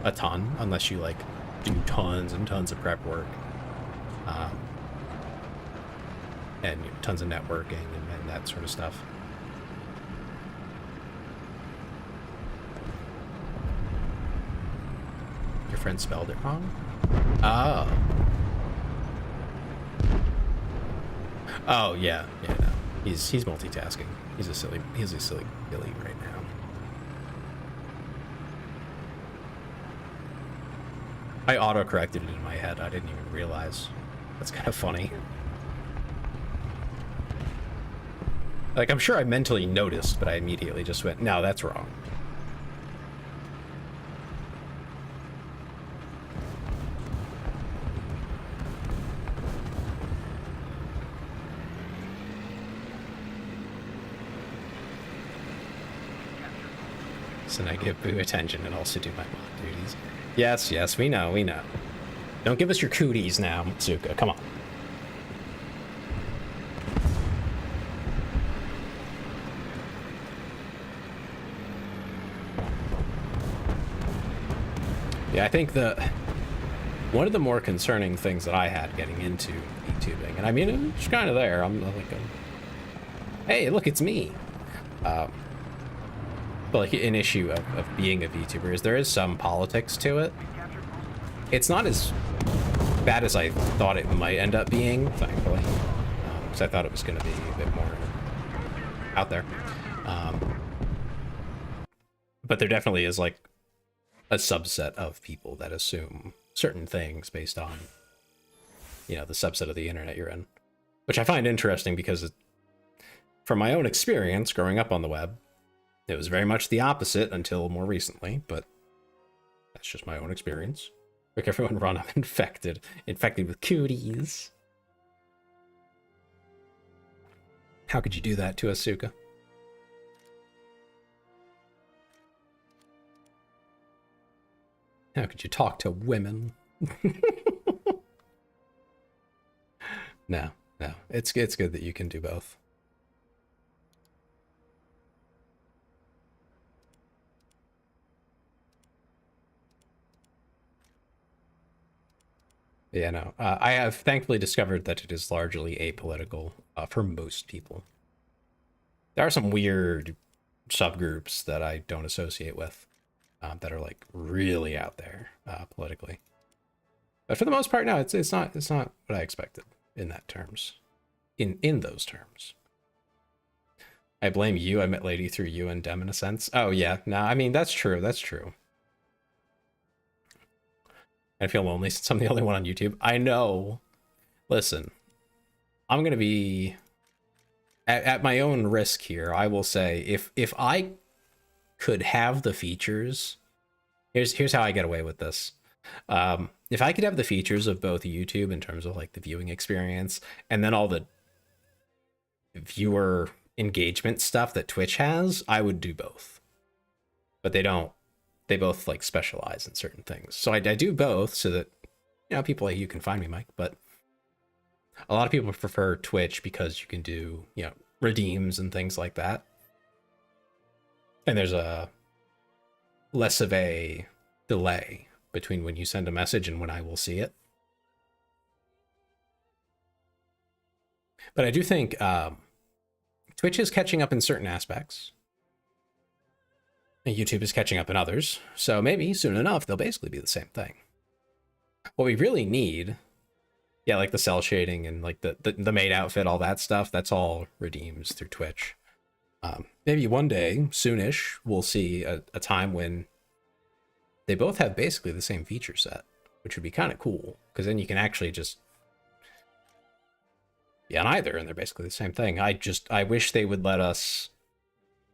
a ton, unless you like do tons and tons of prep work, and tons of networking and that sort of stuff. Your friend spelled it wrong? Oh. Oh yeah, yeah. No, he's multitasking. He's a silly Billy right now. I auto-corrected it in my head. I didn't even realize. That's kind of funny. Like, I'm sure I mentally noticed, but I immediately just went, no, that's wrong. So I give Boo attention and also do my mod duties. Yes, yes, we know, we know. Don't give us your cooties now, Mitsuka. Come on. Yeah, I think one of the more concerning things that I had getting into VTubing, and I mean, it's kind of there. I'm like, hey, look, it's me. But like an issue of being a VTuber is there is some politics to it. It's not as bad as I thought it might end up being, thankfully, because I thought it was going to be a bit more out there. But there definitely is like a subset of people that assume certain things based on, you know, the subset of the internet you're in, which I find interesting because from my own experience growing up on the web, it was very much the opposite until more recently, but that's just my own experience. Like, everyone run, I'm infected with cooties. How could you do that to Asuka? How could you talk to women? No, it's good that you can do both. Yeah, no. I have thankfully discovered that it is largely apolitical for most people. There are some weird subgroups that I don't associate with that are like really out there politically. But for the most part, no, it's not what I expected in that terms. In those terms. I blame you. I met Lady through you and Dem in a sense. Oh yeah, no, I mean that's true. That's true. I feel lonely since I'm the only one on YouTube. I know. Listen, I'm gonna be at my own risk here. I will say if I could have the features, here's how I get away with this. If I could have the features of both YouTube in terms of like the viewing experience and then all the viewer engagement stuff that Twitch has, I would do both. But they don't. They both like specialize in certain things. So I do both so that, you know, people like you can find me, Mike. But a lot of people prefer Twitch because you can do, you know, redeems and things like that. And there's a less of a delay between when you send a message and when I will see it. But I do think Twitch is catching up in certain aspects. And YouTube is catching up in others. So maybe soon enough, they'll basically be the same thing. What we really need, yeah, like the cell shading and like the maid outfit, all that stuff, that's all redeems through Twitch. Maybe one day, soonish, we'll see a time when they both have basically the same feature set, which would be kind of cool, because then you can actually just be on either, and they're basically the same thing. I wish they would let us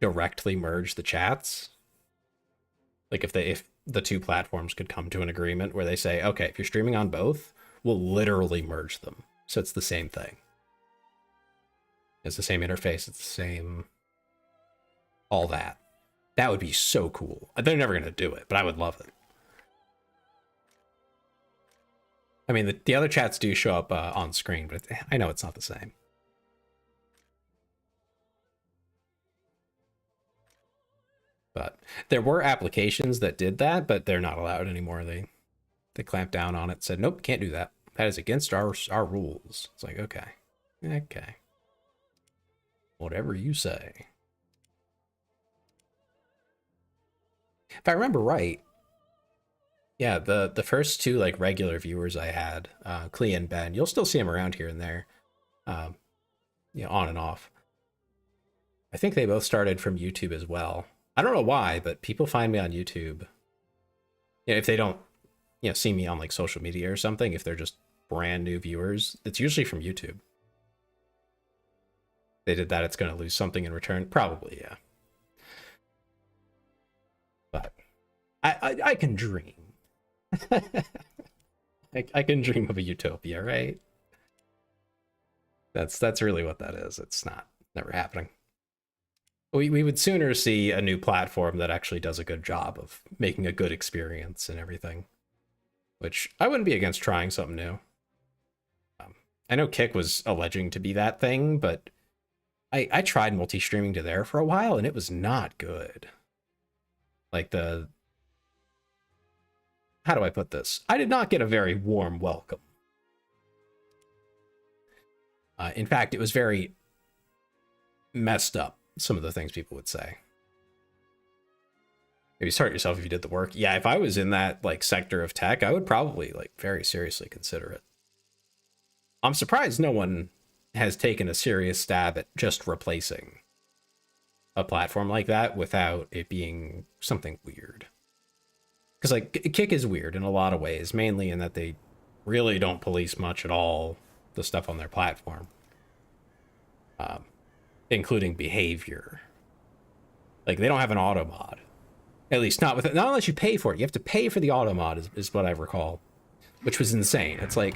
directly merge the chats. Like if the two platforms could come to an agreement where they say, okay, if you're streaming on both, we'll literally merge them. So it's the same thing. It's the same interface. It's the same, all that. That would be so cool. They're never going to do it, but I would love it. I mean, the other chats do show up on screen, but I know it's not the same. But there were applications that did that, but they're not allowed anymore. They clamped down on it, said, nope, can't do that. That is against our rules. It's like, okay. Whatever you say. If I remember right, yeah, the first two like regular viewers I had, Clea and Ben, you'll still see them around here and there. you know, on and off. I think they both started from YouTube as well. I don't know why, but people find me on YouTube. You know, if they don't, you know, see me on like social media or something, if they're just brand new viewers, it's usually from YouTube. They did that, it's going to lose something in return. Probably, yeah. But I can dream. I can dream of a utopia, right? That's really what that is. It's never happening. We would sooner see a new platform that actually does a good job of making a good experience and everything. Which I wouldn't be against trying something new. I know Kick was alleging to be that thing, but I tried multi-streaming to there for a while and it was not good. Like how do I put this? I did not get a very warm welcome. In fact, it was very messed up, some of the things people would say. Maybe start yourself if you did the work. Yeah, if I was in that like sector of tech, I would probably like very seriously consider it. I'm surprised no one has taken a serious stab at just replacing a platform like that without it being something weird. Because like Kick is weird in a lot of ways, mainly in that they really don't police much at all the stuff on their platform, including behavior. Like they don't have an auto mod, at least not unless you pay for it. You have to pay for the auto mod, is what I recall, which was insane. It's like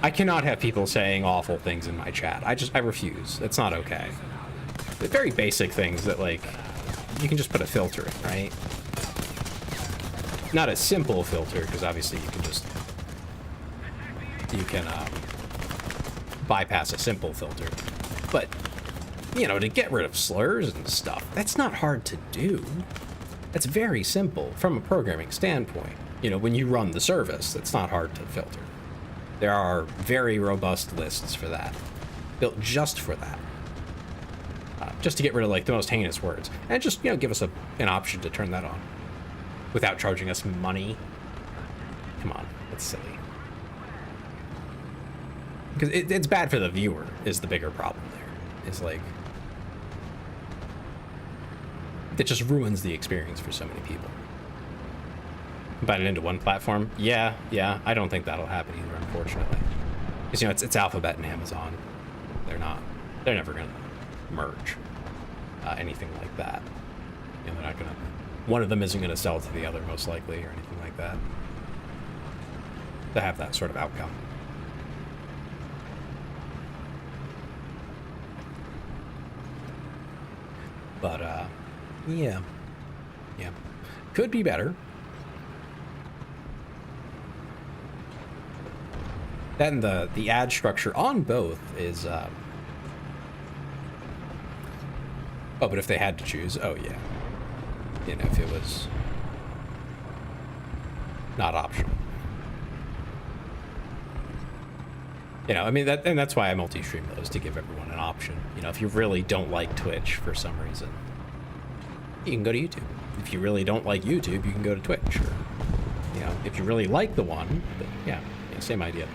I cannot have people saying awful things in my chat. I refuse. It's not okay. The very basic things that like you can just put a filter in, right? Not a simple filter, because obviously you can bypass a simple filter, but you know, to get rid of slurs and stuff, that's not hard to do. That's very simple from a programming standpoint. You know, when you run the service, it's not hard to filter. There are very robust lists for that, built just for that, just to get rid of like the most heinous words, and just, you know, give us an option to turn that on without charging us money. Come on, that's silly. Because it's bad for the viewer is the bigger problem there. Is like, it just ruins the experience for so many people. Combine it into one platform? Yeah, I don't think that'll happen either, unfortunately. Because, you know, it's Alphabet and Amazon. They're never going to merge anything like that. You know, they're not going to, one of them isn't going to sell to the other, most likely, or anything like that. To have that sort of outcome. But, yeah. Could be better. Then the ad structure on both is, oh, but if they had to choose, oh yeah. You know, if it was not optional. You know, I mean, that's why I multi-stream those, to give everyone an option. You know, if you really don't like Twitch for some reason, you can go to YouTube. If you really don't like YouTube, you can go to Twitch. Or, you know, if you really like the one, then yeah, same idea.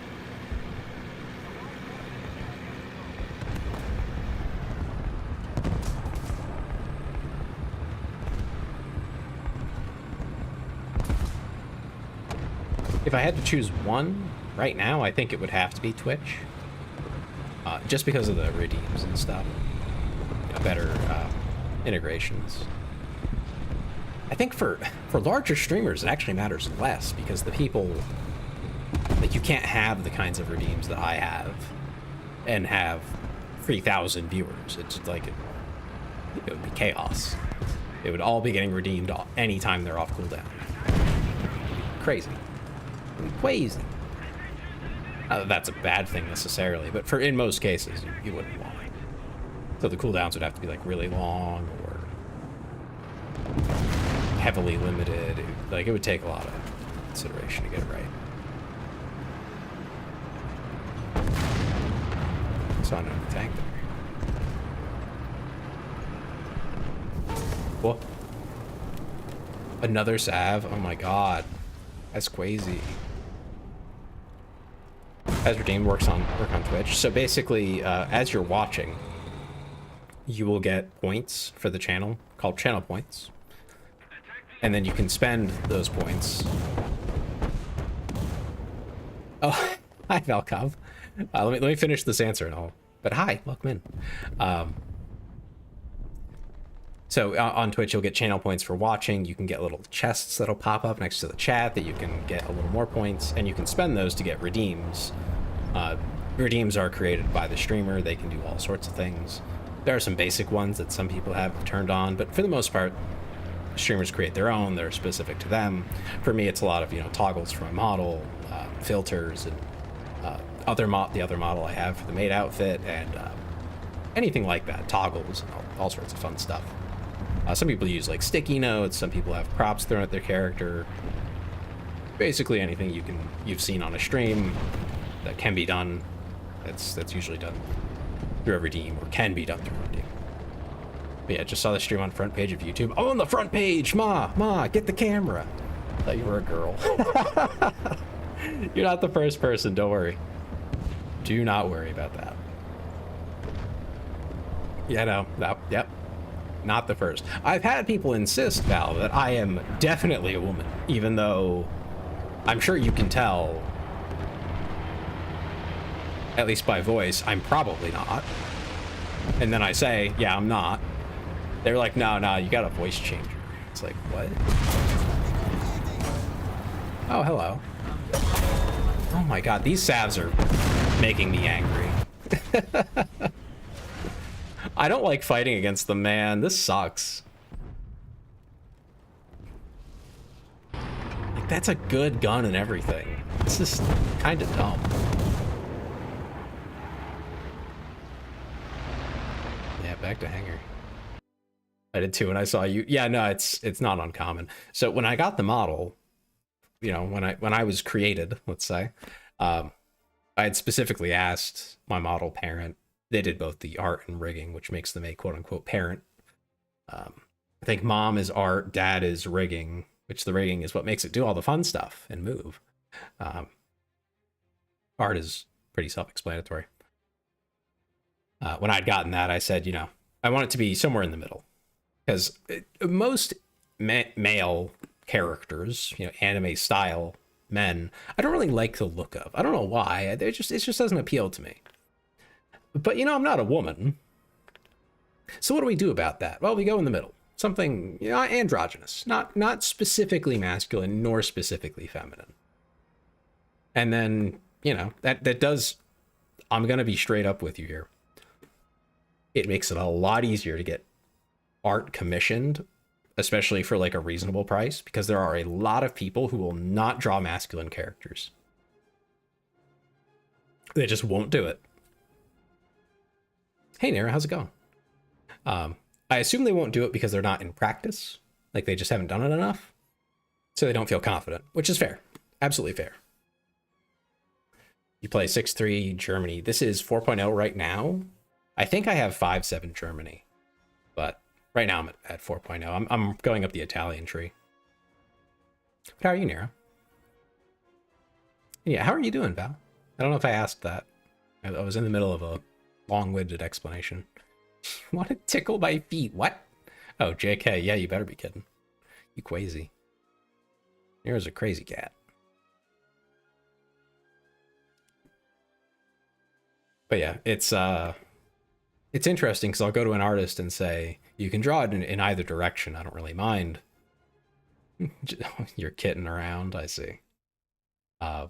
If I had to choose one right now, I think it would have to be Twitch. Just because of the redeems and stuff. You know, better integrations. I think for larger streamers, it actually matters less because the people, like, you can't have the kinds of redeems that I have and have 3,000 viewers. It's like, it would be chaos. They would all be getting redeemed anytime they're off cooldown. Crazy. Crazy. That's a bad thing necessarily, but in most cases, you wouldn't want it. So the cooldowns would have to be like really long or heavily limited. Like, it would take a lot of consideration to get it right. Saw another tank there. Whoa. Another salve? Oh my god. That's crazy. As redeemed work on Twitch. So basically, as you're watching, you will get points for the channel called channel points, and then you can spend those points. Oh, hi Valkov. Let me finish this answer and all. But hi, welcome in. So on Twitch, you'll get channel points for watching. You can get little chests that'll pop up next to the chat that you can get a little more points, and you can spend those to get redeems. Redeems are created by the streamer. They can do all sorts of things. There are some basic ones that some people have turned on, but for the most part, streamers create their own. They're specific to them. For me, it's a lot of, toggles from a model, filters, and the other model I have for the maid outfit, and anything like that, toggles, and all sorts of fun stuff. Some people use like sticky notes. Some people have props thrown at their character. Basically anything you've seen on a stream that can be done. That's usually done through a redeem, or can be done through a redeem. But yeah, just saw the stream on front page of YouTube. Oh, on the front page, Ma, get the camera. I thought you were a girl. You're not the first person. Don't worry. Do not worry about that. Yeah, no, yep. Not the first. I've had people insist, Val, that I am definitely a woman, even though I'm sure you can tell, at least by voice, I'm probably not. And then I say, yeah, I'm not. They're like, no, you got a voice changer. It's like, what? Oh, hello. Oh my god, these salves are making me angry. I don't like fighting against them, man. This sucks. Like, that's a good gun and everything. It's just kind of dumb. Yeah, back to hangar. I did too when I saw you. Yeah, no, it's not uncommon. So when I got the model, when I was created, let's say, I had specifically asked my model parent. They did both the art and rigging, which makes them a quote-unquote parent. I think mom is art, dad is rigging, which the rigging is what makes it do all the fun stuff and move. Art is pretty self-explanatory. When I'd gotten that, I said, I want it to be somewhere in the middle. Because most male characters, anime style men, I don't really like the look of. I don't know why. It just doesn't appeal to me. But, I'm not a woman. So what do we do about that? Well, we go in the middle. Something, androgynous. Not specifically masculine, nor specifically feminine. And then, that does... I'm going to be straight up with you here. It makes it a lot easier to get art commissioned, especially for, like, a reasonable price, because there are a lot of people who will not draw masculine characters. They just won't do it. Hey, Nara, how's it going? I assume they won't do it because they're not in practice. Like, they just haven't done it enough. So they don't feel confident, which is fair. Absolutely fair. You play 6.3 Germany. This is 4.0 right now. I think I have 5.7 Germany. But right now I'm at 4.0. I'm going up the Italian tree. But how are you, Nara? Yeah, how are you doing, Val? I don't know if I asked that. I was in the middle of a long-winded explanation. You want to tickle my feet? What? Oh, JK. Yeah, you better be kidding. You crazy. Nara's a crazy cat. But yeah, it's interesting because I'll go to an artist and say, you can draw it in either direction. I don't really mind. You're kidding around. I see. Yeah,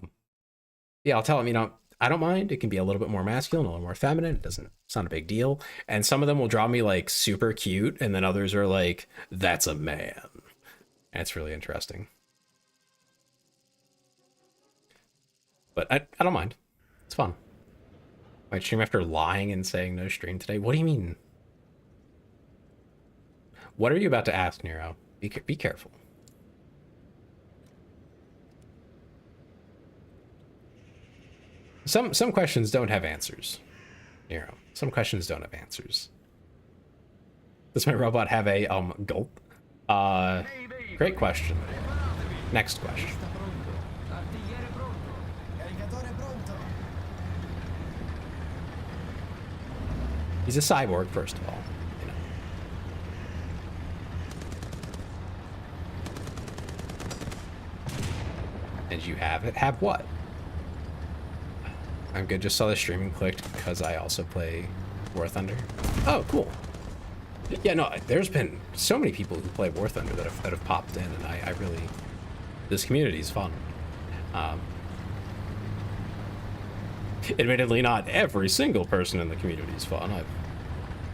I'll tell him, I don't mind. It can be a little bit more masculine, a little more feminine. It's not a big deal. And some of them will draw me like super cute, and then others are like, that's a man. And it's really interesting. But I don't mind. It's fun. Might stream after lying and saying no stream today. What do you mean? What are you about to ask, Nero? Be careful. Some questions don't have answers, Nero. Some questions don't have answers. Does my robot have a gulp? Great question. Next question. He's a cyborg, first of all. You know. And you have it. Have what? I'm good. Just saw the streaming clicked because I also play War Thunder. Oh, cool. Yeah, no, there's been so many people who play War Thunder that have popped in, and I really... This community is fun. Admittedly, not every single person in the community is fun.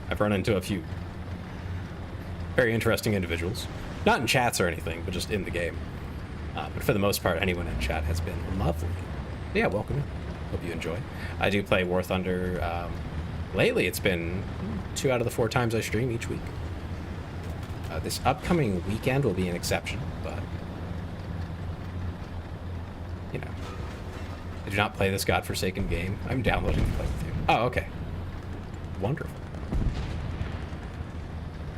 I've run into a few very interesting individuals. Not in chats or anything, but just in the game. But for the most part, anyone in chat has been lovely. Yeah, welcome in. Hope you enjoy. I do play War Thunder. Lately, it's been 2 out of the 4 times I stream each week. This upcoming weekend will be an exception, but... You know. I do not play this godforsaken game. I'm downloading to play with you. Oh, okay. Wonderful.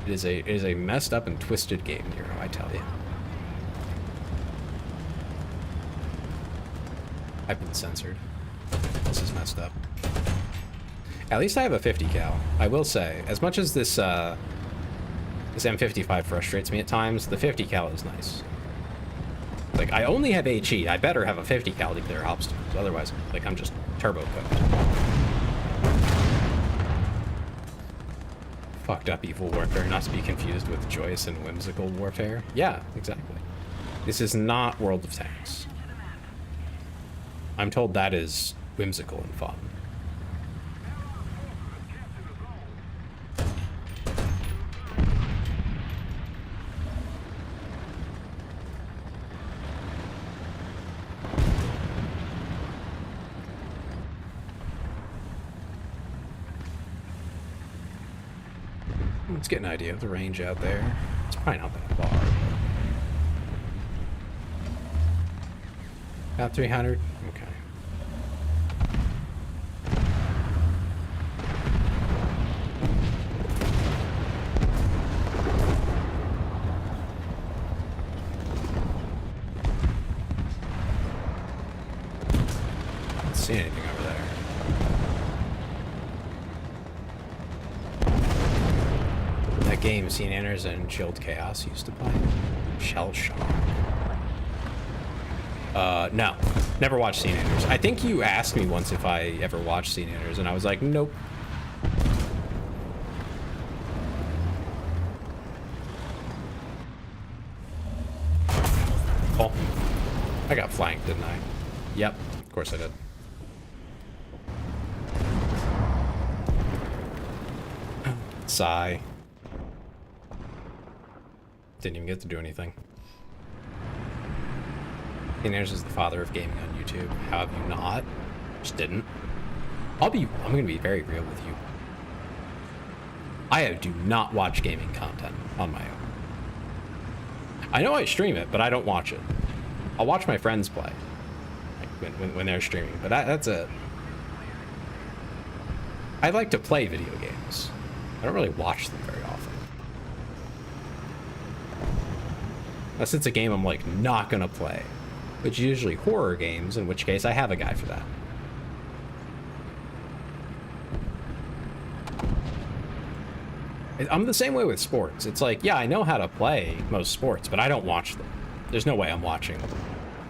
It is a messed up and twisted game, Nero, I tell you. I've been censored. This is messed up. At least I have a 50 cal. I will say, as much as this this M55 frustrates me at times, the 50 cal is nice. Like, I only have HE. I better have a 50 cal to clear obstacles. Otherwise, like, I'm just turbo cooked. Fucked up evil warfare, not to be confused with joyous and whimsical warfare. Yeah, exactly. This is not World of Tanks. I'm told that is whimsical and fun. Let's get an idea of the range out there. It's probably not that far. About 300? Okay. I don't see anything over there. That game Scene Enters and Chilled Chaos used to play. Shell Shock. No. Never watched Scene Enters. I think you asked me once if I ever watched Scene Enters, and I was like, nope. Oh. I got flanked, didn't I? Yep. Of course I did. Sigh. Didn't even get to do anything. Scene-Enters is the father of gaming on YouTube. How have you not? Just didn't. I'm gonna be very real with you. I do not watch gaming content on my own. I know I stream it, but I don't watch it. I'll watch my friends play, like when they're streaming, but that's it. I like to play video games. I don't really watch them very often. Unless it's a game I'm like not gonna play, which is usually horror games, in which case I have a guy for that. I'm the same way with sports. It's like, yeah, I know how to play most sports, but I don't watch them. There's no way I'm watching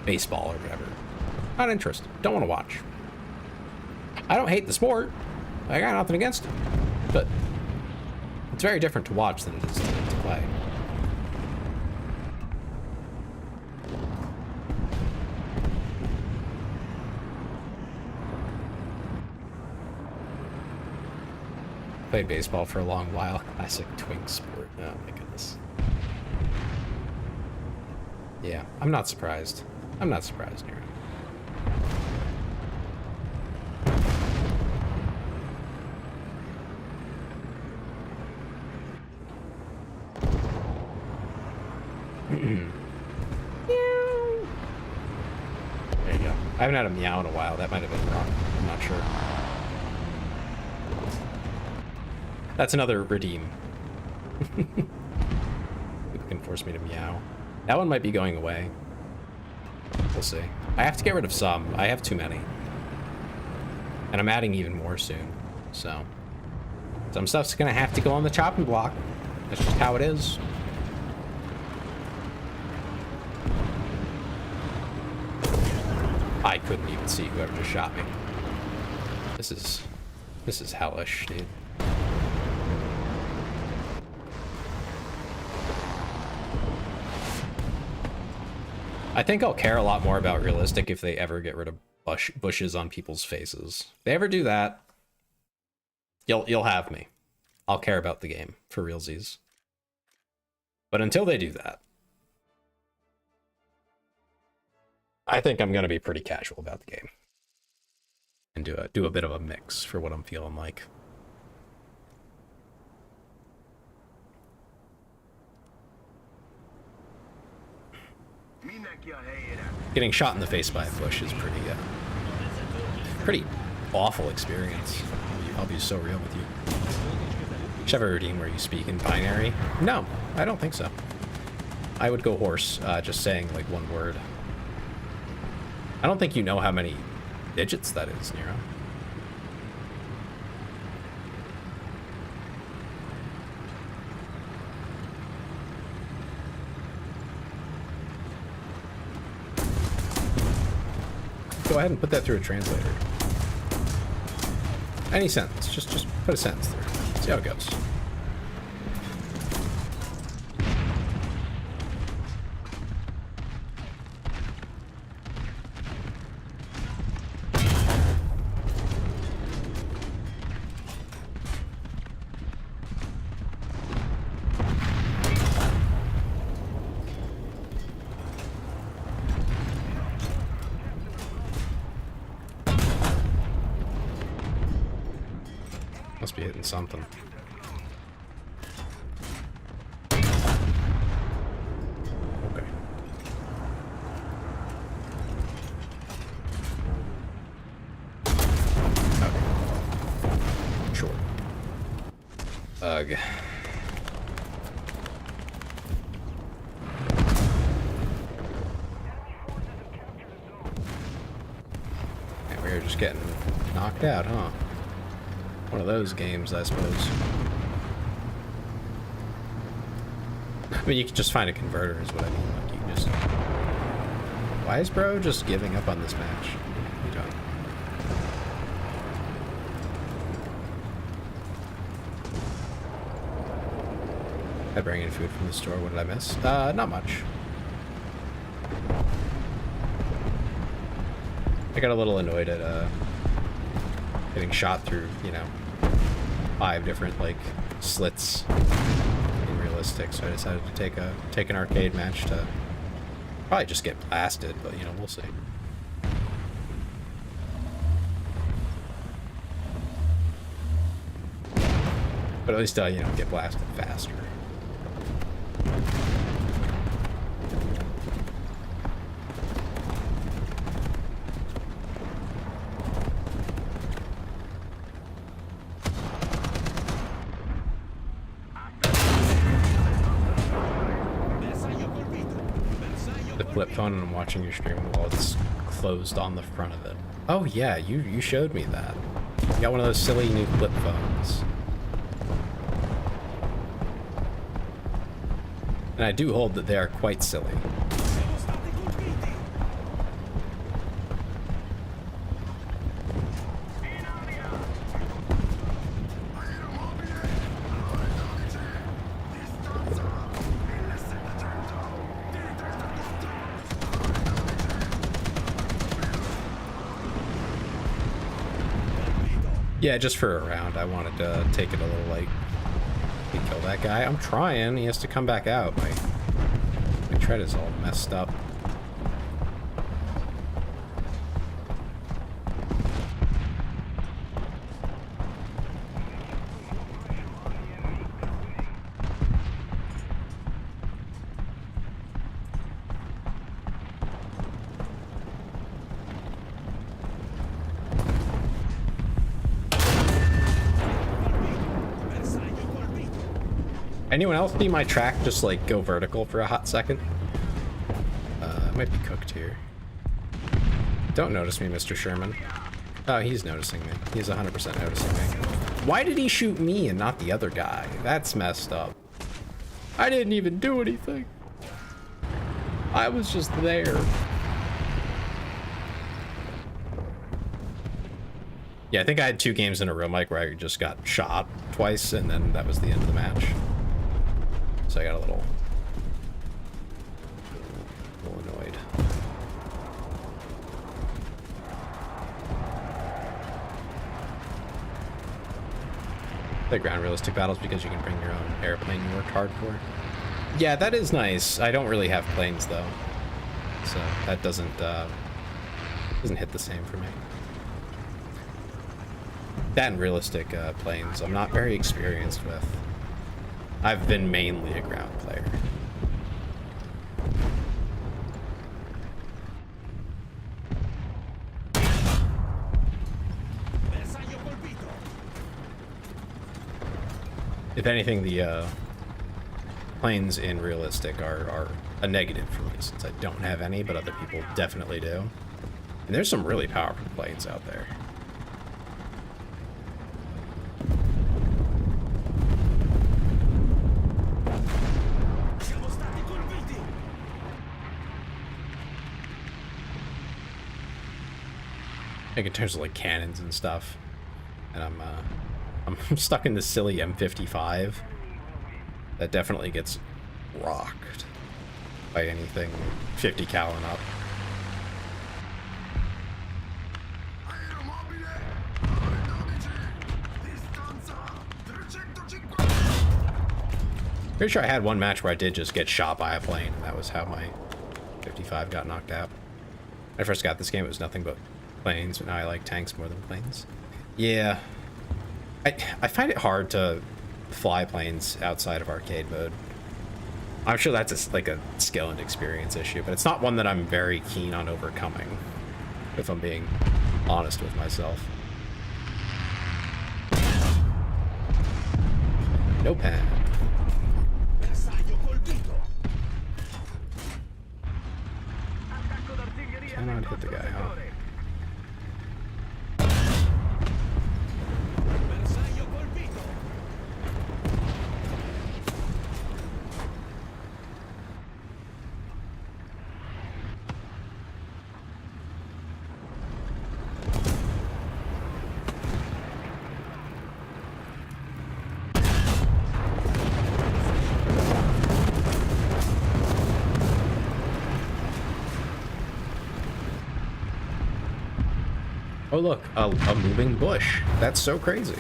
baseball or whatever. Not interested. Don't want to watch. I don't hate the sport. I got nothing against it. But it's very different to watch than it is to play. Played baseball for a long while. Classic twink sport. Oh my goodness. Yeah, I'm not surprised. I'm not surprised, Nero. There you go. I haven't had a meow in a while. That might have been wrong. I'm not sure. That's another redeem. People can force me to meow. That one might be going away. We'll see. I have to get rid of some. I have too many. And I'm adding even more soon, so. Some stuff's gonna have to go on the chopping block. That's just how it is. I couldn't even see whoever just shot me. This is hellish, dude. I think I'll care a lot more about realistic if they ever get rid of bushes on people's faces. If they ever do that, you'll have me. I'll care about the game for realsies. But until they do that, I think I'm gonna be pretty casual about the game and do a bit of a mix for what I'm feeling like. Getting shot in the face by a bush is pretty awful experience. I'll be so real with you. Do you have a routine where you speak in binary? No, I don't think so. I would go horse, just saying like one word. I don't think you know how many digits that is, Nero. Go ahead and put that through a translator. Any sentence, just put a sentence through. See how it goes. Must be hitting something. Okay. Okay. Sure. Ugh. And we're just getting knocked out, huh? One of those games, I suppose. I mean, you could just find a converter is what I mean. Like, you can just... Why is bro just giving up on this match? You don't. I bring in food from the store. What did I miss? Not much. I got a little annoyed at, getting shot through, you know, 5 different like slits in realistic, so I decided to take an arcade match to probably just get blasted, but you know, we'll see. But at least you know, get blasted faster. Flip phone and I'm watching your stream while it's closed on the front of it. Oh yeah, you showed me that. You got one of those silly new flip phones. And I do hold that they are quite silly. Yeah, just for a round. I wanted to take it a little light. You kill that guy. I'm trying. He has to come back out. My tread is all messed up. Anyone else see my track just like go vertical for a hot second? I might be cooked here. Don't notice me, Mr. Sherman. Oh, he's noticing me. He's 100% noticing me. Why did he shoot me and not the other guy? That's messed up. I didn't even do anything. I was just there. Yeah, I think I had 2 games in a row, Mike, where I just got shot twice, and then that was the end of the match. So I got a little annoyed. The ground realistic battles because you can bring your own airplane you worked hard for. Yeah, that is nice. I don't really have planes though, so that doesn't hit the same for me. That and realistic planes I'm not very experienced with. I've been mainly a ground player. If anything, the planes in realistic are a negative for me since I don't have any, but other people definitely do. And there's some really powerful planes out there. Like in terms of like cannons and stuff, and I'm stuck in the silly M55 that definitely gets rocked by anything 50 cal and up. Pretty sure I had one match where I did just get shot by a plane, and that was how my 55 got knocked out. When I first got this game, it was nothing but planes, but now I like tanks more than planes. Yeah. I find it hard to fly planes outside of arcade mode. I'm sure that's like a skill and experience issue, but it's not one that I'm very keen on overcoming, if I'm being honest with myself. No pen. Cannot hit the guy, huh? Oh look, a moving bush. That's so crazy.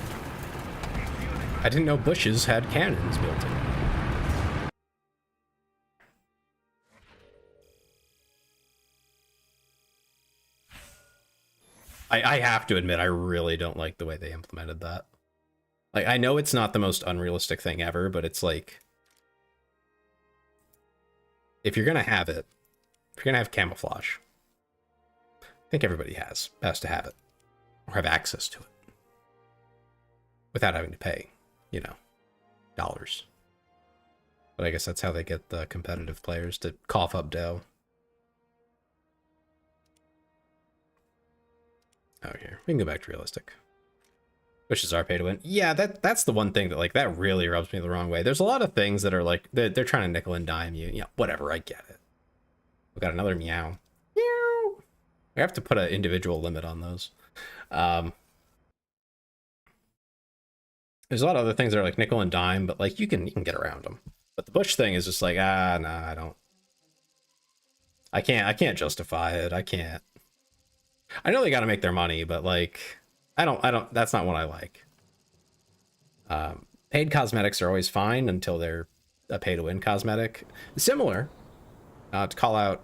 I didn't know bushes had cannons built in. I have to admit, I really don't like the way they implemented that. Like, I know it's not the most unrealistic thing ever, but it's like, if you're gonna have it, if you're gonna have camouflage, I think everybody has to have it, or have access to it, without having to pay, you know, dollars. But I guess that's how they get the competitive players to cough up dough. Oh, here, we can go back to realistic. Bushes are pay to win. Yeah, that's the one thing that, like, that really rubs me the wrong way. There's a lot of things that are like, they're trying to nickel and dime you. Yeah, whatever, I get it. We got another meow. Meow. We have to put an individual limit on those. There's a lot of other things that are like nickel and dime, but like you can get around them. But the bush thing is just like, nah, I can't justify it. I can't. I know they got to make their money, but like, I don't, that's not what I like. Paid cosmetics are always fine until they're a pay to win cosmetic. Similar to call out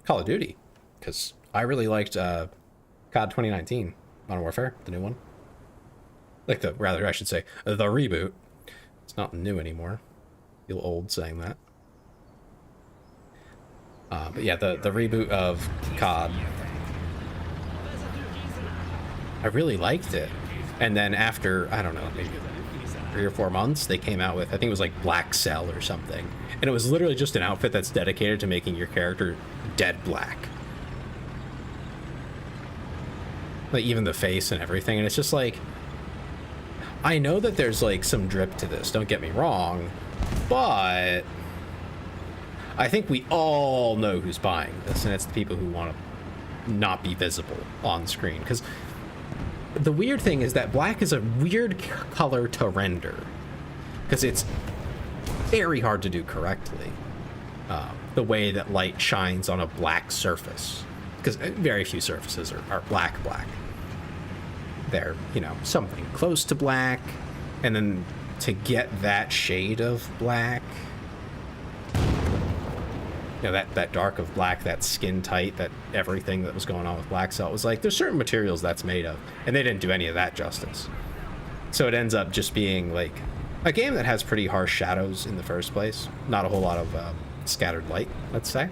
Call of Duty, because I really liked COD 2019, Modern Warfare, the new one. Like I should say, the reboot. It's not new anymore. Feel old saying that. But yeah, the reboot of COD. I really liked it. And then after, I don't know, maybe 3 or 4 months, they came out with, I think it was like Black Cell or something. And it was literally just an outfit that's dedicated to making your character dead black. Like even the face and everything. And it's just like, I know that there's like some drip to this, don't get me wrong, but I think we all know who's buying this, and it's the people who want to not be visible on screen. Because the weird thing is that black is a weird color to render, because it's very hard to do correctly. The way that light shines on a black surface, because very few surfaces are black. They're, you know, something close to black, and then to get that shade of black, you know, that dark of black, that skin tight, that everything that was going on with Black Cell was like, there's certain materials that's made of, and they didn't do any of that justice. So it ends up just being like a game that has pretty harsh shadows in the first place, not a whole lot of scattered light, let's say.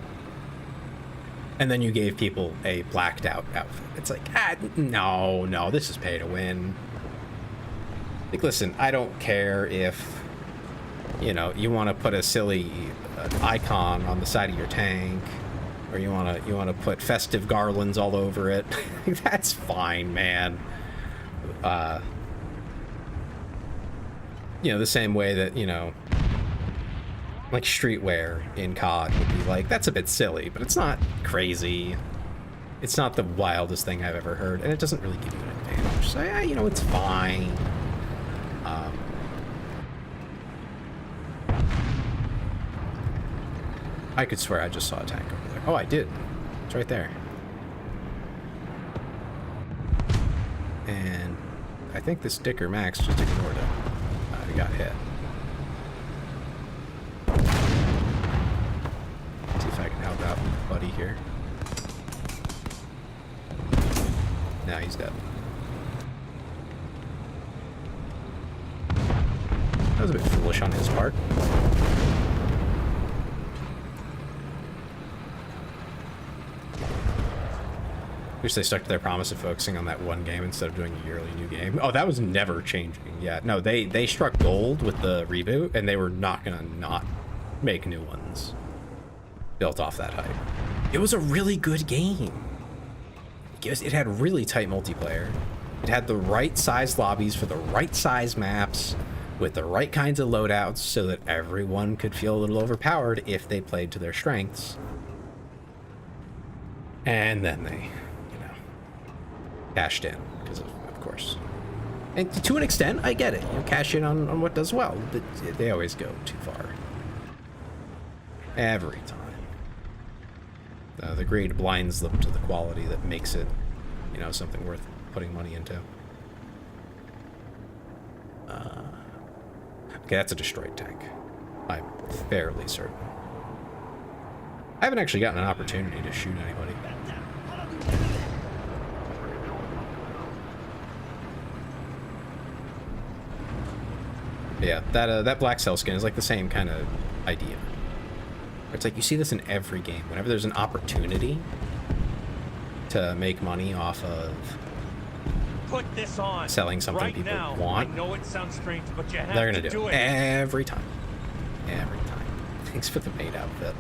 And then you gave people a blacked out outfit. It's like, no, this is pay to win. Like, listen, I don't care if, you know, you want to put a silly icon on the side of your tank, or you want to put festive garlands all over it. That's fine, man. You know, the same way that, you know, like streetwear in COD would be like, that's a bit silly, but it's not crazy. It's not the wildest thing I've ever heard, and it doesn't really give you an advantage. So, yeah, you know, it's fine. I could swear I just saw a tank over there. Oh, I did. It's right there. And I think this Dicker Max just ignored it. He got hit. See if I can help out buddy here. Now he's dead. That was a bit foolish on his part. Wish they stuck to their promise of focusing on that one game instead of doing a yearly new game. Oh, that was never changing. Yeah, no, they struck gold with the reboot, and they were not gonna not make new ones built off that hype. It was a really good game. It had really tight multiplayer. It had the right size lobbies for the right size maps with the right kinds of loadouts so that everyone could feel a little overpowered if they played to their strengths. And then they cashed in, because of course. And to an extent, I get it. You know, cash in on what does well, but they always go too far. Every time. The greed blinds them to the quality that makes it, you know, something worth putting money into. Okay, that's a destroyed tank. I'm fairly certain. I haven't actually gotten an opportunity to shoot anybody. Yeah, that Black Cell skin is like the same kind of idea. It's like you see this in every game. Whenever there's an opportunity to make money off of Put this on selling something right people now. want, I know it sounds strange, but you have they're gonna to do it every time. Every time. Thanks for the maid outfit.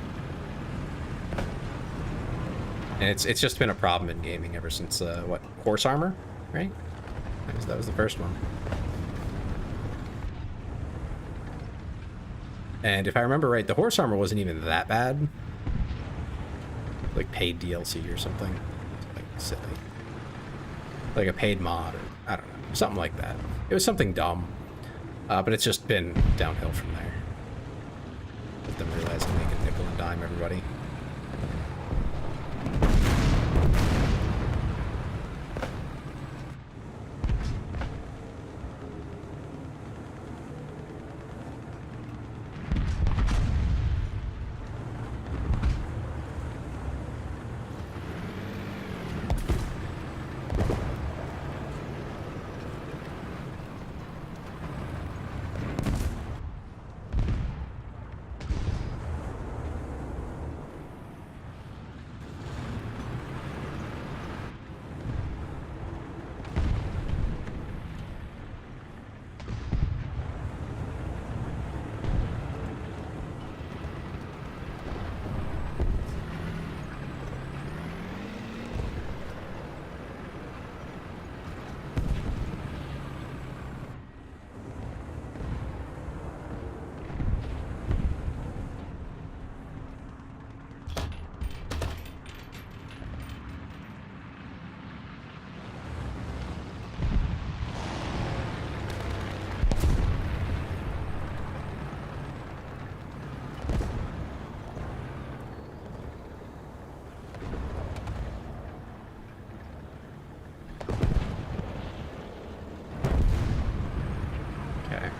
And it's just been a problem in gaming ever since what, horse armor, right? That was the first one. And if I remember right, the horse armor wasn't even that bad. Like paid DLC or something. Like silly. Like a paid mod or I don't know. Something like that. It was something dumb. But it's just been downhill from there. With them realizing they can nickel and dime everybody.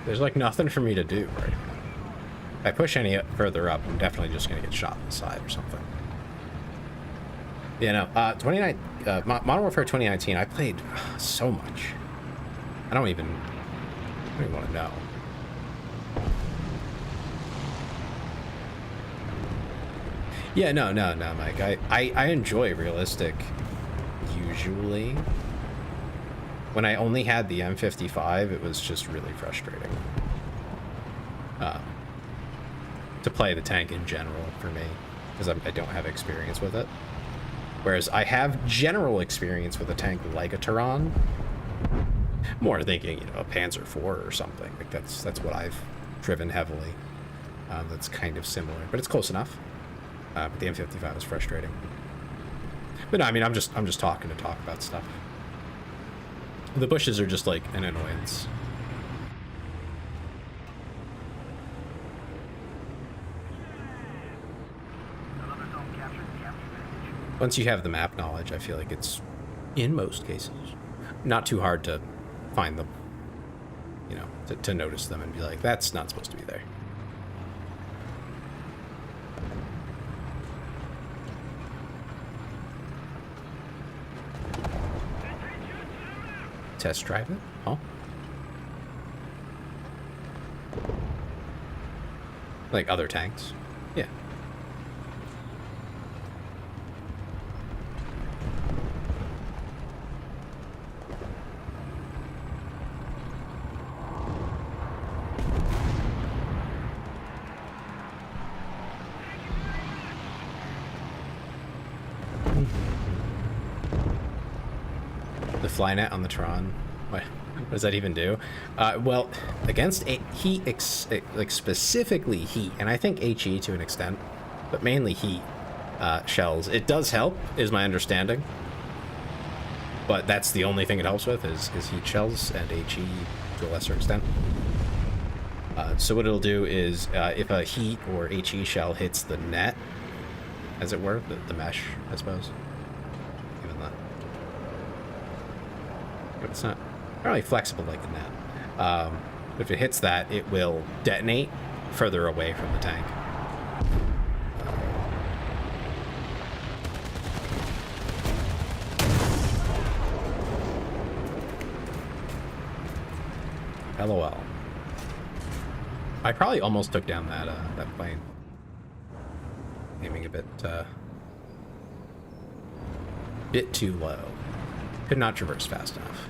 There's like nothing for me to do right now. If I push any further up, I'm definitely just gonna get shot in the side or something. Yeah, no. Modern Warfare 2019. I played so much. I don't even want to know. Yeah, no, Mike. I enjoy realistic usually. When I only had the M55, it was just really frustrating. To play the tank in general for me, because I don't have experience with it. Whereas I have general experience with a tank like a Tehran. More thinking, you know, a Panzer IV or something. Like that's what I've driven heavily. That's kind of similar, but it's close enough. But the M55 is frustrating. But no, I mean, I'm just talking to talk about stuff. The bushes are just like an annoyance. Once you have the map knowledge, I feel like it's, in most cases, not too hard to find them. You know, to notice them and be like, that's not supposed to be there. Test drive it? Oh. Like other tanks? Yeah. The flynet on the Tron. What does that even do? Well, against heat, like specifically heat, and I think HE to an extent, but mainly heat shells. It does help, is my understanding. But that's the only thing it helps with is heat shells and HE to a lesser extent. So what it'll do is if a heat or HE shell hits the net, as it were, the mesh, I suppose. Even that. But it's not really flexible like the net. If it hits that, it will detonate further away from the tank. LOL. I probably almost took down that plane. Aiming a bit too low. Could not traverse fast enough.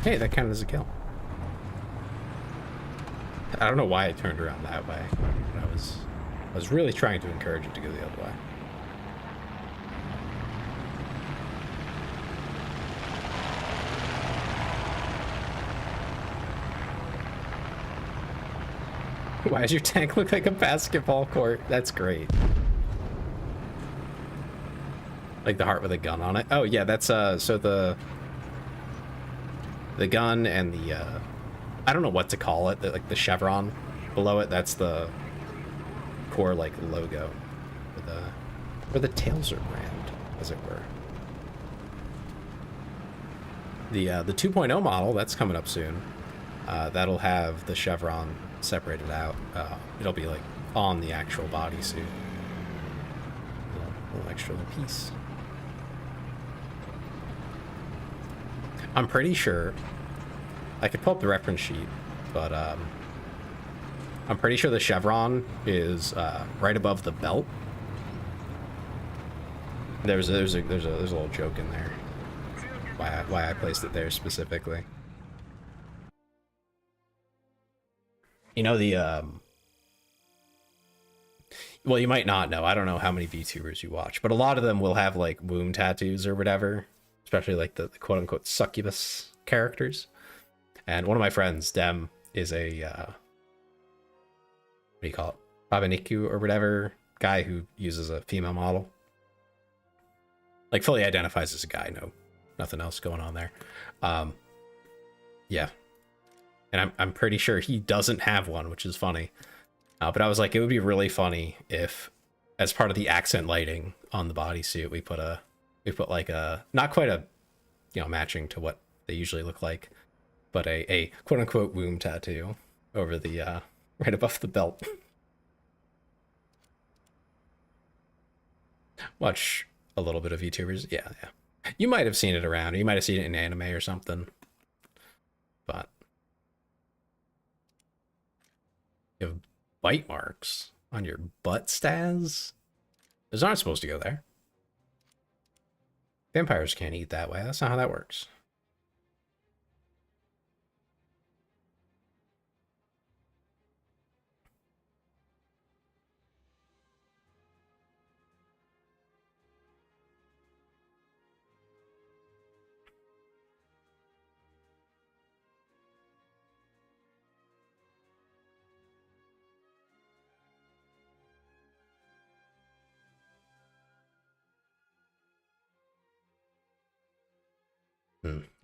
Hey, that counted as a kill. I don't know why I turned around that way. I was really trying to encourage it to go the other way. Why does your tank look like a basketball court? That's great. Like the heart with a gun on it. Oh yeah, that's so the gun and the I don't know what to call it, like the chevron below it, that's the core like logo for the Tailser brand, as it were. The 2.0 model that's coming up soon, that'll have the chevron separated out. It'll be like on the actual bodysuit, a little extra little piece. I'm pretty sure, I could pull up the reference sheet, but I'm pretty sure the chevron is right above the belt. There's a little joke in there, why I placed it there specifically. You know well, you might not know. I don't know how many VTubers you watch, but a lot of them will have like womb tattoos or whatever. Especially like the quote-unquote succubus characters. And one of my friends, Dem, is a do you call it? Babaniku or whatever guy who uses a female model. Like fully identifies as a guy, nothing else going on there. Yeah. And I'm pretty sure he doesn't have one, which is funny. But I was like, it would be really funny if, as part of the accent lighting on the bodysuit, we put like a, not quite a, matching to what they usually look like, but a quote unquote womb tattoo over the, right above the belt. Watch a little bit of VTubers. Yeah. You might have seen it around. You might have seen it in anime or something. But you have bite marks on your butt, Staz? Those aren't supposed to go there. Vampires can't eat that way. That's not how that works.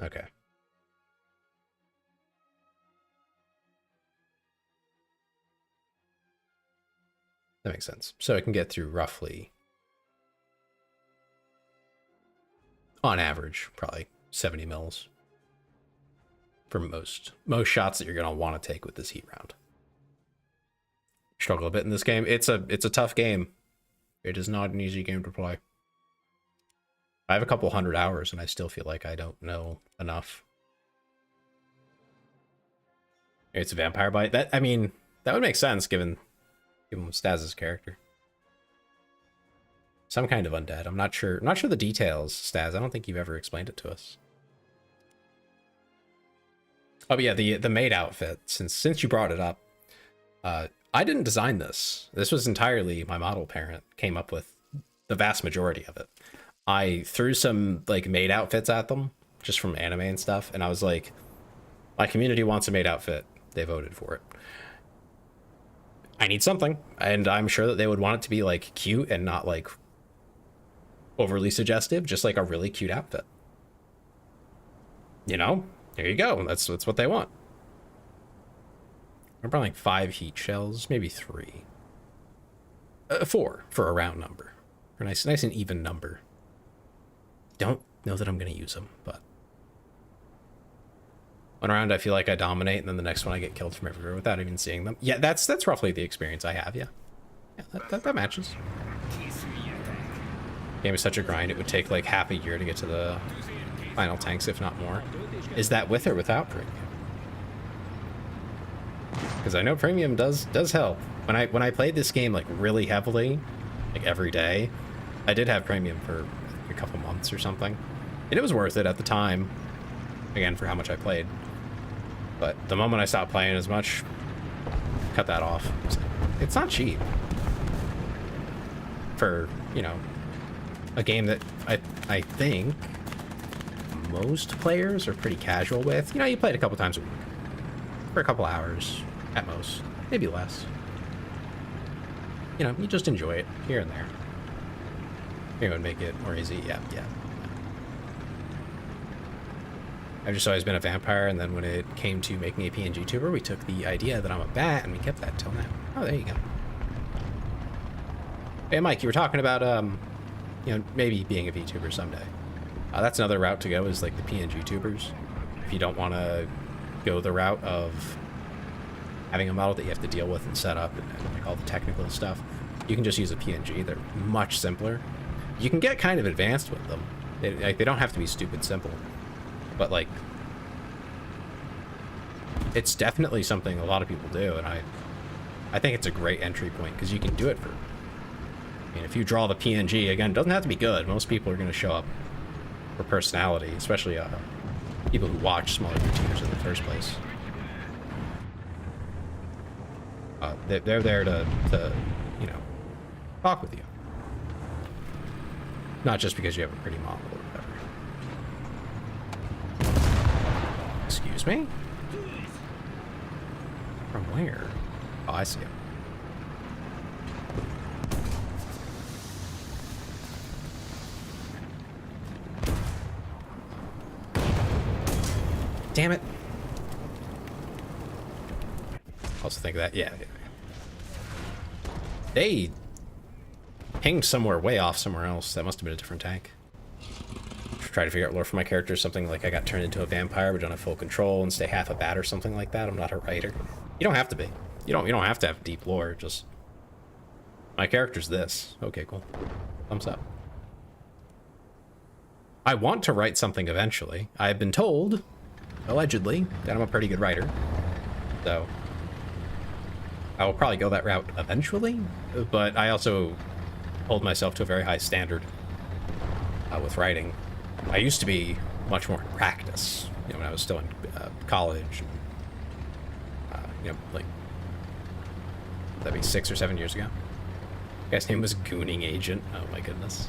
Okay. That makes sense. So it can get through roughly, on average, probably 70 mils for most shots that you're going to want to take with this heat round. Struggle a bit in this game. It's a tough game. It is not an easy game to play. I have a couple 100 hours and I still feel like I don't know enough. It's a vampire bite. That would make sense given Staz's character. Some kind of undead. I'm not sure the details, Staz. I don't think you've ever explained it to us. Oh, but yeah, the maid outfit. Since you brought it up, I didn't design this. This was entirely my model parent came up with the vast majority of it. I threw some like maid outfits at them just from anime and stuff, and I was like, my community wants a maid outfit. They voted for it. I need something, and I'm sure that they would want it to be like cute and not like overly suggestive, just like a really cute outfit. There you go. That's what they want. I'm probably like 5 heat shells, maybe 3. 4 for a round number. For a nice and even number. Don't know that I'm going to use them, but one round I feel like I dominate, and then the next one I get killed from everywhere without even seeing them. Yeah, that's roughly the experience I have. Yeah, that matches. Game is such a grind; it would take like half a year to get to the final tanks, if not more. Is that with or without premium? Because I know premium does help. When I played this game like really heavily, like every day, I did have premium for a couple months or something, and it was worth it at the time. Again, for how much I played. But the moment I stopped playing as much, cut that off. It's not cheap for, a game that I think most players are pretty casual with. You play it a couple times a week for a couple hours at most, maybe less. You just enjoy it here and there. It would make it more easy. Yeah. I've just always been a vampire, and then when it came to making a PNG tuber, we took the idea that I'm a bat, and we kept that till now. Oh, there you go. Hey, Mike, you were talking about, maybe being a VTuber someday. That's another route to go, is like the PNG tubers. If you don't want to go the route of having a model that you have to deal with and set up and like all the technical stuff, you can just use a PNG. They're much simpler. You can get kind of advanced with them. They don't have to be stupid simple. But like, it's definitely something a lot of people do, and I think it's a great entry point because you can do it for. If you draw the PNG, again, it doesn't have to be good. Most people are going to show up for personality, especially people who watch smaller YouTubers in the first place. They're there to talk with you, not just because you have a pretty model or whatever. Excuse me? From where? Oh, I see him. Damn it. Also think of that, yeah. They pinged somewhere way off somewhere else. That must have been a different tank. Try to figure out lore for my character, something like I got turned into a vampire but don't have full control and stay half a bat or something like that. I'm not a writer. You don't have to be. You don't have to have deep lore, just my character's this. Okay, cool. Thumbs up. I want to write something eventually. I've been told, allegedly, that I'm a pretty good writer. So I will probably go that route eventually, but I also hold myself to a very high standard with writing. I used to be much more in practice, you know, when I was still in college. You know, like, that'd be 6 or 7 years ago. The guy's name was Gooning Agent. Oh my goodness.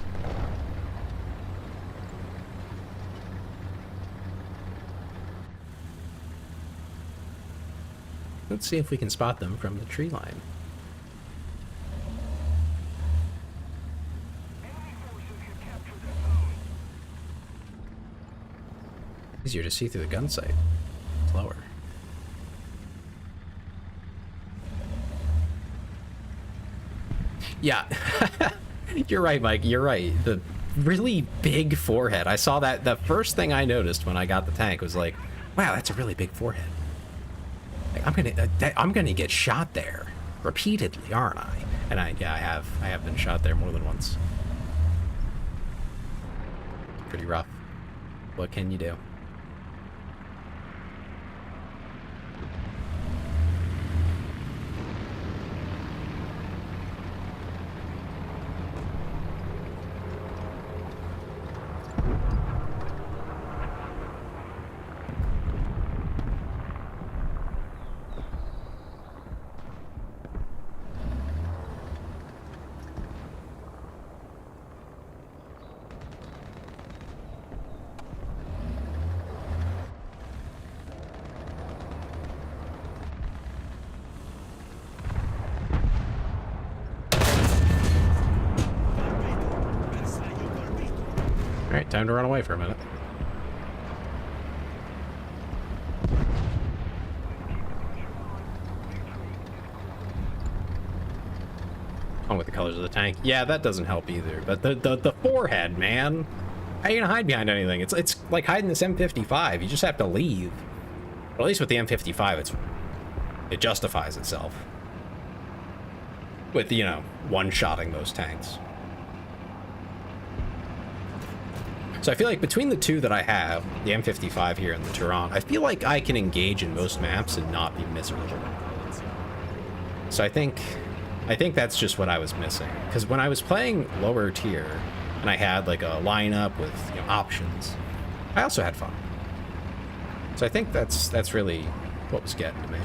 Let's see if we can spot them from the tree line. Easier to see through the gun sight. It's lower. Yeah. You're right, Mike. You're right. The really big forehead. I saw that. The first thing I noticed when I got the tank was like, wow, that's a really big forehead. Like, I'm gonna get shot there repeatedly, aren't I? And I have been shot there more than once. Pretty rough. What can you do? Alright, time to run away for a minute. On with the colors of the tank. Yeah, that doesn't help either. But the forehead, man. How are you gonna hide behind anything? It's like hiding this M55. You just have to leave. But at least with the M55, it justifies itself. With, you know, one-shotting those tanks. So I feel like between the two that I have, the M55 here and the Turan, I feel like I can engage in most maps and not be miserable. So I think that's just what I was missing. Because when I was playing lower tier, and I had like a lineup with, you know, options, I also had fun. So I think that's really what was getting to me.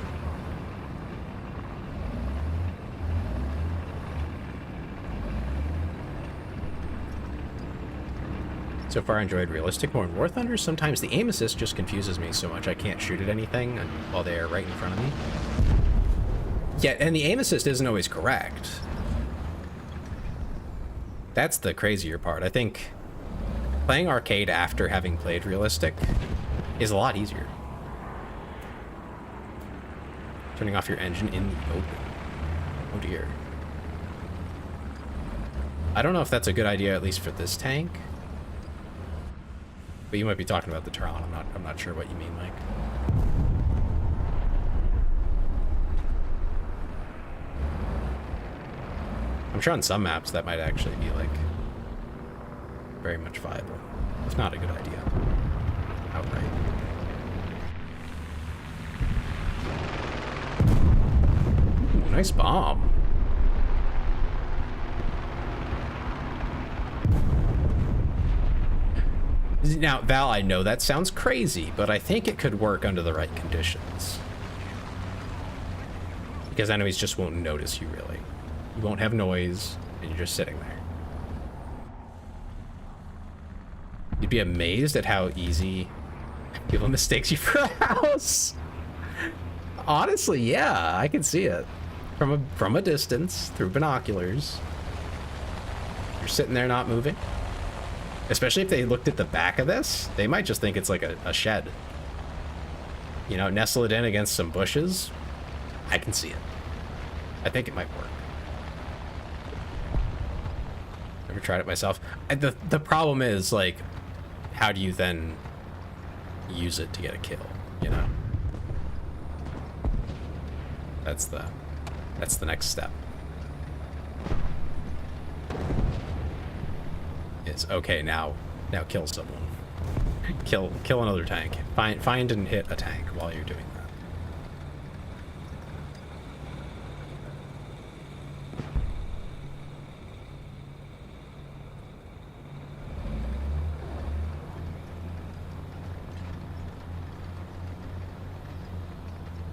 So far I enjoyed realistic more in War Thunder. Sometimes the aim assist just confuses me so much I can't shoot at anything while they are right in front of me. Yeah, and the aim assist isn't always correct. That's the crazier part. I think playing arcade after having played realistic is a lot easier. Turning off your engine in the open. Oh dear. I don't know if that's a good idea, at least for this tank. But you might be talking about the Turan. I'm not sure what you mean, Mike. I'm sure on some maps that might actually be like very much viable. It's not a good idea. Outright. Ooh, nice bomb. Now, Val, I know that sounds crazy, but I think it could work under the right conditions. Because enemies just won't notice you, really. You won't have noise, and you're just sitting there. You'd be amazed at how easy people mistakes you for a house. Honestly, yeah, I can see it. From a distance, through binoculars. You're sitting there not moving. Especially if they looked at the back of this, they might just think it's like a shed. you know, nestle it in against some bushes, I can see it. I think it might work. Never tried it myself. The problem is, like, how do you then use it to get a kill, you know? That's the next step. Is okay, now kill someone. Kill another tank. Find and hit a tank while you're doing that.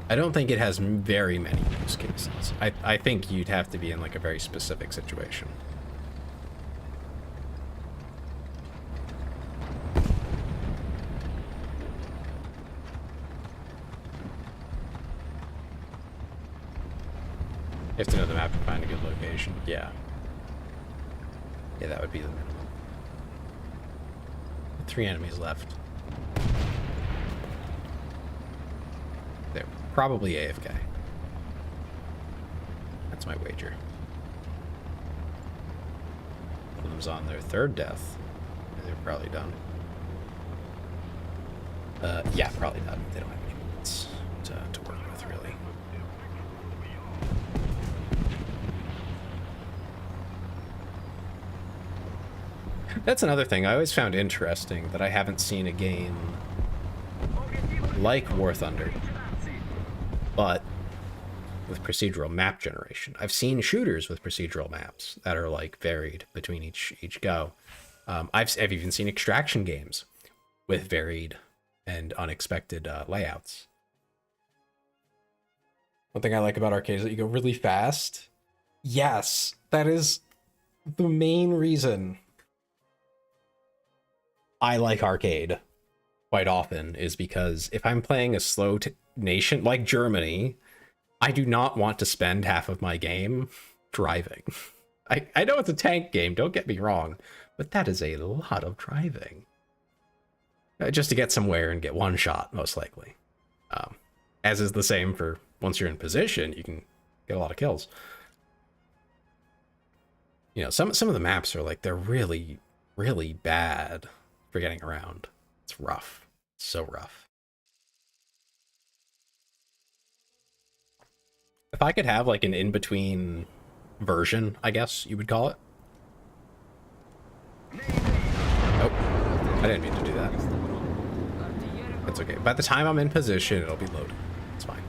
I don't think it has very many use cases. I think you'd have to be in like a very specific situation. You have to know the map and find a good location. Yeah. Yeah, that would be the minimum. 3 enemies left. They're probably AFK. That's my wager. One of them's on their 3rd death. They're probably done. Yeah, probably done. They don't have any bullets to work with, really. That's another thing I always found interesting that I haven't seen a game like War Thunder, but with procedural map generation. I've seen shooters with procedural maps that are like varied between each go. I've even seen extraction games with varied and unexpected layouts. One thing I like about arcade is that you go really fast. Yes, that is the main reason I like arcade quite often, is because if I'm playing a slow nation like Germany, I do not want to spend half of my game driving. I know it's a tank game, don't get me wrong, but that is a lot of driving. Just to get somewhere and get one shot, most likely. As is the same for once you're in position, you can get a lot of kills. You know, some of the maps are like, they're really, really bad for getting around. It's rough. It's so rough. If I could have like an in-between version, I guess you would call it. Oh, I didn't mean to do that. It's okay. By the time I'm in position, it'll be loaded. It's fine.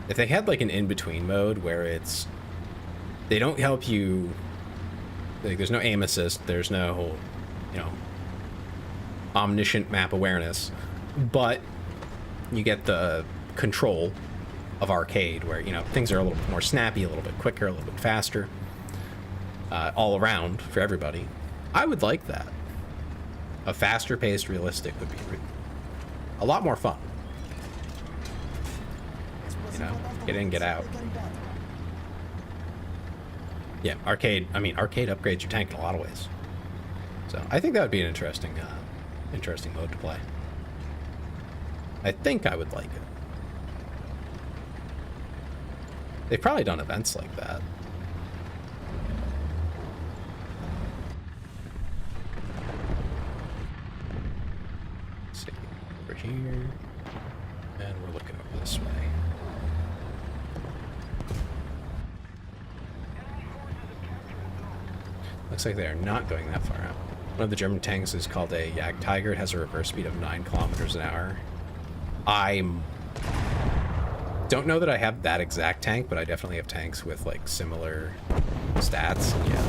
If they had like an in-between mode where it's, they don't help you, like there's no aim assist, there's no, you know, omniscient map awareness, but you get the control of arcade where, you know, things are a little bit more snappy, a little bit quicker, a little bit faster, all around for everybody. I would like that. A faster paced realistic would be a lot more fun. You know, get in, get out. Yeah, arcade, I mean, arcade upgrades your tank in a lot of ways. So I think that would be an interesting mode to play. I think I would like it. They've probably done events like that. Let's see, over here, and we're looking over this way. Looks like they are not going that far out. One of the German tanks is called a Jagdtiger. It has a reverse speed of 9 kilometers an hour. I don't know that I have that exact tank, but I definitely have tanks with like similar stats. Yeah.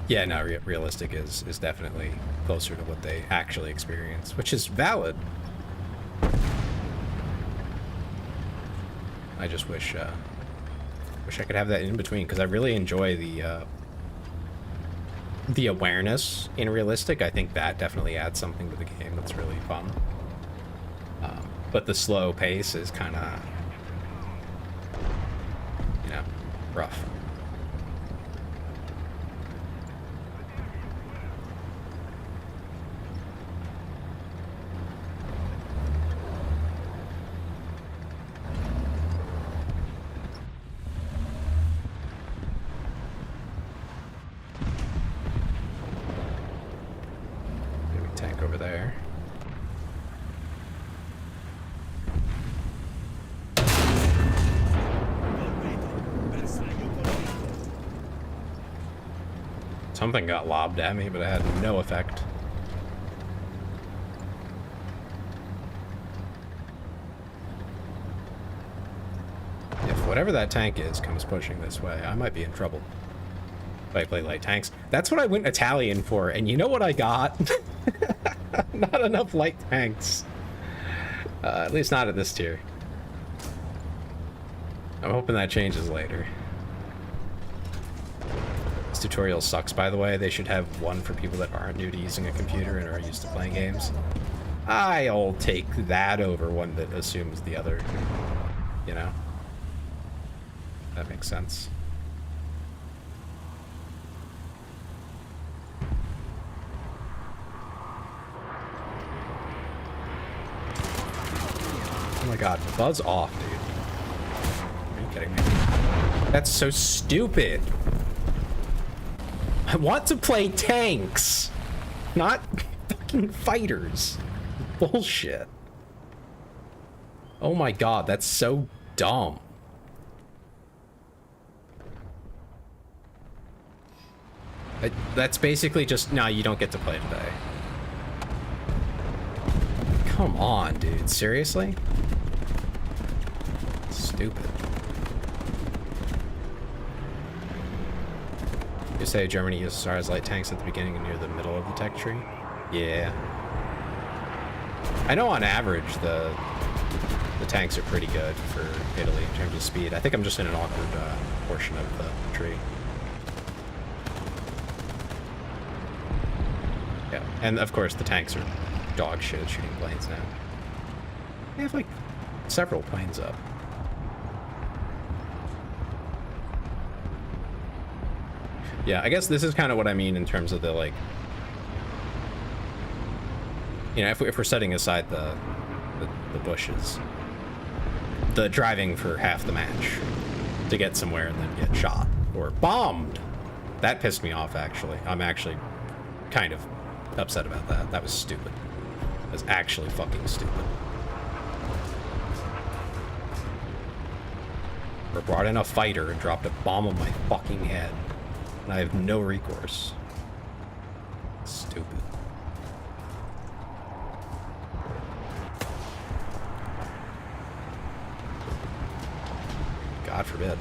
Yeah, no, realistic is definitely closer to what they actually experience, which is valid. I just wish I could have that in between, because I really enjoy the awareness in realistic. I think that definitely adds something to the game that's really fun. But the slow pace is kind of, you know, rough. Something got lobbed at me, but it had no effect. If whatever that tank is comes pushing this way, I might be in trouble. If I play light tanks. That's what I went Italian for, and you know what I got? Not enough light tanks. At least not at this tier. I'm hoping that changes later. This tutorial sucks, by the way. They should have one for people that aren't new to using a computer and are used to playing games. I'll take that over one that assumes the other, you know? That makes sense. Oh my god, buzz off, dude. Are you kidding me? That's so stupid. I want to play tanks, not fucking fighters. Bullshit. Oh my god, that's so dumb. That's basically just, nah, you don't get to play today. Come on, dude. Seriously? Stupid. You say Germany uses SARS light tanks at the beginning and near the middle of the tech tree? Yeah. I know on average the tanks are pretty good for Italy in terms of speed. I think I'm just in an awkward portion of the tree. Yeah, and of course the tanks are dog shit at shooting planes now. They have like several planes up. Yeah, I guess this is kind of what I mean in terms of the, like, you know, if we're setting aside the bushes, the driving for half the match to get somewhere and then get shot or bombed, that pissed me off, actually. I'm actually kind of upset about that. That was stupid. That was actually fucking stupid. Or brought in a fighter and dropped a bomb on my fucking head. And I have no recourse. Stupid. God forbid.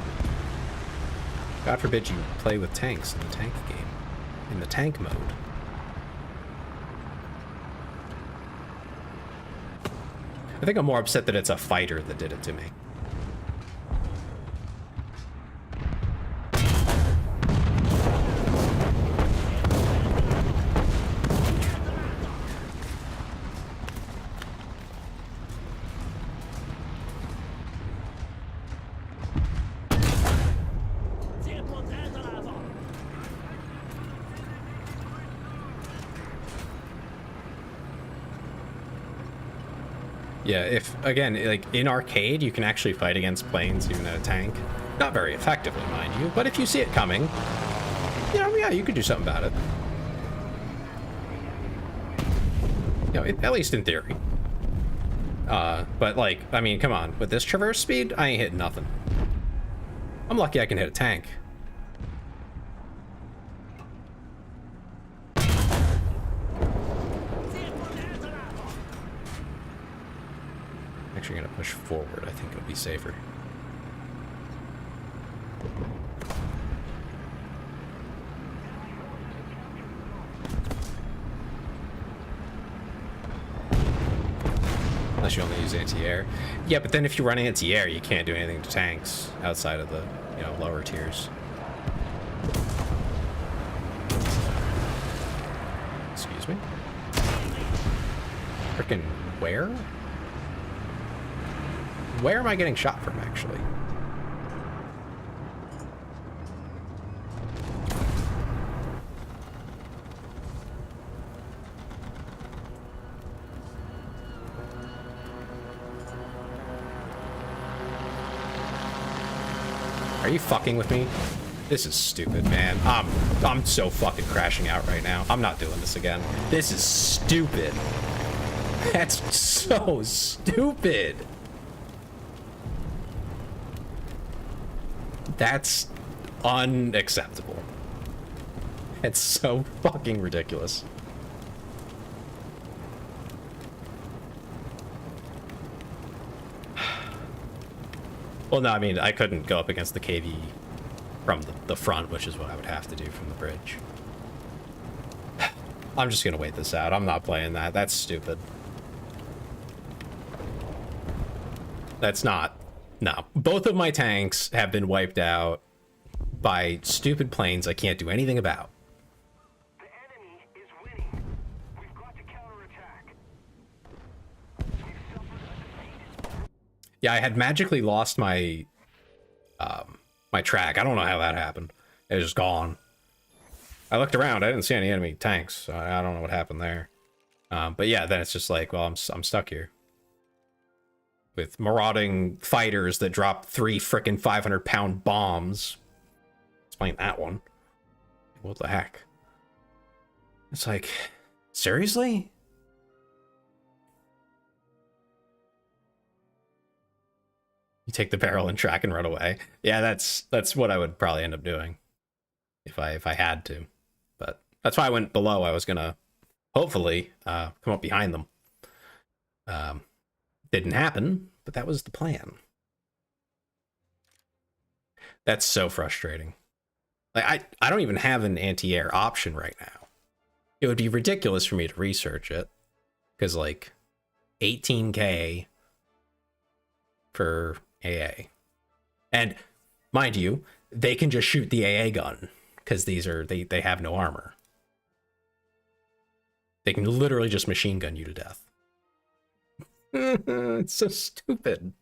God forbid you play with tanks in the tank game. In the tank mode. I think I'm more upset that it's a fighter that did it to me. Yeah, if, again, like, in arcade, you can actually fight against planes, even in a tank. Not very effectively, mind you, but if you see it coming, you know, yeah, you could do something about it. You know, at least in theory. But, like, I mean, come on. With this traverse speed, I ain't hitting nothing. I'm lucky I can hit a tank. Actually gonna push forward. I think it'll be safer. Unless you only use anti-air. Yeah, but then if you run anti-air, you can't do anything to tanks outside of the, you know, lower tiers. Excuse me? Frickin' where? Where am I getting shot from, actually? Are you fucking with me? This is stupid, man. I'm so fucking crashing out right now. I'm not doing this again. This is stupid. That's so stupid. That's unacceptable. It's so fucking ridiculous. Well, no, I mean, I couldn't go up against the KV from the front, which is what I would have to do from the bridge. I'm just gonna wait this out. I'm not playing that. That's stupid. That's not. No. Both of my tanks have been wiped out by stupid planes I can't do anything about. The enemy is winning. We've got to counterattack. We've suffered a defeat. Yeah, I had magically lost my my track. I don't know how that happened. It was just gone. I looked around. I didn't see any enemy tanks. So I don't know what happened there. But yeah, then it's just like, well, I'm stuck here with marauding fighters that drop 3 frickin' 500-pound bombs. Let's play that one. What the heck? It's like, seriously? You take the barrel and track and run away. Yeah, that's what I would probably end up doing if I had to. But that's why I went below. I was gonna hopefully come up behind them. Didn't happen, but that was the plan. That's so frustrating. Like I don't even have an anti-air option right now. It would be ridiculous for me to research it, because like 18K for AA. And mind you, they can just shoot the AA gun because these are they have no armor. They can literally just machine gun you to death. It's so stupid.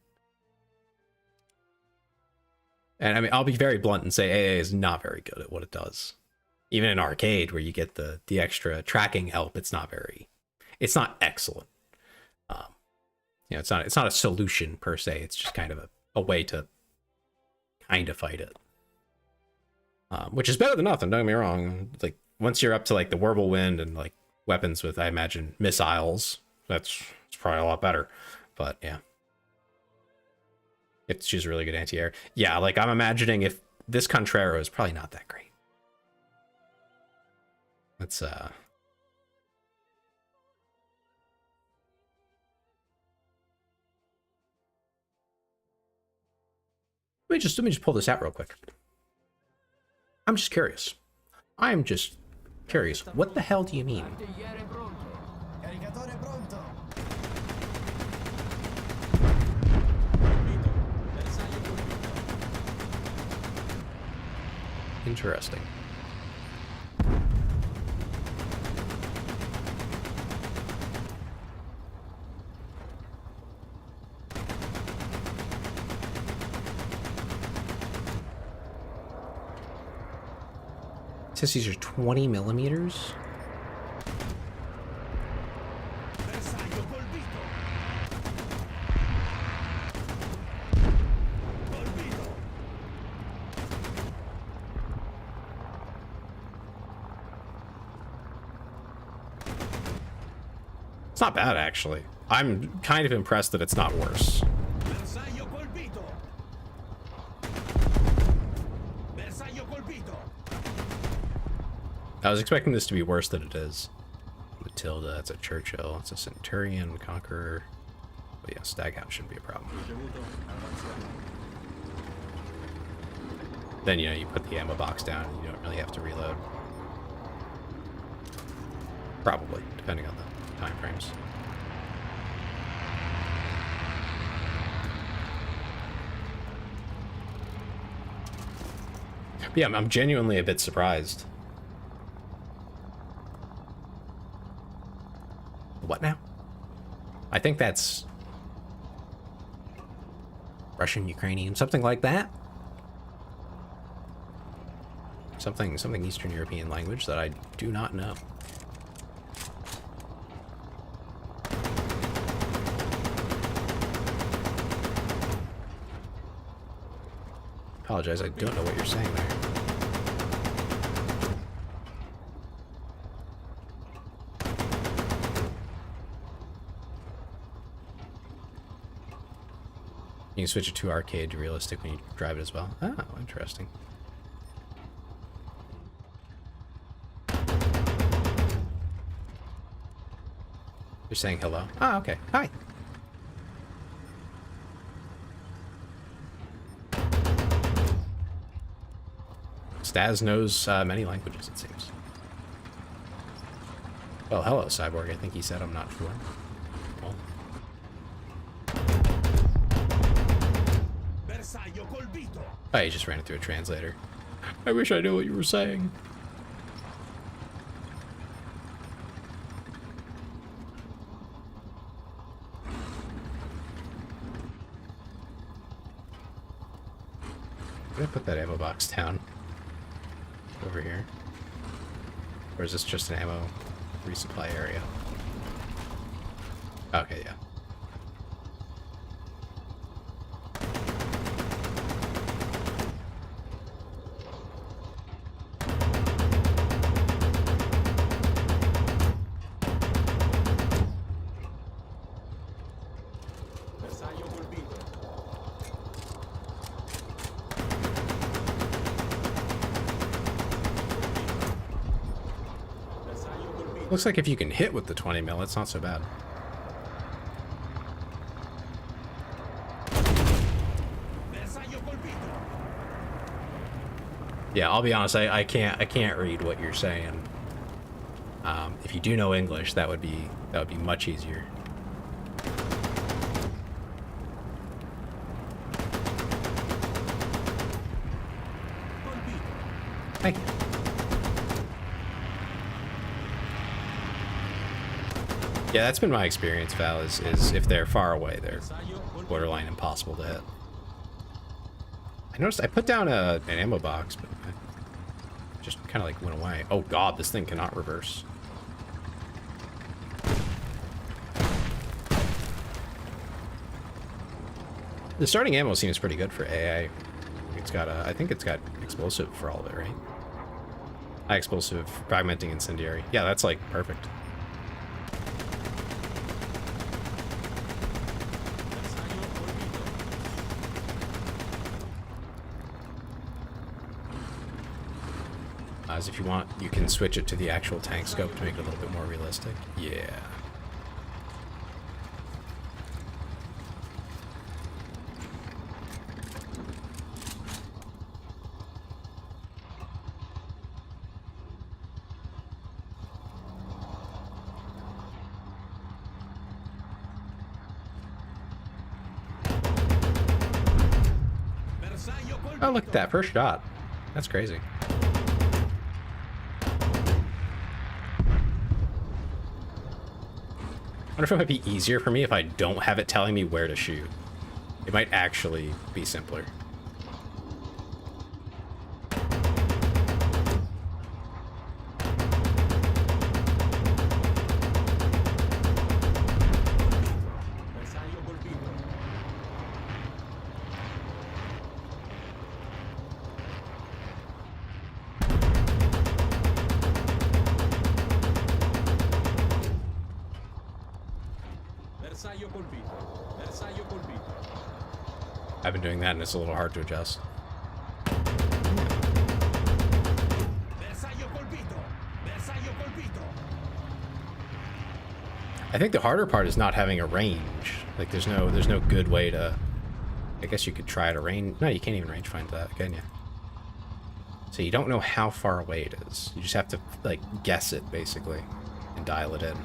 And I mean, I'll be very blunt and say AA is not very good at what it does. Even in arcade, where you get the extra tracking help, it's not excellent. You know, it's not a solution per se. It's just kind of a way to kind of fight it. Which is better than nothing, don't get me wrong. Like, once you're up to like the Whirlwind and like weapons with, I imagine, missiles, it's probably a lot better. But yeah. She's a really good anti-air. Yeah, like I'm imagining if this Contraero is probably not that great. Let's let me just pull this out real quick. I'm just curious. I'm just curious. What the hell do you mean? Interesting. It says these are 20 millimeters. It's not bad, actually. I'm kind of impressed that it's not worse. I was expecting this to be worse than it is. Matilda, that's a Churchill, it's a Centurion, Conqueror. But yeah, Staghound shouldn't be a problem. Then, you know, you put the ammo box down and you don't really have to reload. Probably, depending on the time frames. But yeah, I'm genuinely a bit surprised. What now? I think that's Russian, Ukrainian, something like that. Something Eastern European language that I do not know. Apologize, I don't know what you're saying there. You can switch it to arcade to realistic when you drive it as well. Oh, interesting. You're saying hello. Ah, okay. Hi. Staz knows many languages, it seems. Well, hello, Cyborg. I think he said. I'm not sure. Well. Oh, he just ran it through a translator. I wish I knew what you were saying. I'm gonna put that ammo box down. Over here. Or is this just an ammo resupply area? Okay, yeah. Looks like if you can hit with the 20 mil, it's not so bad. Yeah, I'll be honest. I can't read what you're saying. If you do know English, that would be much easier. Thank you. Yeah, that's been my experience, Val, is if they're far away, they're borderline impossible to hit. I noticed I put down an ammo box, but it just kind of like went away. Oh god, this thing cannot reverse. The starting ammo seems pretty good for AA. It's got I think it's got explosive for all of it, right? High explosive, fragmenting, incendiary. Yeah, that's like perfect. As if you want, you can switch it to the actual tank scope to make it a little bit more realistic. Yeah. Oh, look at that. First shot. That's crazy. I wonder if it might be easier for me if I don't have it telling me where to shoot. It might actually be simpler. I've been doing that and it's a little hard to adjust. I think the harder part is not having a range. Like there's no good way to, I guess you could try to range. No, you can't even range find that, can you? So you don't know how far away it is. You just have to like guess it basically and dial it in.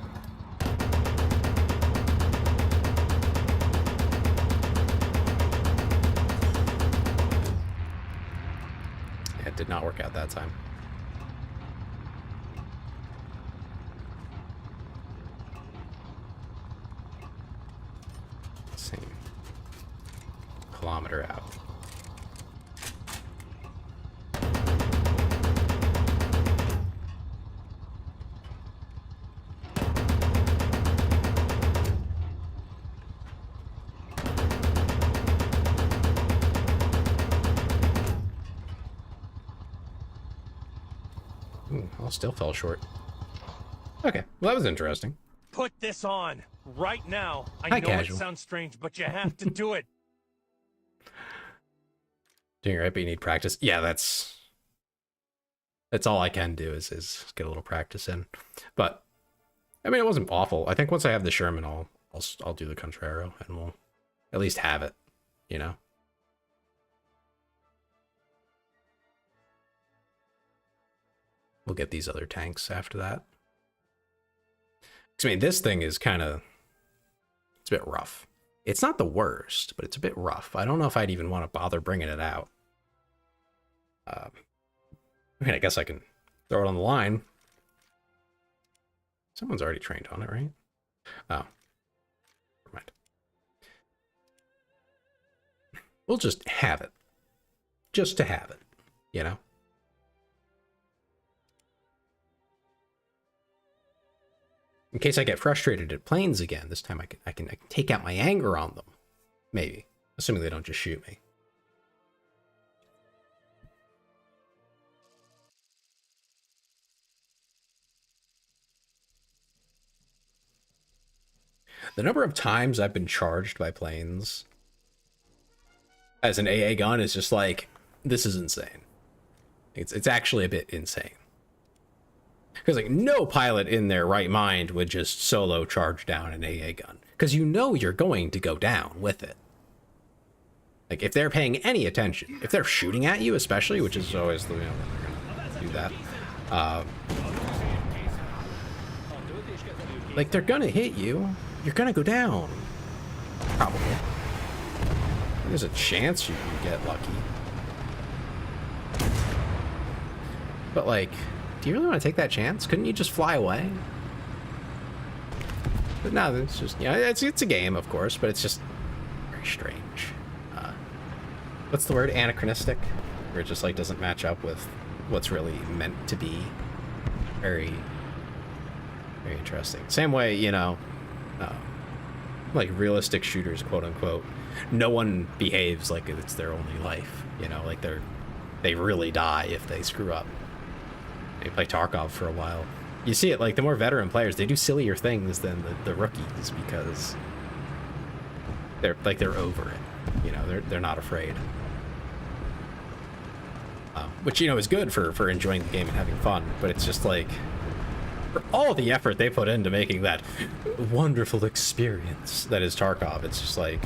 It did not work out that time. Same. Kilometer out. Ooh, I still fell short. Okay, well that was interesting. Put this on right now. I Hi, know casual. it sounds strange, but you have to do it. Doing right, but you need practice. Yeah, that's all I can do is get a little practice in. But I mean, it wasn't awful. I think once I have the Sherman, I'll do the Contrario, and we'll at least have it, you know? We'll get these other tanks after that. I mean, this thing is kind of... It's a bit rough. It's not the worst, but it's a bit rough. I don't know if I'd even want to bother bringing it out. I mean, I guess I can throw it on the line. Someone's already trained on it, right? Oh. Never mind. We'll just have it. Just to have it, you know? In case I get frustrated at planes again, this time I can take out my anger on them. Maybe. Assuming they don't just shoot me. The number of times I've been charged by planes as an AA gun is just like, this is insane. It's actually a bit insane. Because like no pilot in their right mind would just solo charge down an AA gun. Because you know you're going to go down with it. Like if they're paying any attention, if they're shooting at you especially, which is always the, you know, they're gonna do that. Like they're gonna hit you. You're gonna go down. Probably. There's a chance you can get lucky. But like, do you really want to take that chance? Couldn't you just fly away? But no, it's just, you know, it's a game, of course, but it's just very strange. What's the word? Anachronistic? Where it just like doesn't match up with what's really meant to be. Very, very interesting. Same way, you know, like realistic shooters, quote unquote, no one behaves like it's their only life. You know, like they really die if they screw up. They play Tarkov for a while. You see it, like the more veteran players, they do sillier things than the rookies because they're over it. You know, they're not afraid. Which, you know, is good for enjoying the game and having fun, but it's just like, for all the effort they put into making that wonderful experience that is Tarkov, it's just like,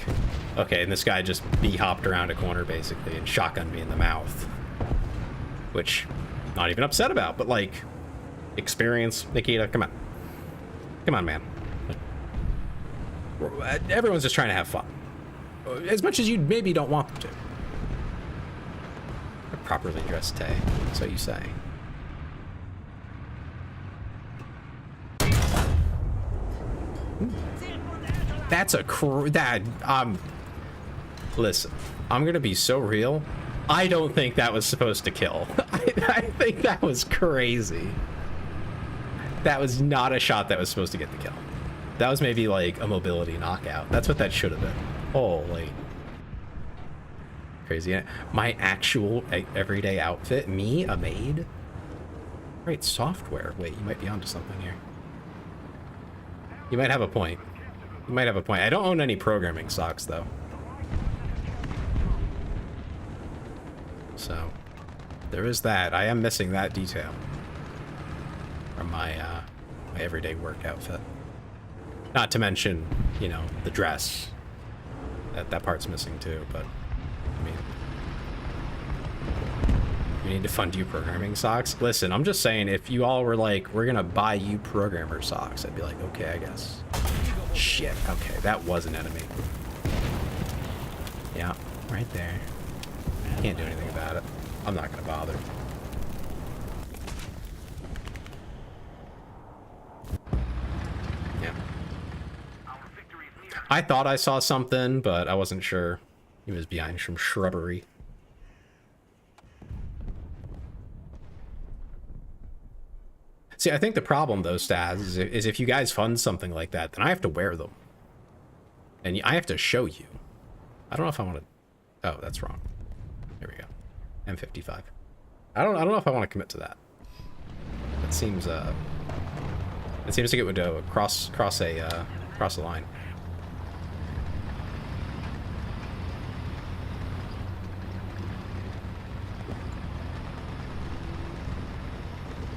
okay, and this guy just hopped around a corner basically and shotgunned me in the mouth. Which, not even upset about, but like, experience, Nikita, come on. Come on, man. Everyone's just trying to have fun. As much as you maybe don't want them to. A properly dressed Tay, so you say. That's a listen, I'm gonna be so real. I don't think that was supposed to kill. I think that was crazy. That was not a shot that was supposed to get the kill. That was maybe like a mobility knockout. That's what that should have been. Holy. Crazy. My actual everyday outfit, me, a maid? Great software. Wait, you might be onto something here. You might have a point. You might have a point. I don't own any programming socks, though. So, there is that. I am missing that detail from my my everyday work outfit. Not to mention, you know, the dress. That part's missing too, but I mean, you need to fund you programming socks. Listen, I'm just saying, if you all were like, we're gonna buy you programmer socks, I'd be like, okay, I guess. Shit, okay, that was an enemy. Yeah, right there. Can't do anything about it. I'm not gonna bother. Yeah. I thought I saw something, but I wasn't sure. He was behind some shrubbery. See, I think the problem, though, Staz, is if you guys fund something like that, then I have to wear them. And I have to show you. I don't know if I want to... Oh, that's wrong. There we go. M55. I don't know if I want to commit to that. It seems like it would cross a line.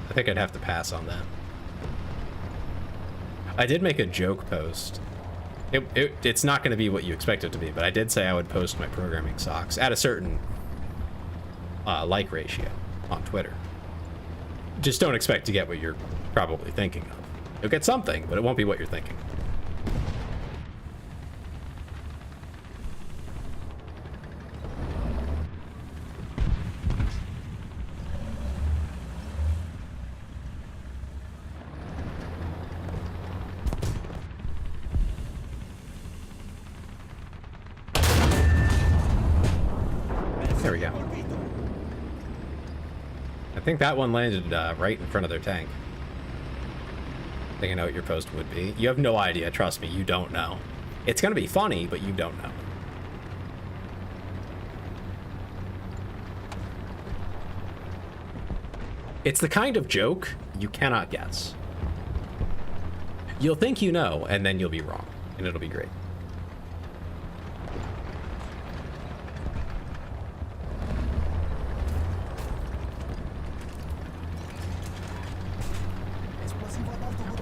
I think I'd have to pass on that. I did make a joke post. It's not going to be what you expect it to be, but I did say I would post my programming socks at a certain like ratio on Twitter. Just don't expect to get what you're probably thinking of. You'll get something, but it won't be what you're thinking. There we go. I think that one landed right in front of their tank. I think I know what your post would be. You have no idea, trust me, you don't know. It's gonna be funny, but you don't know. It's the kind of joke you cannot guess. You'll think you know, and then you'll be wrong, and it'll be great.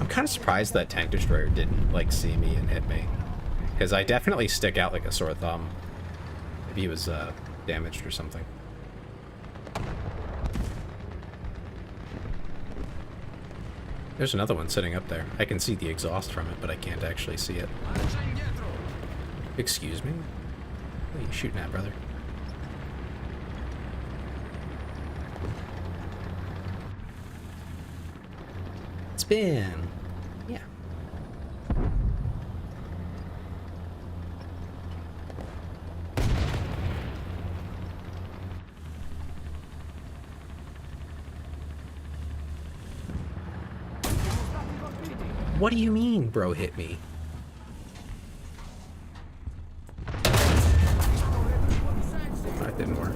I'm kind of surprised that tank destroyer didn't like see me and hit me, because I definitely stick out like a sore thumb. Maybe he was damaged or something. There's another one sitting up there. I can see the exhaust from it, but I can't actually see it. Excuse me? What are you shooting at, brother? Spin. Yeah. What do you mean, bro hit me? That didn't work.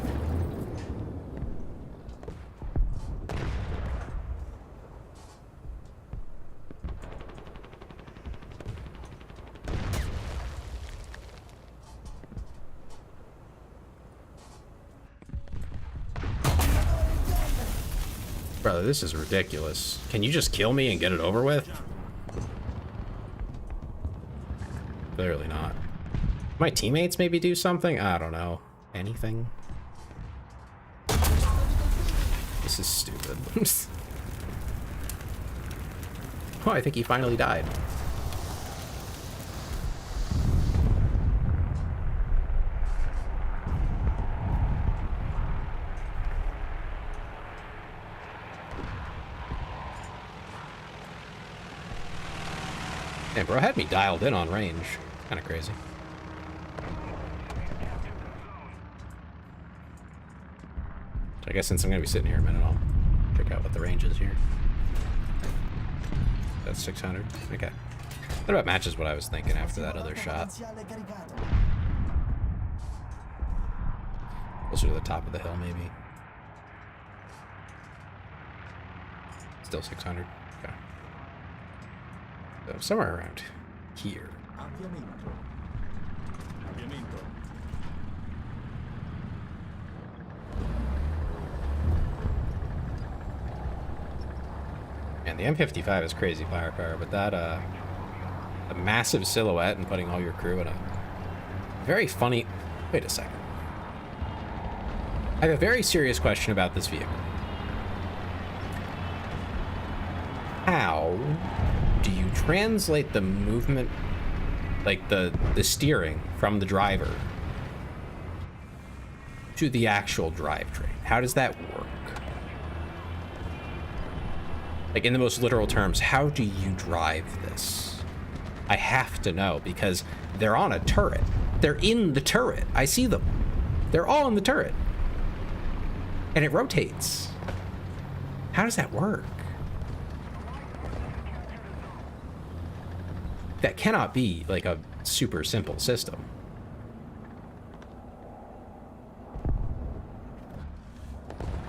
Brother, this is ridiculous. Can you just kill me and get it over with? Clearly not. My teammates maybe do something? I don't know. Anything? This is stupid. Oh, I think he finally died. Damn, bro had me dialed in on range. Kind of crazy. So I guess since I'm gonna be sitting here a minute, I'll check out what the range is here. That's 600. Okay. That about matches what I was thinking after that other shot. Closer to the top of the hill, maybe. Still 600. Okay. So somewhere around here. And the M55 is crazy firepower, but that a massive silhouette and putting all your crew in a very funny... Wait a second. I have a very serious question about this vehicle. How do you translate the movement, like the steering from the driver to the actual drivetrain? How does that work? Like, in the most literal terms, how do you drive this? I have to know, because they're on a turret. They're in the turret. I see them. They're all in the turret. And it rotates. How does that work? That cannot be, like, a super simple system.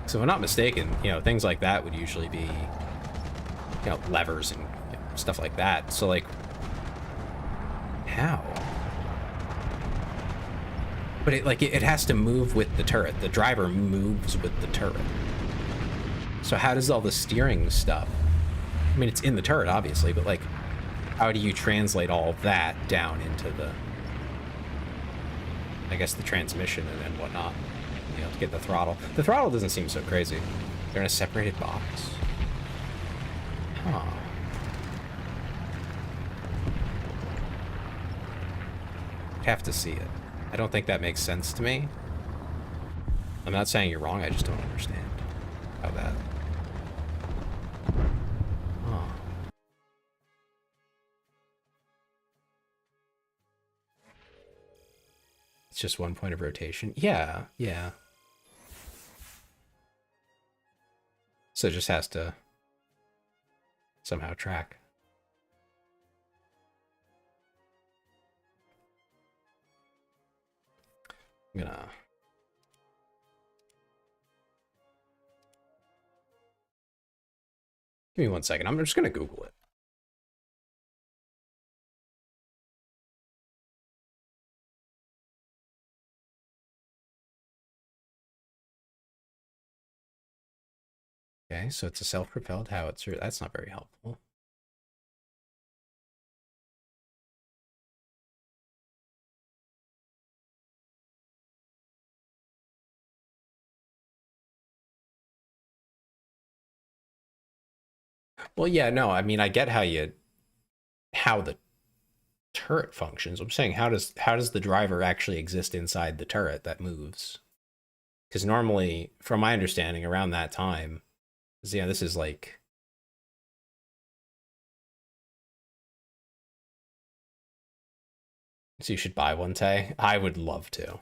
So if I'm not mistaken, you know, things like that would usually be, you know, levers and stuff like that. So, like, how? But it has to move with the turret. The driver moves with the turret. So how does all the steering stuff? I mean, it's in the turret, obviously, but, like, how do you translate all of that down into the, I guess, the transmission and whatnot, you know, to get the throttle. The throttle doesn't seem so crazy. They're in a separated box. Huh. I'd have to see it. I don't think that makes sense to me. I'm not saying you're wrong, I just don't understand how that... Huh. It's just 1 point of rotation. Yeah, yeah. So it just has to somehow track. I'm gonna... Give me 1 second. I'm just gonna Google it. Okay, so it's a self-propelled howitzer. That's not very helpful. Well, yeah, no, I mean, I get how the turret functions. I'm saying how does the driver actually exist inside the turret that moves? Because normally, from my understanding, around that time, yeah, this is like... So you should buy one, Tay. I would love to.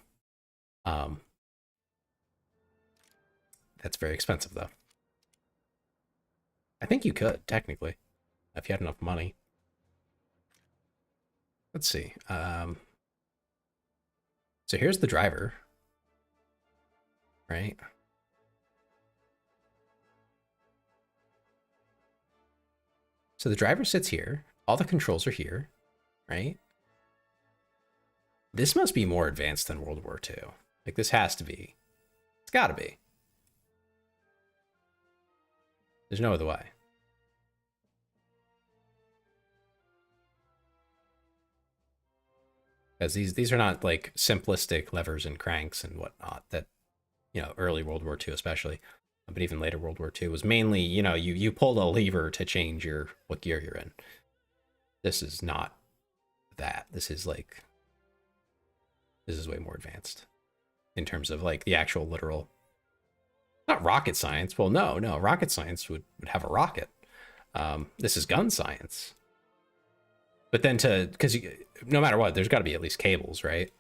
That's very expensive, though. I think you could, technically, if you had enough money. Let's see. So here's the driver, right? So the driver sits here. All the controls are here, right? This must be more advanced than World War II. Like, this has to be. It's gotta be. There's no other way. Because these are not like simplistic levers and cranks and whatnot that, you know, early World War II especially, but even later World War II was mainly, you know, you pulled a lever to change what gear you're in. This is not that. This is way more advanced in terms of like the actual literal, not rocket science. Well, no, rocket science would have a rocket. This is gun science. But then because no matter what, there's got to be at least cables, right?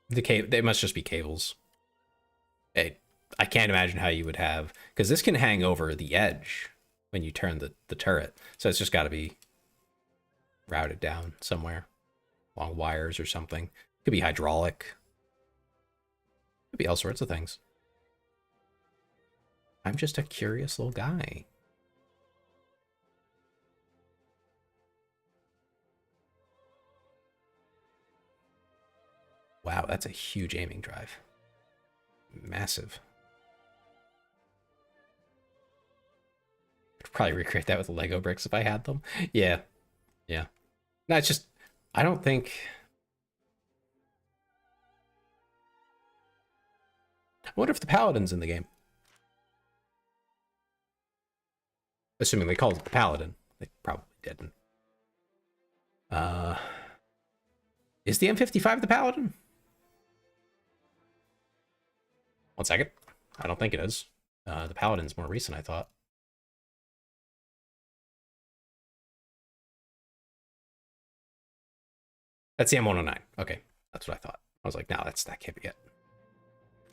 They must just be cables. I can't imagine how you would have, because this can hang over the edge when you turn the turret. So it's just got to be routed down somewhere along wires or something. Could be hydraulic. Could be all sorts of things. I'm just a curious little guy. Wow, that's a huge aiming drive. Massive. I'd probably recreate that with Lego bricks if I had them. Yeah. Yeah. No, it's just, I don't think... I wonder if the Paladin's in the game. Assuming they called it the Paladin. They probably didn't. Is the M55 the Paladin? 1 second. I don't think it is. The Paladin's more recent, I thought. That's the M109. Okay, that's what I thought. I was like, no, that can't be it.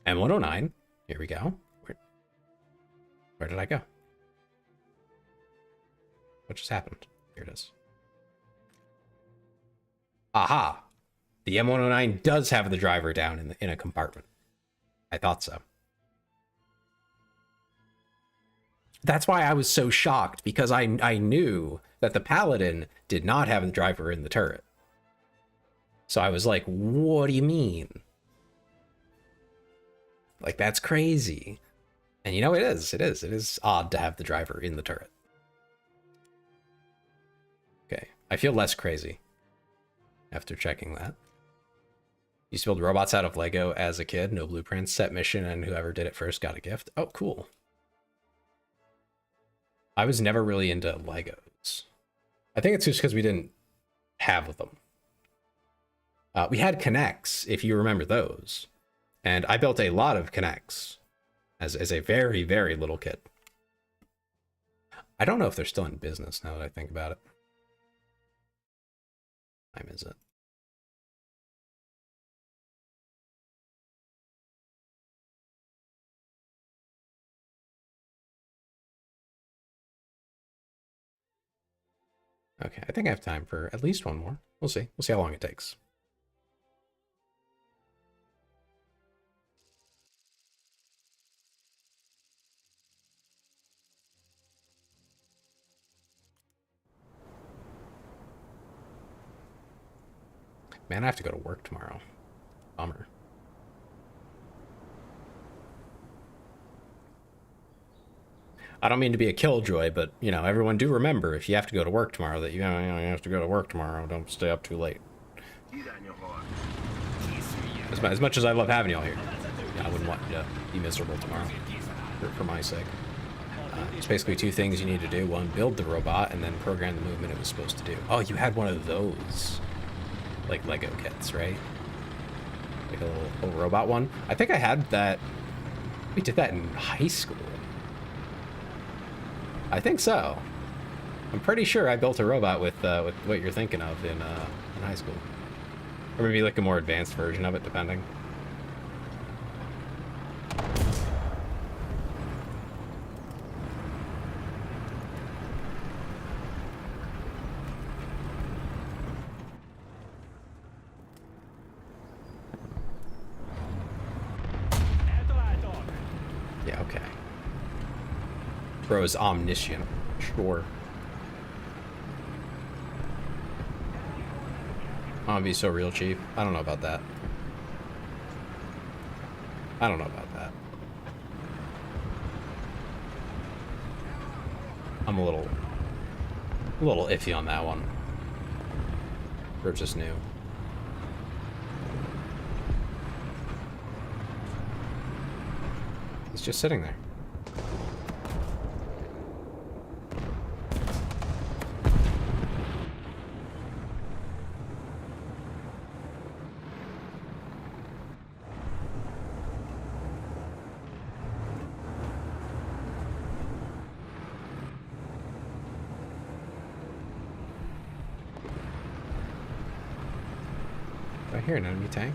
M109. Here we go. Where did I go? What just happened? Here it is. Aha! The M109 does have the driver down in a compartment. I thought so. That's why I was so shocked, because I knew that the Paladin did not have the driver in the turret. So I was like, what do you mean? Like, that's crazy. And you know, it is odd to have the driver in the turret. I feel less crazy after checking that. Used to build robots out of Lego as a kid. No blueprints, set mission, and whoever did it first got a gift. Oh, cool. I was never really into Legos. I think it's just because we didn't have them. We had Connects, if you remember those. And I built a lot of Connects as a very, very little kid. I don't know if they're still in business now that I think about it. What time is it? Okay, I think I have time for at least one more. We'll see. We'll see how long it takes. Man, I have to go to work tomorrow. Bummer. I don't mean to be a killjoy, but, you know, everyone do remember if you have to go to work tomorrow that, you know, you have to go to work tomorrow. Don't stay up too late. As much as I love having y'all here, I wouldn't want you to be miserable tomorrow for my sake. It's basically two things you need to do. One, build the robot, and then program the movement it was supposed to do. Oh, you had one of those, like, Lego kits, right? Like a little robot one. I think I had that. We did that in high school. I think so. I'm pretty sure I built a robot with what you're thinking of in high school. Or maybe like a more advanced version of it, depending. Yeah, okay. Bro is omniscient. Sure. I'm gonna be so real cheap. I don't know about that. I don't know about that. I'm a little iffy on that one. Or just new. He's just sitting there. Do I hear an enemy tank?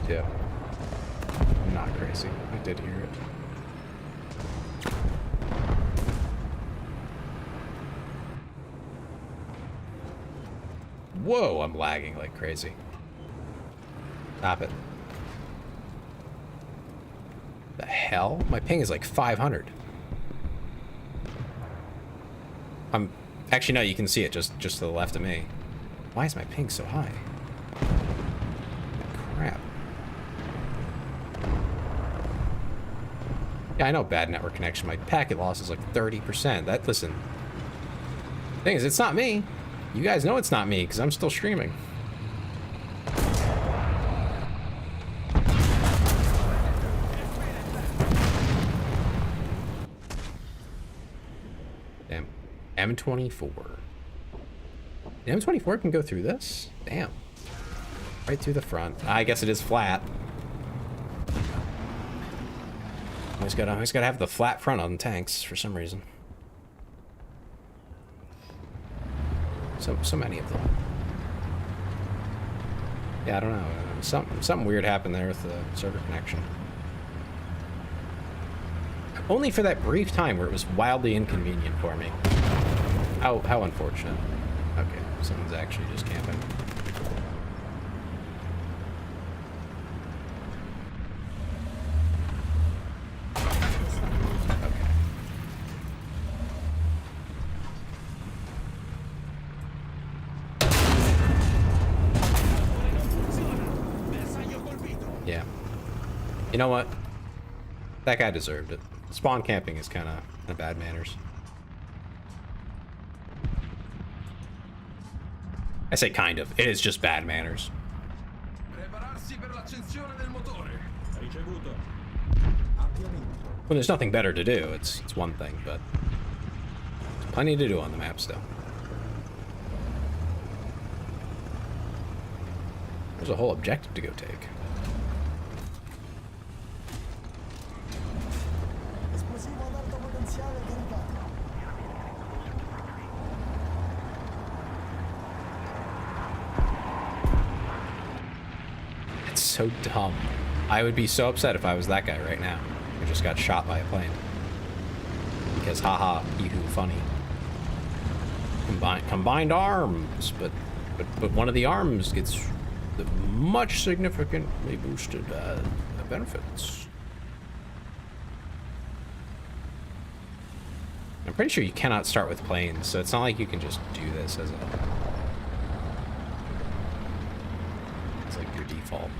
Yeah. I'm not crazy. I did hear it. Whoa, I'm lagging like crazy. Stop it. The hell? My ping is like 500. I'm actually no, you can see it just to the left of me. Why is my ping so high? Crap. Yeah, I know bad network connection. My packet loss is like 30%. That listen. Thing is, it's not me. You guys know it's not me because I'm still streaming. Damn. M24. The M24 can go through this? Damn. Right through the front. I guess it is flat. Always gotta have the flat front on tanks for some reason. So many of them. Yeah, I don't know. Something weird happened there with the server connection. Only for that brief time where it was wildly inconvenient for me. How unfortunate. Okay, someone's actually just camping. You know what? That guy deserved it. Spawn camping is kind of bad manners. I say kind of. It is just bad manners. Prepararsi per l'accensione del motore. Ricevuto. Avviamento. When there's nothing better to do, it's one thing, but there's plenty to do on the map still. There's a whole objective to go take. Esplosivo ad alto potenziale caricato. It's so dumb. I would be so upset if I was that guy right now who just got shot by a plane. Because haha, yoo-hoo, funny. Combined arms, but one of the arms gets the much significantly boosted benefits. I'm pretty sure you cannot start with planes, so it's not like you can just do this as a... It's like your default.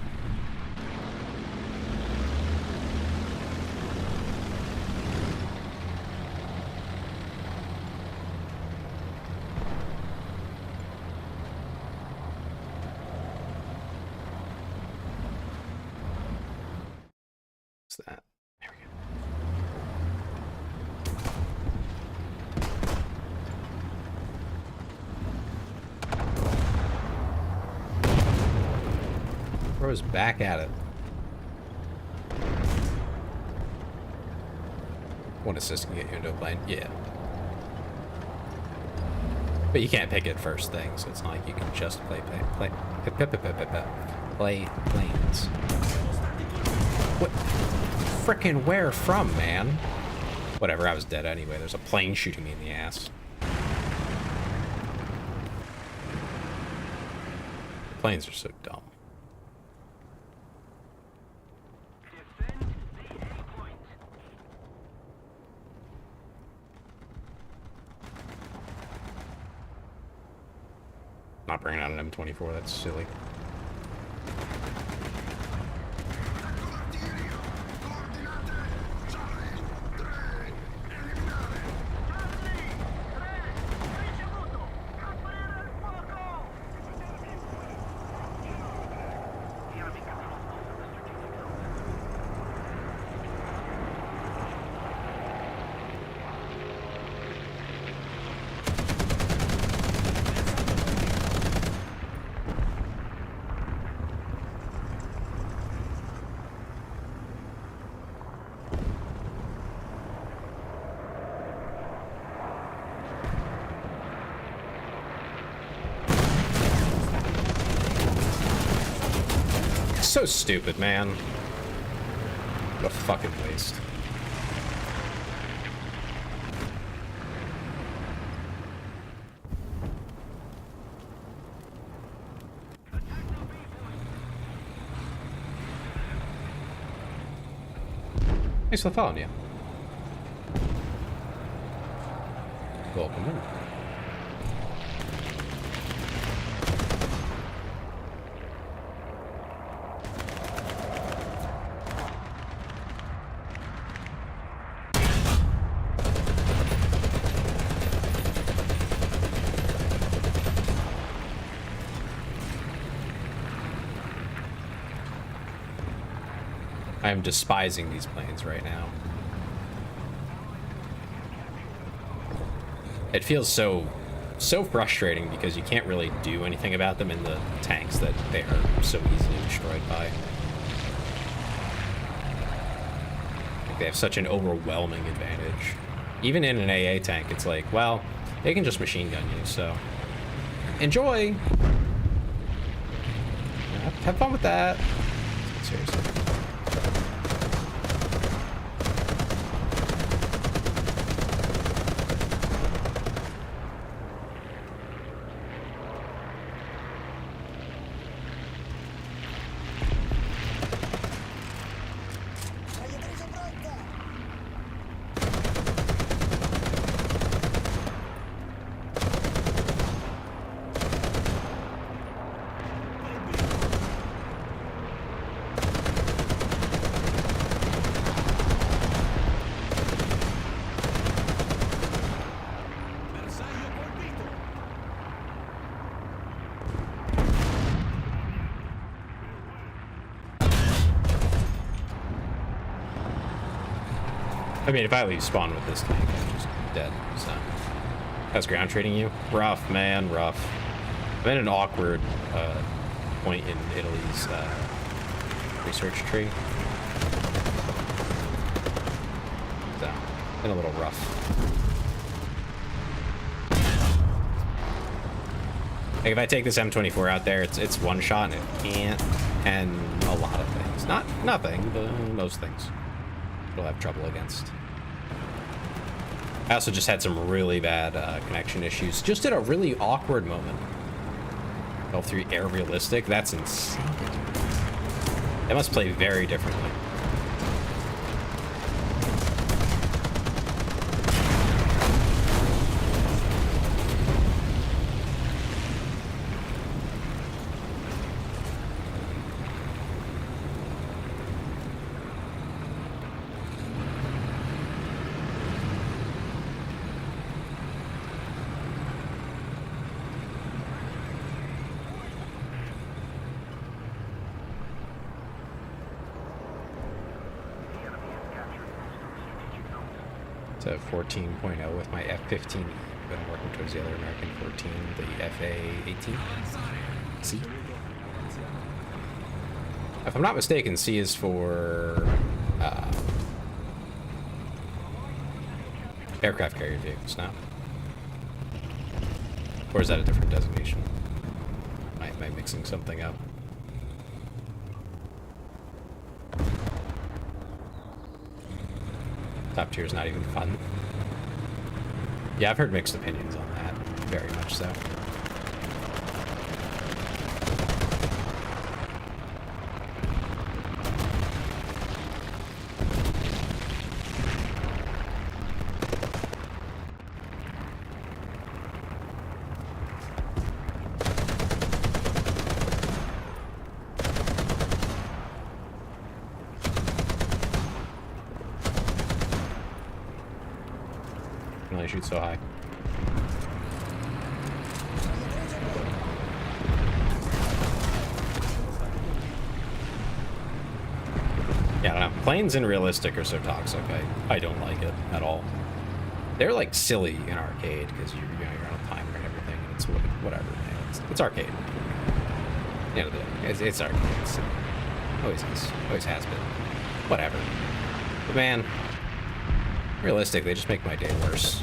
What's that? There we go. Throws back at it. One assist can get you into a plane. Yeah. But you can't pick it first thing, so it's not like you can just play planes. What? Frickin' where from, man? Whatever, I was dead anyway. There's a plane shooting me in the ass. Planes are so dumb. Defend the A point. Not bringing out an M24, that's silly. So stupid, man. What a fucking waste. Thanks for following you. Welcome in. I am despising these planes right now. It feels so frustrating because you can't really do anything about them in the tanks that they are so easily destroyed by. Like they have such an overwhelming advantage. Even in an AA tank, it's like, well, they can just machine gun you, so enjoy. Have fun with that. Seriously. Tagliatrice pronta! I mean, if I leave spawn with this tank, I'm just dead, so. How's ground trading you? Rough, man, rough. I'm in an awkward point in Italy's research tree. So, been a little rough. Like, if I take this M24 out there, it's one shot and it can't, and a lot of things. Not nothing, but most things it'll have trouble against. I also just had some really bad connection issues, just at a really awkward moment. L3 air realistic, that's insane. They must play very differently. To 14.0 with my F-15. Been working towards the other American 14, the FA-18. C. If I'm not mistaken, C is for aircraft carrier vehicles now. Or is that a different designation? Am I mixing something up? Top tier is not even fun. Yeah, I've heard mixed opinions on that. Very much so. Can only shoot so high. Yeah, I don't know. Planes and realistic are so toxic. I don't like it at all. They're like silly in arcade because you're on a timer and everything, and it's whatever. It's arcade. You know, it's arcade. It's, always is. Always has been. Whatever. But man, realistic, they just make my day worse.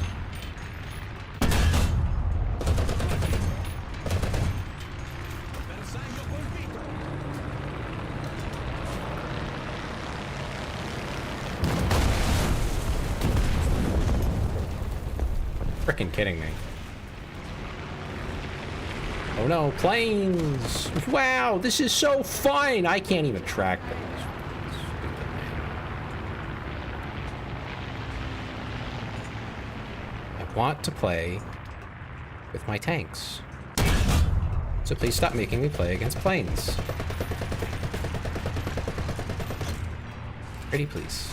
Frickin' kidding me. Oh no, planes! Wow, this is so fun! I can't even track things. I want to play with my tanks. So please stop making me play against planes. Pretty please.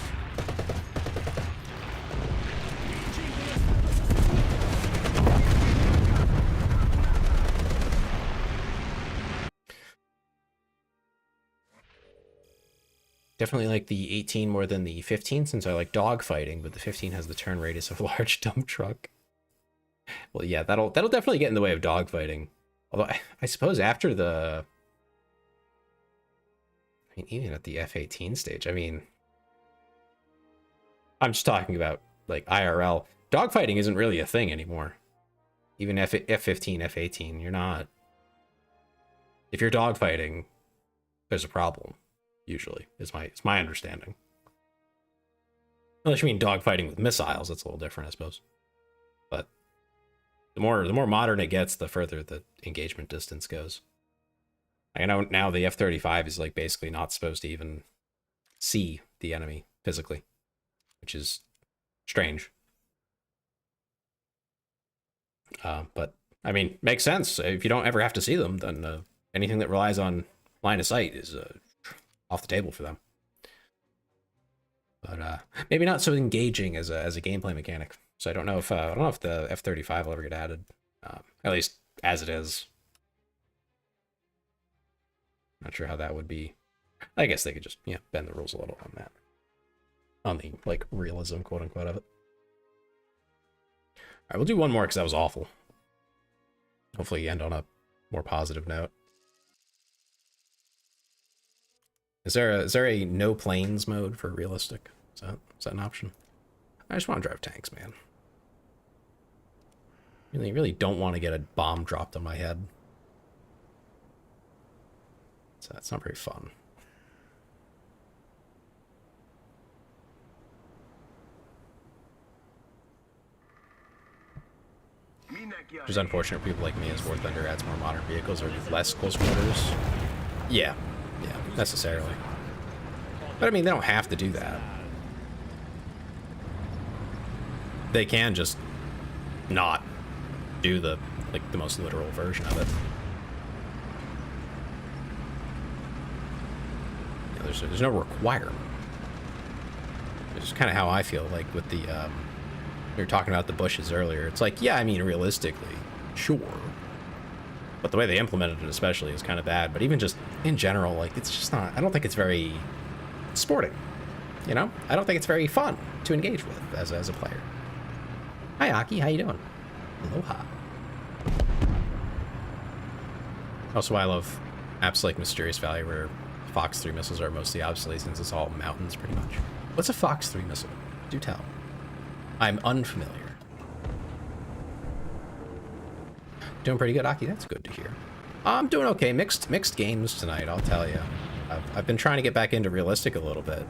Definitely like the 18 more than the 15 since I like dogfighting, but the 15 has the turn radius of a large dump truck. Well, yeah, that'll definitely get in the way of dogfighting. Although I suppose after the, I mean, even at the F-18 stage, I mean, I'm just talking about like IRL. Dogfighting isn't really a thing anymore. Even F-15, F-18, you're not. If you're dogfighting, there's a problem. Usually, is my understanding. Unless you mean dogfighting with missiles, that's a little different, I suppose. But the more modern it gets, the further the engagement distance goes. I know now the F-35 is like basically not supposed to even see the enemy physically, which is strange. But I mean, makes sense. If you don't ever have to see them, then anything that relies on line of sight is off the table for them. But maybe not so engaging as a gameplay mechanic. So I don't know if the F-35 will ever get added, at least as it is. Not sure how that would be. I guess they could just bend the rules a little on that. On the, like, realism, quote-unquote, of it. Alright, we'll do one more, because that was awful. Hopefully you end on a more positive note. Is there a no planes mode for realistic? Is that an option? I just want to drive tanks, man. Really don't want to get a bomb dropped on my head. So that's not very fun. Which is unfortunate for people like me, as War Thunder adds more modern vehicles or less close quarters. Yeah, necessarily. But I mean, they don't have to do that. They can just not do the most literal version of it. You know, there's no requirement. It's just kind of how I feel like with the we were talking about the bushes earlier. It's like, yeah, I mean, realistically, sure. But the way they implemented it especially is kind of bad. But even just in general, like, it's just not, I don't think it's very sporting, you know? I don't think it's very fun to engage with as a player. Hi, Aki, how you doing? Aloha. Also, I love apps like Mysterious Valley, where Fox 3 missiles are mostly obsolete since it's all mountains, pretty much. What's a Fox 3 missile? Do tell. I'm unfamiliar. Doing pretty good, Aki. That's good to hear. I'm doing okay. Mixed games tonight, I'll tell you. I've been trying to get back into realistic a little bit.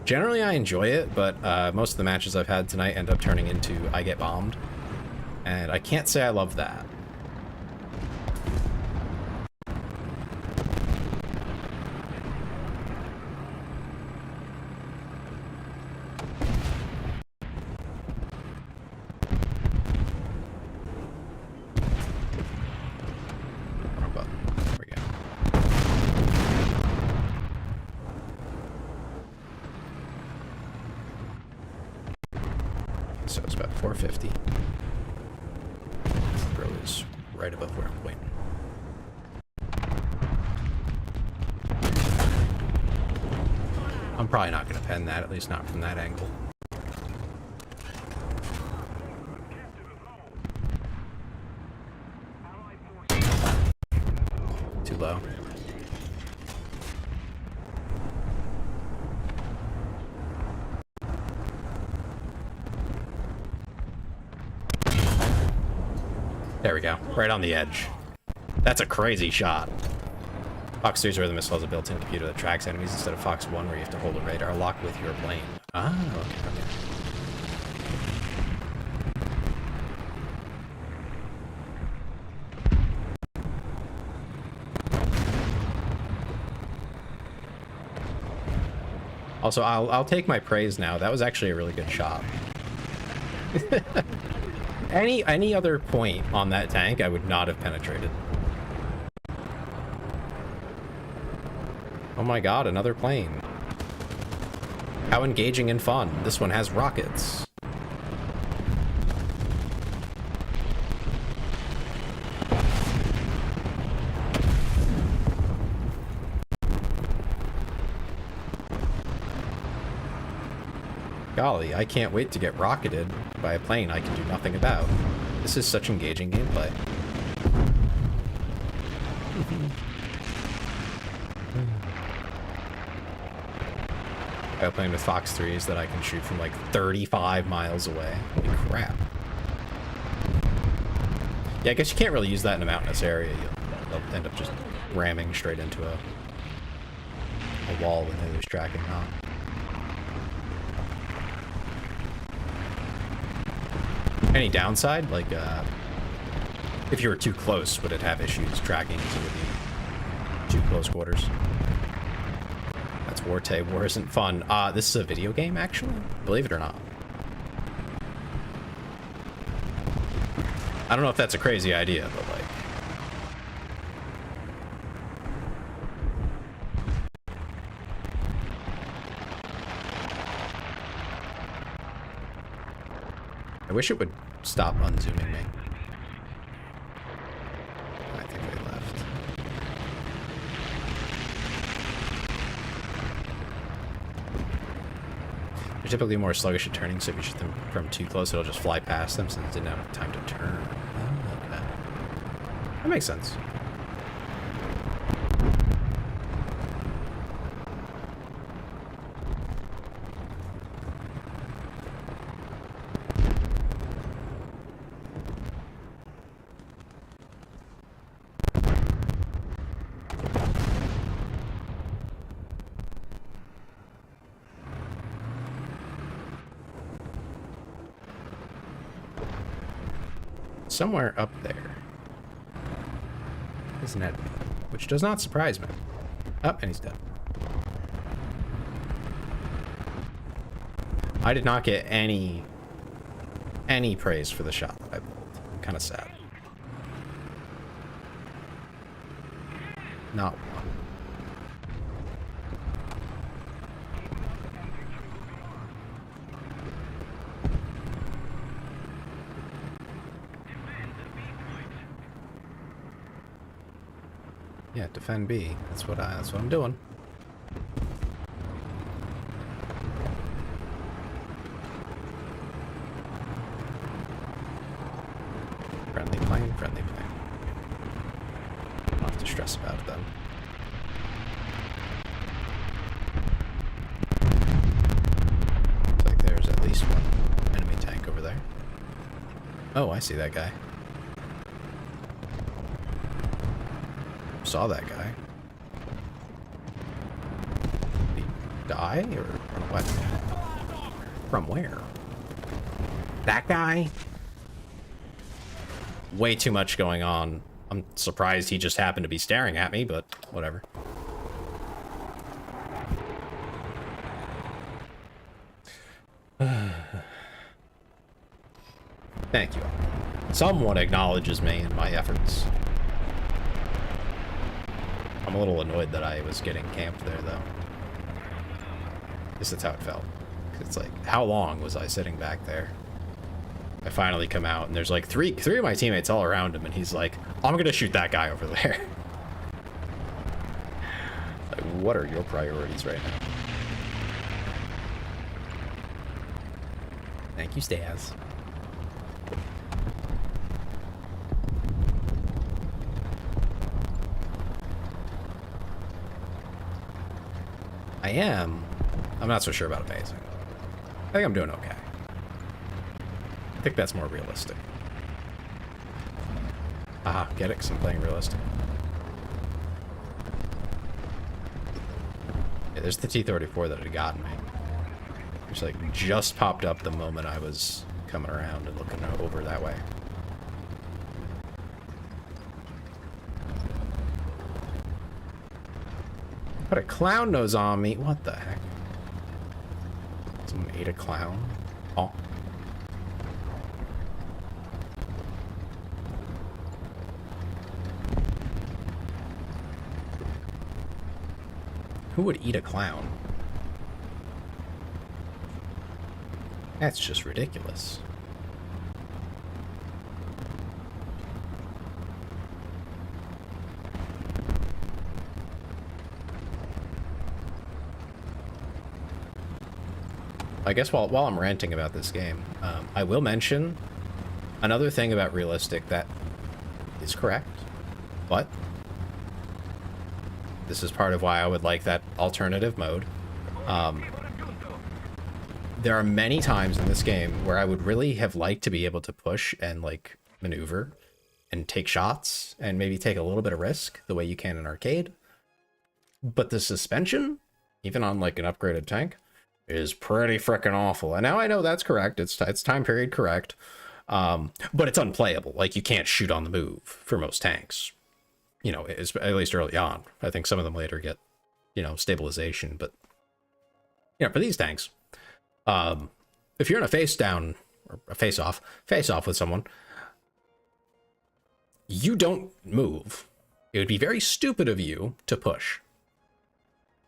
Generally, I enjoy it, but most of the matches I've had tonight end up turning into I get bombed. And I can't say I love that. So it's about 450. The road is right above where I'm pointing. I'm probably not going to pen that, at least not from that angle. Too low. There we go. Right on the edge. That's a crazy shot. Fox 3 is where the missile has a built-in computer that tracks enemies instead of Fox 1 where you have to hold a radar lock with your plane. Ah, okay. Also, I'll take my praise now. That was actually a really good shot. Any other point on that tank, I would not have penetrated. Oh my god, another plane. How engaging and fun. This one has rockets. Golly, I can't wait to get rocketed by a plane I can do nothing about. This is such engaging gameplay. I got playing with Fox 3s that I can shoot from like 35 miles away. Holy crap. Yeah, I guess you can't really use that in a mountainous area. You'll end up just ramming straight into a wall when they lose tracking, huh? Any downside? Like, if you were too close, would it have issues tracking because it would be too close quarters? That's Warte. War isn't fun. This is a video game, actually? Believe it or not. I don't know if that's a crazy idea, but like... I wish it would stop unzooming me. I think they left. They're typically more sluggish at turning, so if you shoot them from too close, it'll just fly past them since it didn't have time to turn. Oh, okay. That makes sense. Somewhere up there is an enemy, which does not surprise me. Oh, and he's dead. I did not get any praise for the shot that I pulled. I'm kind of sad. Not one. Yeah, defend B. That's what I'm doing. Friendly plane, friendly plane. Don't have to stress about it then. Looks like there's at least one enemy tank over there. Oh, I see that guy. Saw that guy. Did he die or run away? From where? That guy? Way too much going on. I'm surprised he just happened to be staring at me, but whatever. Thank you. Someone acknowledges me and my efforts. I'm a little annoyed that I was getting camped there, though. At least that's how it felt. It's like, how long was I sitting back there? I finally come out, and there's like three of my teammates all around him, and he's like, I'm gonna shoot that guy over there. Like, what are your priorities right now? Thank you, Staz. I'm not so sure about amazing. I think I'm doing okay. I think that's more realistic. Aha, get it? 'Cause I'm playing realistic. Yeah, there's the T-34 that had gotten me. Which like just popped up the moment I was coming around and looking over that way. Put a clown nose on me. What the heck? Someone ate a clown? Oh. Who would eat a clown? That's just ridiculous. I guess while I'm ranting about this game, I will mention another thing about realistic that is correct, but this is part of why I would like that alternative mode. There are many times in this game where I would really have liked to be able to push and like maneuver and take shots and maybe take a little bit of risk the way you can in arcade. But the suspension, even on like an upgraded tank, is pretty freaking awful. And now I know that's correct. It's time period correct. But it's unplayable. Like you can't shoot on the move for most tanks. You know, it's, at least early on. I think some of them later get, you know, stabilization. But, you know, for these tanks, if you're in a face down or a face off with someone, you don't move. It would be very stupid of you to push.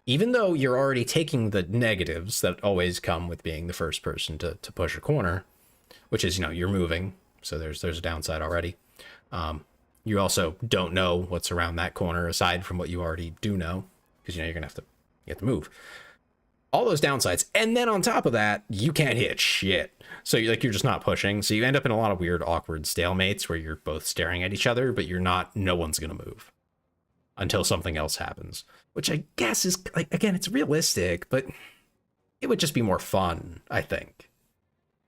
Even though you're already taking the negatives that always come with being the first person to push a corner, which is, you know, you're moving. So there's a downside already. You also don't know what's around that corner aside from what you already do know, because, you know, you have to move. All those downsides. And then on top of that, you can't hit shit. So you're just not pushing. So you end up in a lot of weird, awkward stalemates where you're both staring at each other, but no one's going to move until something else happens, which I guess is, like, again, it's realistic, but it would just be more fun, I think,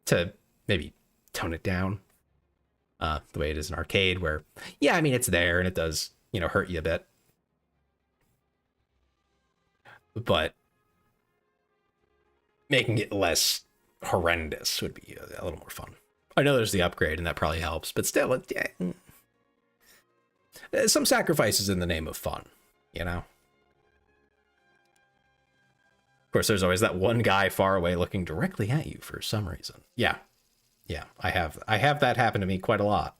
to maybe tone it down the way it is in arcade where, yeah, I mean, it's there and it does, hurt you a bit. But making it less horrendous would be a little more fun. I know there's the upgrade and that probably helps, but still, some sacrifices in the name of fun, Of course, there's always that one guy far away looking directly at you for some reason. Yeah, I have that happen to me quite a lot.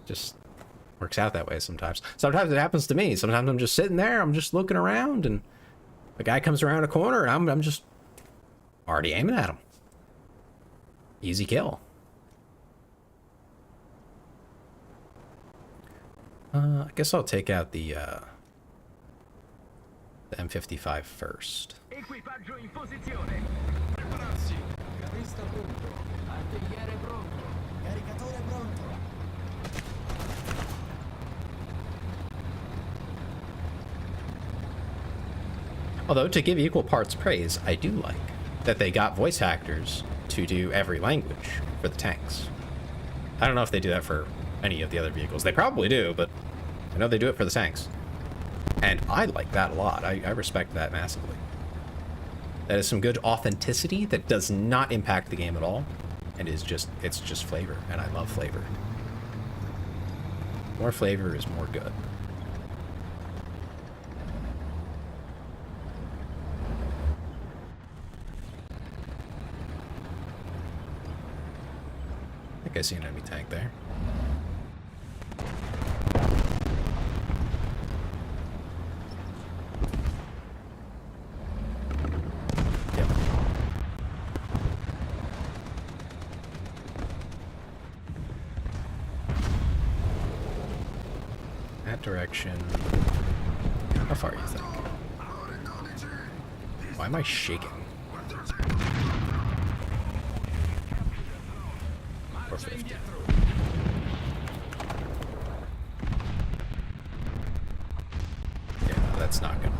Just works out that way sometimes. Sometimes it happens to me. Sometimes I'm just sitting there, I'm just looking around, and the guy comes around a corner, and I'm just already aiming at him. Easy kill. I guess I'll take out the M55 first. Equipaggio in posizione. Prepararsi. Carista pronto. Artigliere pronto. Caricatore pronto. Although, to give equal parts praise, I do like that they got voice actors to do every language for the tanks. I don't know if they do that for any of the other vehicles. They probably do, but I know they do it for the tanks. And I like that a lot. I respect that massively. That is some good authenticity that does not impact the game at all, and it's just flavor, and I love flavor. More flavor is more good. I think I see an enemy tank there. Yep. That direction. How far do you think? Why am I shaking? 450. Yeah, no, that's not gonna.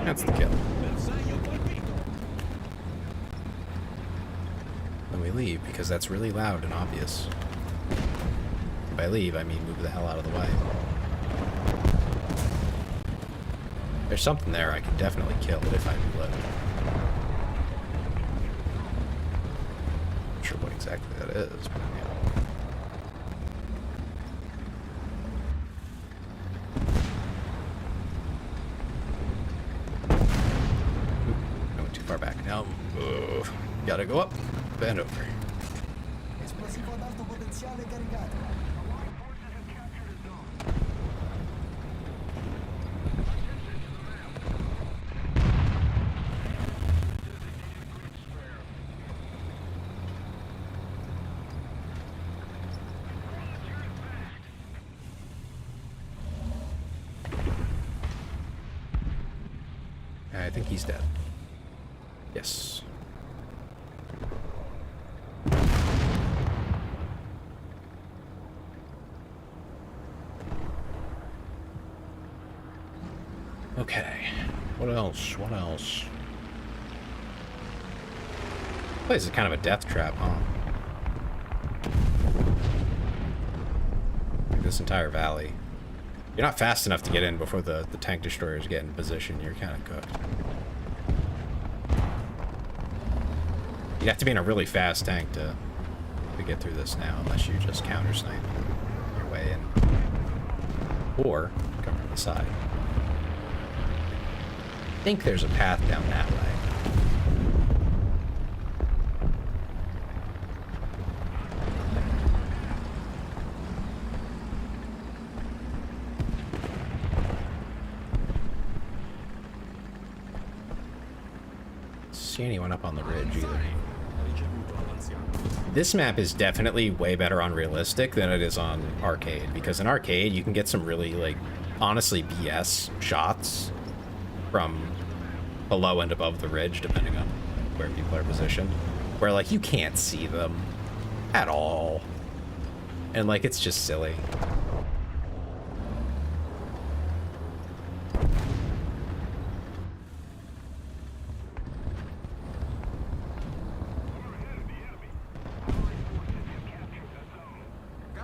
That's the kill. Then we leave because that's really loud and obvious. By leave, I mean move the hell out of the way. There's something there I can definitely kill if I reload. Not sure what exactly that is, but yeah. Oop, I went too far back. Now, gotta go up, bend over. Esplosivo ad alto potenziale caricato. I think he's dead. Yes. Okay. What else? What else? This place is kind of a death trap, huh? Like this entire valley. You're not fast enough to get in before the tank destroyers get in position. You're kind of cooked. You'd have to be in a really fast tank to get through this now, unless you just counter snipe your way in. Or come from the side. I think there's a path down that way. see anyone up on the ridge either. This map is definitely way better on realistic than it is on arcade, because in arcade you can get some really, like, honestly BS shots from below and above the ridge, depending on where people are positioned, where, like, you can't see them at all. And, like, it's just silly.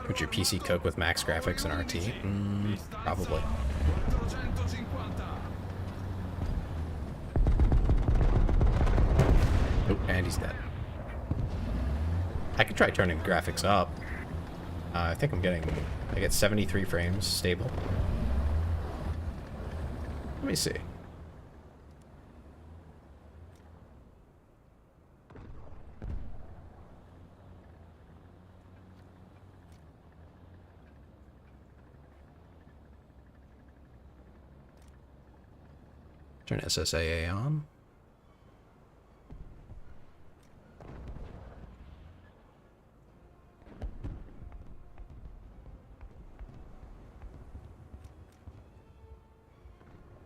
Would your PC cope with max graphics and RT? Probably. Oh, and he's dead. I could try turning graphics up. I think I get 73 frames stable. Let me see. Turn SSAA on.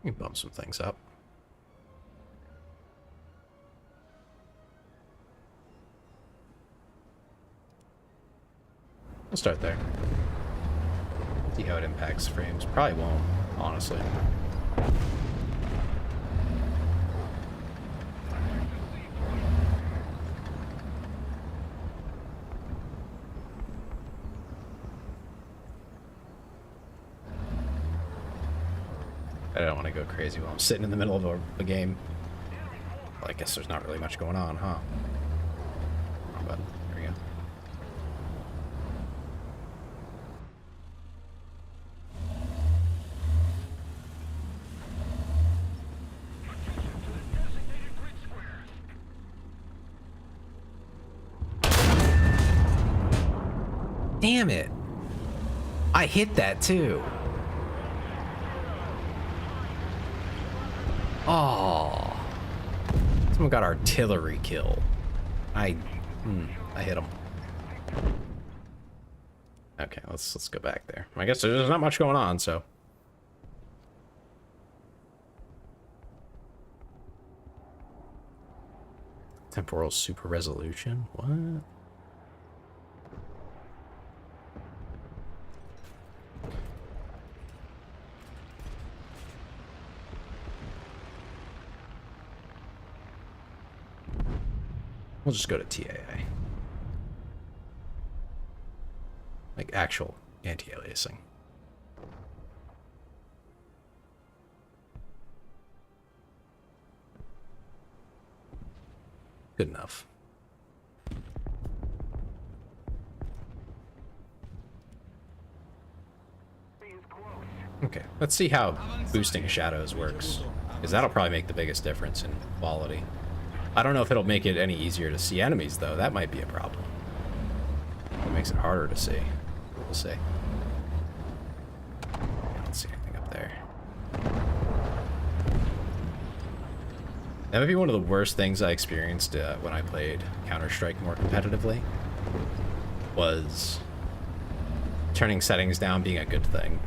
You can bump some things up. We'll start there. See how it impacts frames. Probably won't, honestly. I don't want to go crazy while I'm sitting in the middle of a game. Well, I guess there's not really much going on, huh? Wrong button. There we go. Damn it! I hit that too. Oh, someone got artillery kill. I hit him. Okay, let's go back there. I guess there's not much going on, so. Temporal super resolution? What? We'll just go to TAA. Like actual anti-aliasing. Good enough. Okay, let's see how boosting shadows works, because that'll probably make the biggest difference in quality. I don't know if it'll make it any easier to see enemies, though. That might be a problem. It makes it harder to see. We'll see. I don't see anything up there. That might be one of the worst things I experienced when I played Counter-Strike more competitively. Was turning settings down being a good thing.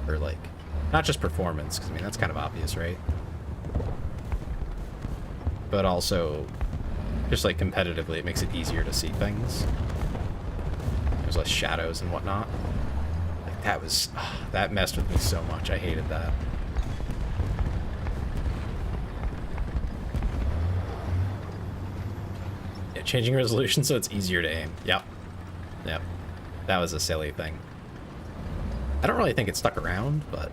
Or, like, not just performance, because, I mean, that's kind of obvious, right? But also, just like competitively, it makes it easier to see things. There's less shadows and whatnot. Like that was, that messed with me so much. I hated that. Yeah, changing resolution so it's easier to aim. Yep. Yep. That was a silly thing. I don't really think it stuck around, but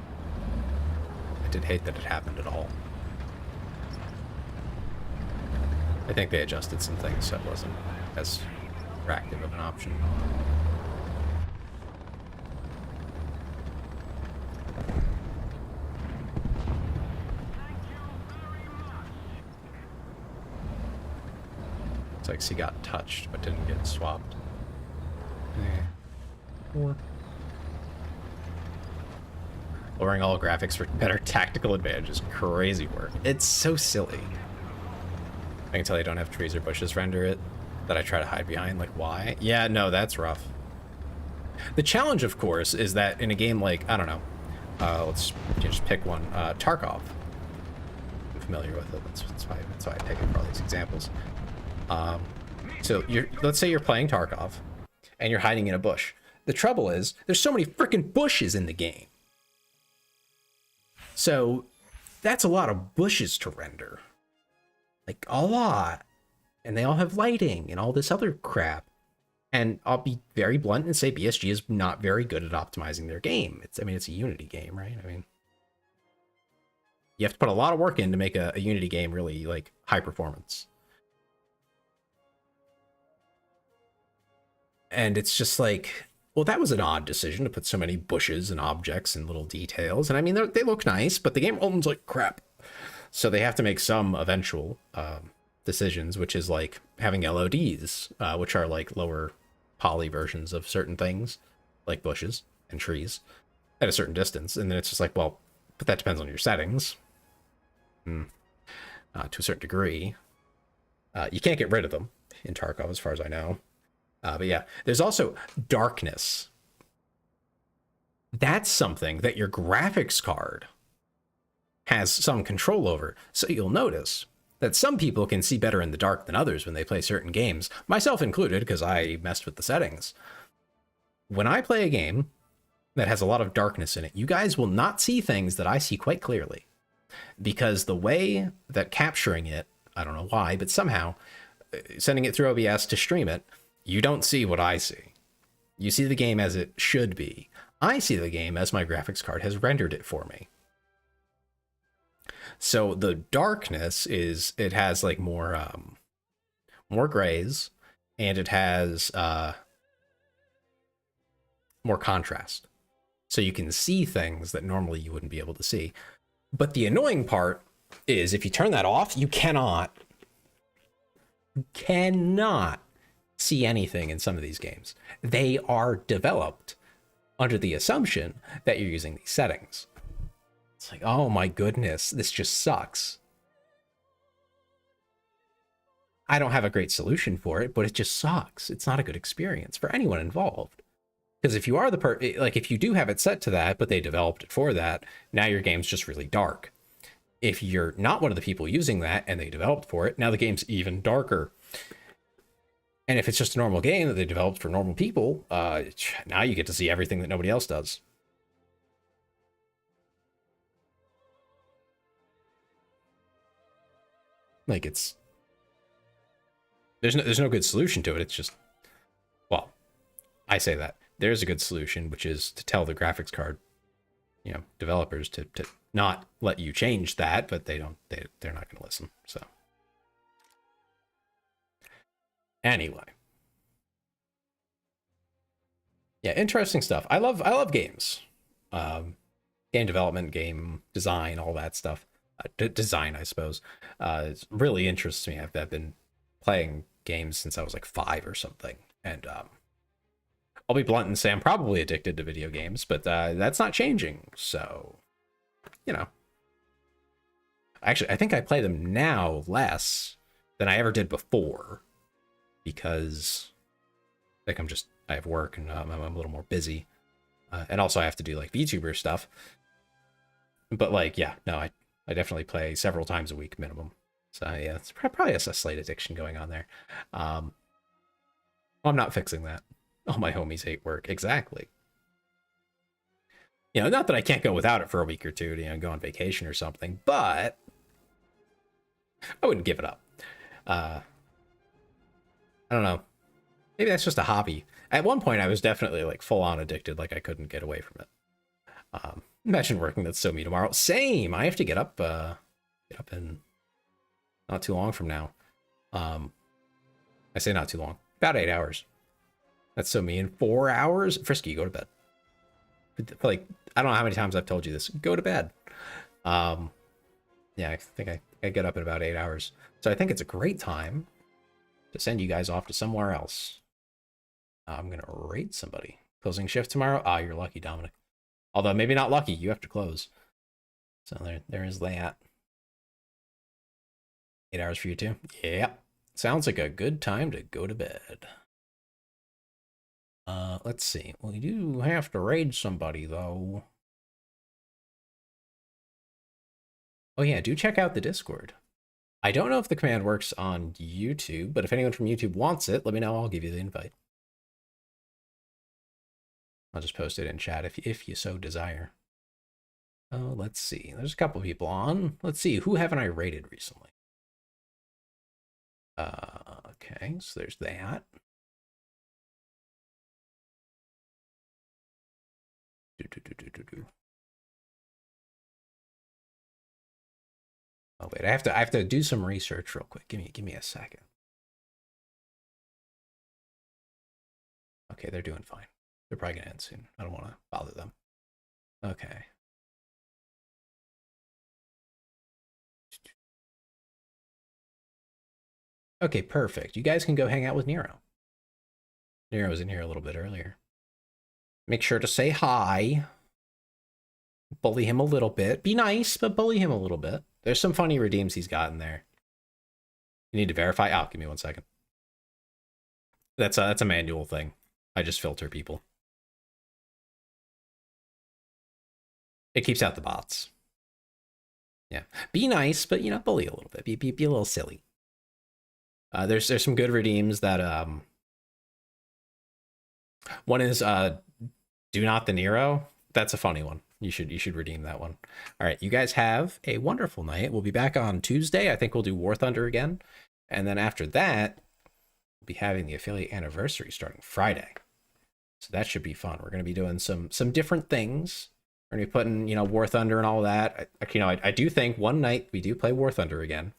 I did hate that it happened at all. I think they adjusted some things so it wasn't as active of an option. It's like she got touched but didn't get swapped. Yeah. Lowering all graphics for better tactical advantage is crazy work. It's so silly. I can tell you don't have trees or bushes render it that I try to hide behind. Like, why? Yeah, no, that's rough. The challenge, of course, is that in a game like, I don't know, let's just pick one, Tarkov. I'm familiar with it. That's why I pick it for all these examples. So let's say you're playing Tarkov and you're hiding in a bush. The trouble is there's so many freaking bushes in the game. So that's a lot of bushes to render. Like a lot. And they all have lighting and all this other crap. And I'll be very blunt and say BSG is not very good at optimizing their game. It's a Unity game, right? I mean, you have to put a lot of work in to make a Unity game really like high performance. And it's just like, well, that was an odd decision to put so many bushes and objects and little details. And I mean, they look nice, but the game runs like crap. So they have to make some eventual decisions, which is like having LODs, which are like lower poly versions of certain things, like bushes and trees at a certain distance. And then it's just like, well, but that depends on your settings to a certain degree. You can't get rid of them in Tarkov, as far as I know. But yeah, there's also darkness. That's something that your graphics card has some control over. So you'll notice that some people can see better in the dark than others when they play certain games, myself included, because I messed with the settings. When I play a game that has a lot of darkness in it, you guys will not see things that I see quite clearly. Because the way that capturing it, I don't know why, but somehow sending it through OBS to stream it, you don't see what I see. You see the game as it should be. I see the game as my graphics card has rendered it for me. So the darkness is, it has like more grays, and it has more contrast. So you can see things that normally you wouldn't be able to see. But the annoying part is if you turn that off, you cannot see anything in some of these games. They are developed under the assumption that you're using these settings. It's like, oh my goodness, this just sucks. I don't have a great solution for it, but it just sucks. It's not a good experience for anyone involved. Because if you are if you do have it set to that, but they developed it for that, now your game's just really dark. If you're not one of the people using that and they developed for it, now the game's even darker. And if it's just a normal game that they developed for normal people, now you get to see everything that nobody else does. Like there's no good solution to it. It's just, well, I say that there's a good solution, which is to tell the graphics card, developers to not let you change that, but they're not going to listen. So anyway, yeah, interesting stuff. I love games, game development, game design, all that stuff. Design, I suppose. It really interests me. I've been playing games since I was like 5 or something, and I'll be blunt and say I'm probably addicted to video games, but that's not changing. So, actually, I think I play them now less than I ever did before, because like I have work and I'm a little more busy, and also I have to do like VTuber stuff. But like, yeah, no, I definitely play several times a week minimum. So yeah, it's probably a slight addiction going on there. I'm not fixing that. All my homies hate work. Exactly. Not that I can't go without it for a week or two to, go on vacation or something, but I wouldn't give it up. I don't know. Maybe that's just a hobby. At one point, I was definitely like full on addicted. Like I couldn't get away from it. Imagine working That's So Me tomorrow. Same. I have to get up in not too long from now. I say not too long. About 8 hours. That's So Me in 4 hours. Frisky, go to bed. Like, I don't know how many times I've told you this. Go to bed. Yeah, I think I get up in about 8 hours. So I think it's a great time to send you guys off to somewhere else. I'm gonna rate somebody. Closing shift tomorrow? Ah, you're lucky, Dominic. Although maybe not lucky, you have to close. So there is that. 8 hours for you too? Yeah. Sounds like a good time to go to bed. Let's see. We do have to raid somebody, though. Oh yeah, do check out the Discord. I don't know if the command works on YouTube, but if anyone from YouTube wants it, let me know. I'll give you the invite. I'll just post it in chat if you so desire. Oh, let's see. There's a couple people on. Let's see. Who haven't I raided recently? Okay, so there's that. Oh wait, I have to do some research real quick. Give me a second. Okay, they're doing fine. They're probably gonna end soon. I don't want to bother them. Okay. Okay, perfect. You guys can go hang out with Nero. Nero was in here a little bit earlier. Make sure to say hi. Bully him a little bit. Be nice, but bully him a little bit. There's some funny redeems he's got in there. You need to verify. Oh, give me 1 second. That's a manual thing. I just filter people. It keeps out the bots. Yeah. Be nice, but you know, bully a little bit. Be a little silly. There's some good redeems that one is Do Not the Nero. That's a funny one. You should redeem that one. All right, you guys have a wonderful night. We'll be back on Tuesday. I think we'll do War Thunder again. And then after that, we'll be having the affiliate anniversary starting Friday. So that should be fun. We're going to be doing some different things. We're going to be putting, you know, War Thunder and all that. I do think one night we do play War Thunder again.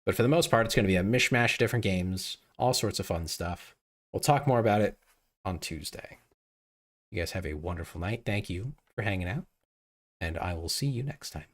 But for the most part, it's going to be a mishmash of different games, all sorts of fun stuff. We'll talk more about it on Tuesday. You guys have a wonderful night. Thank you for hanging out, and I will see you next time.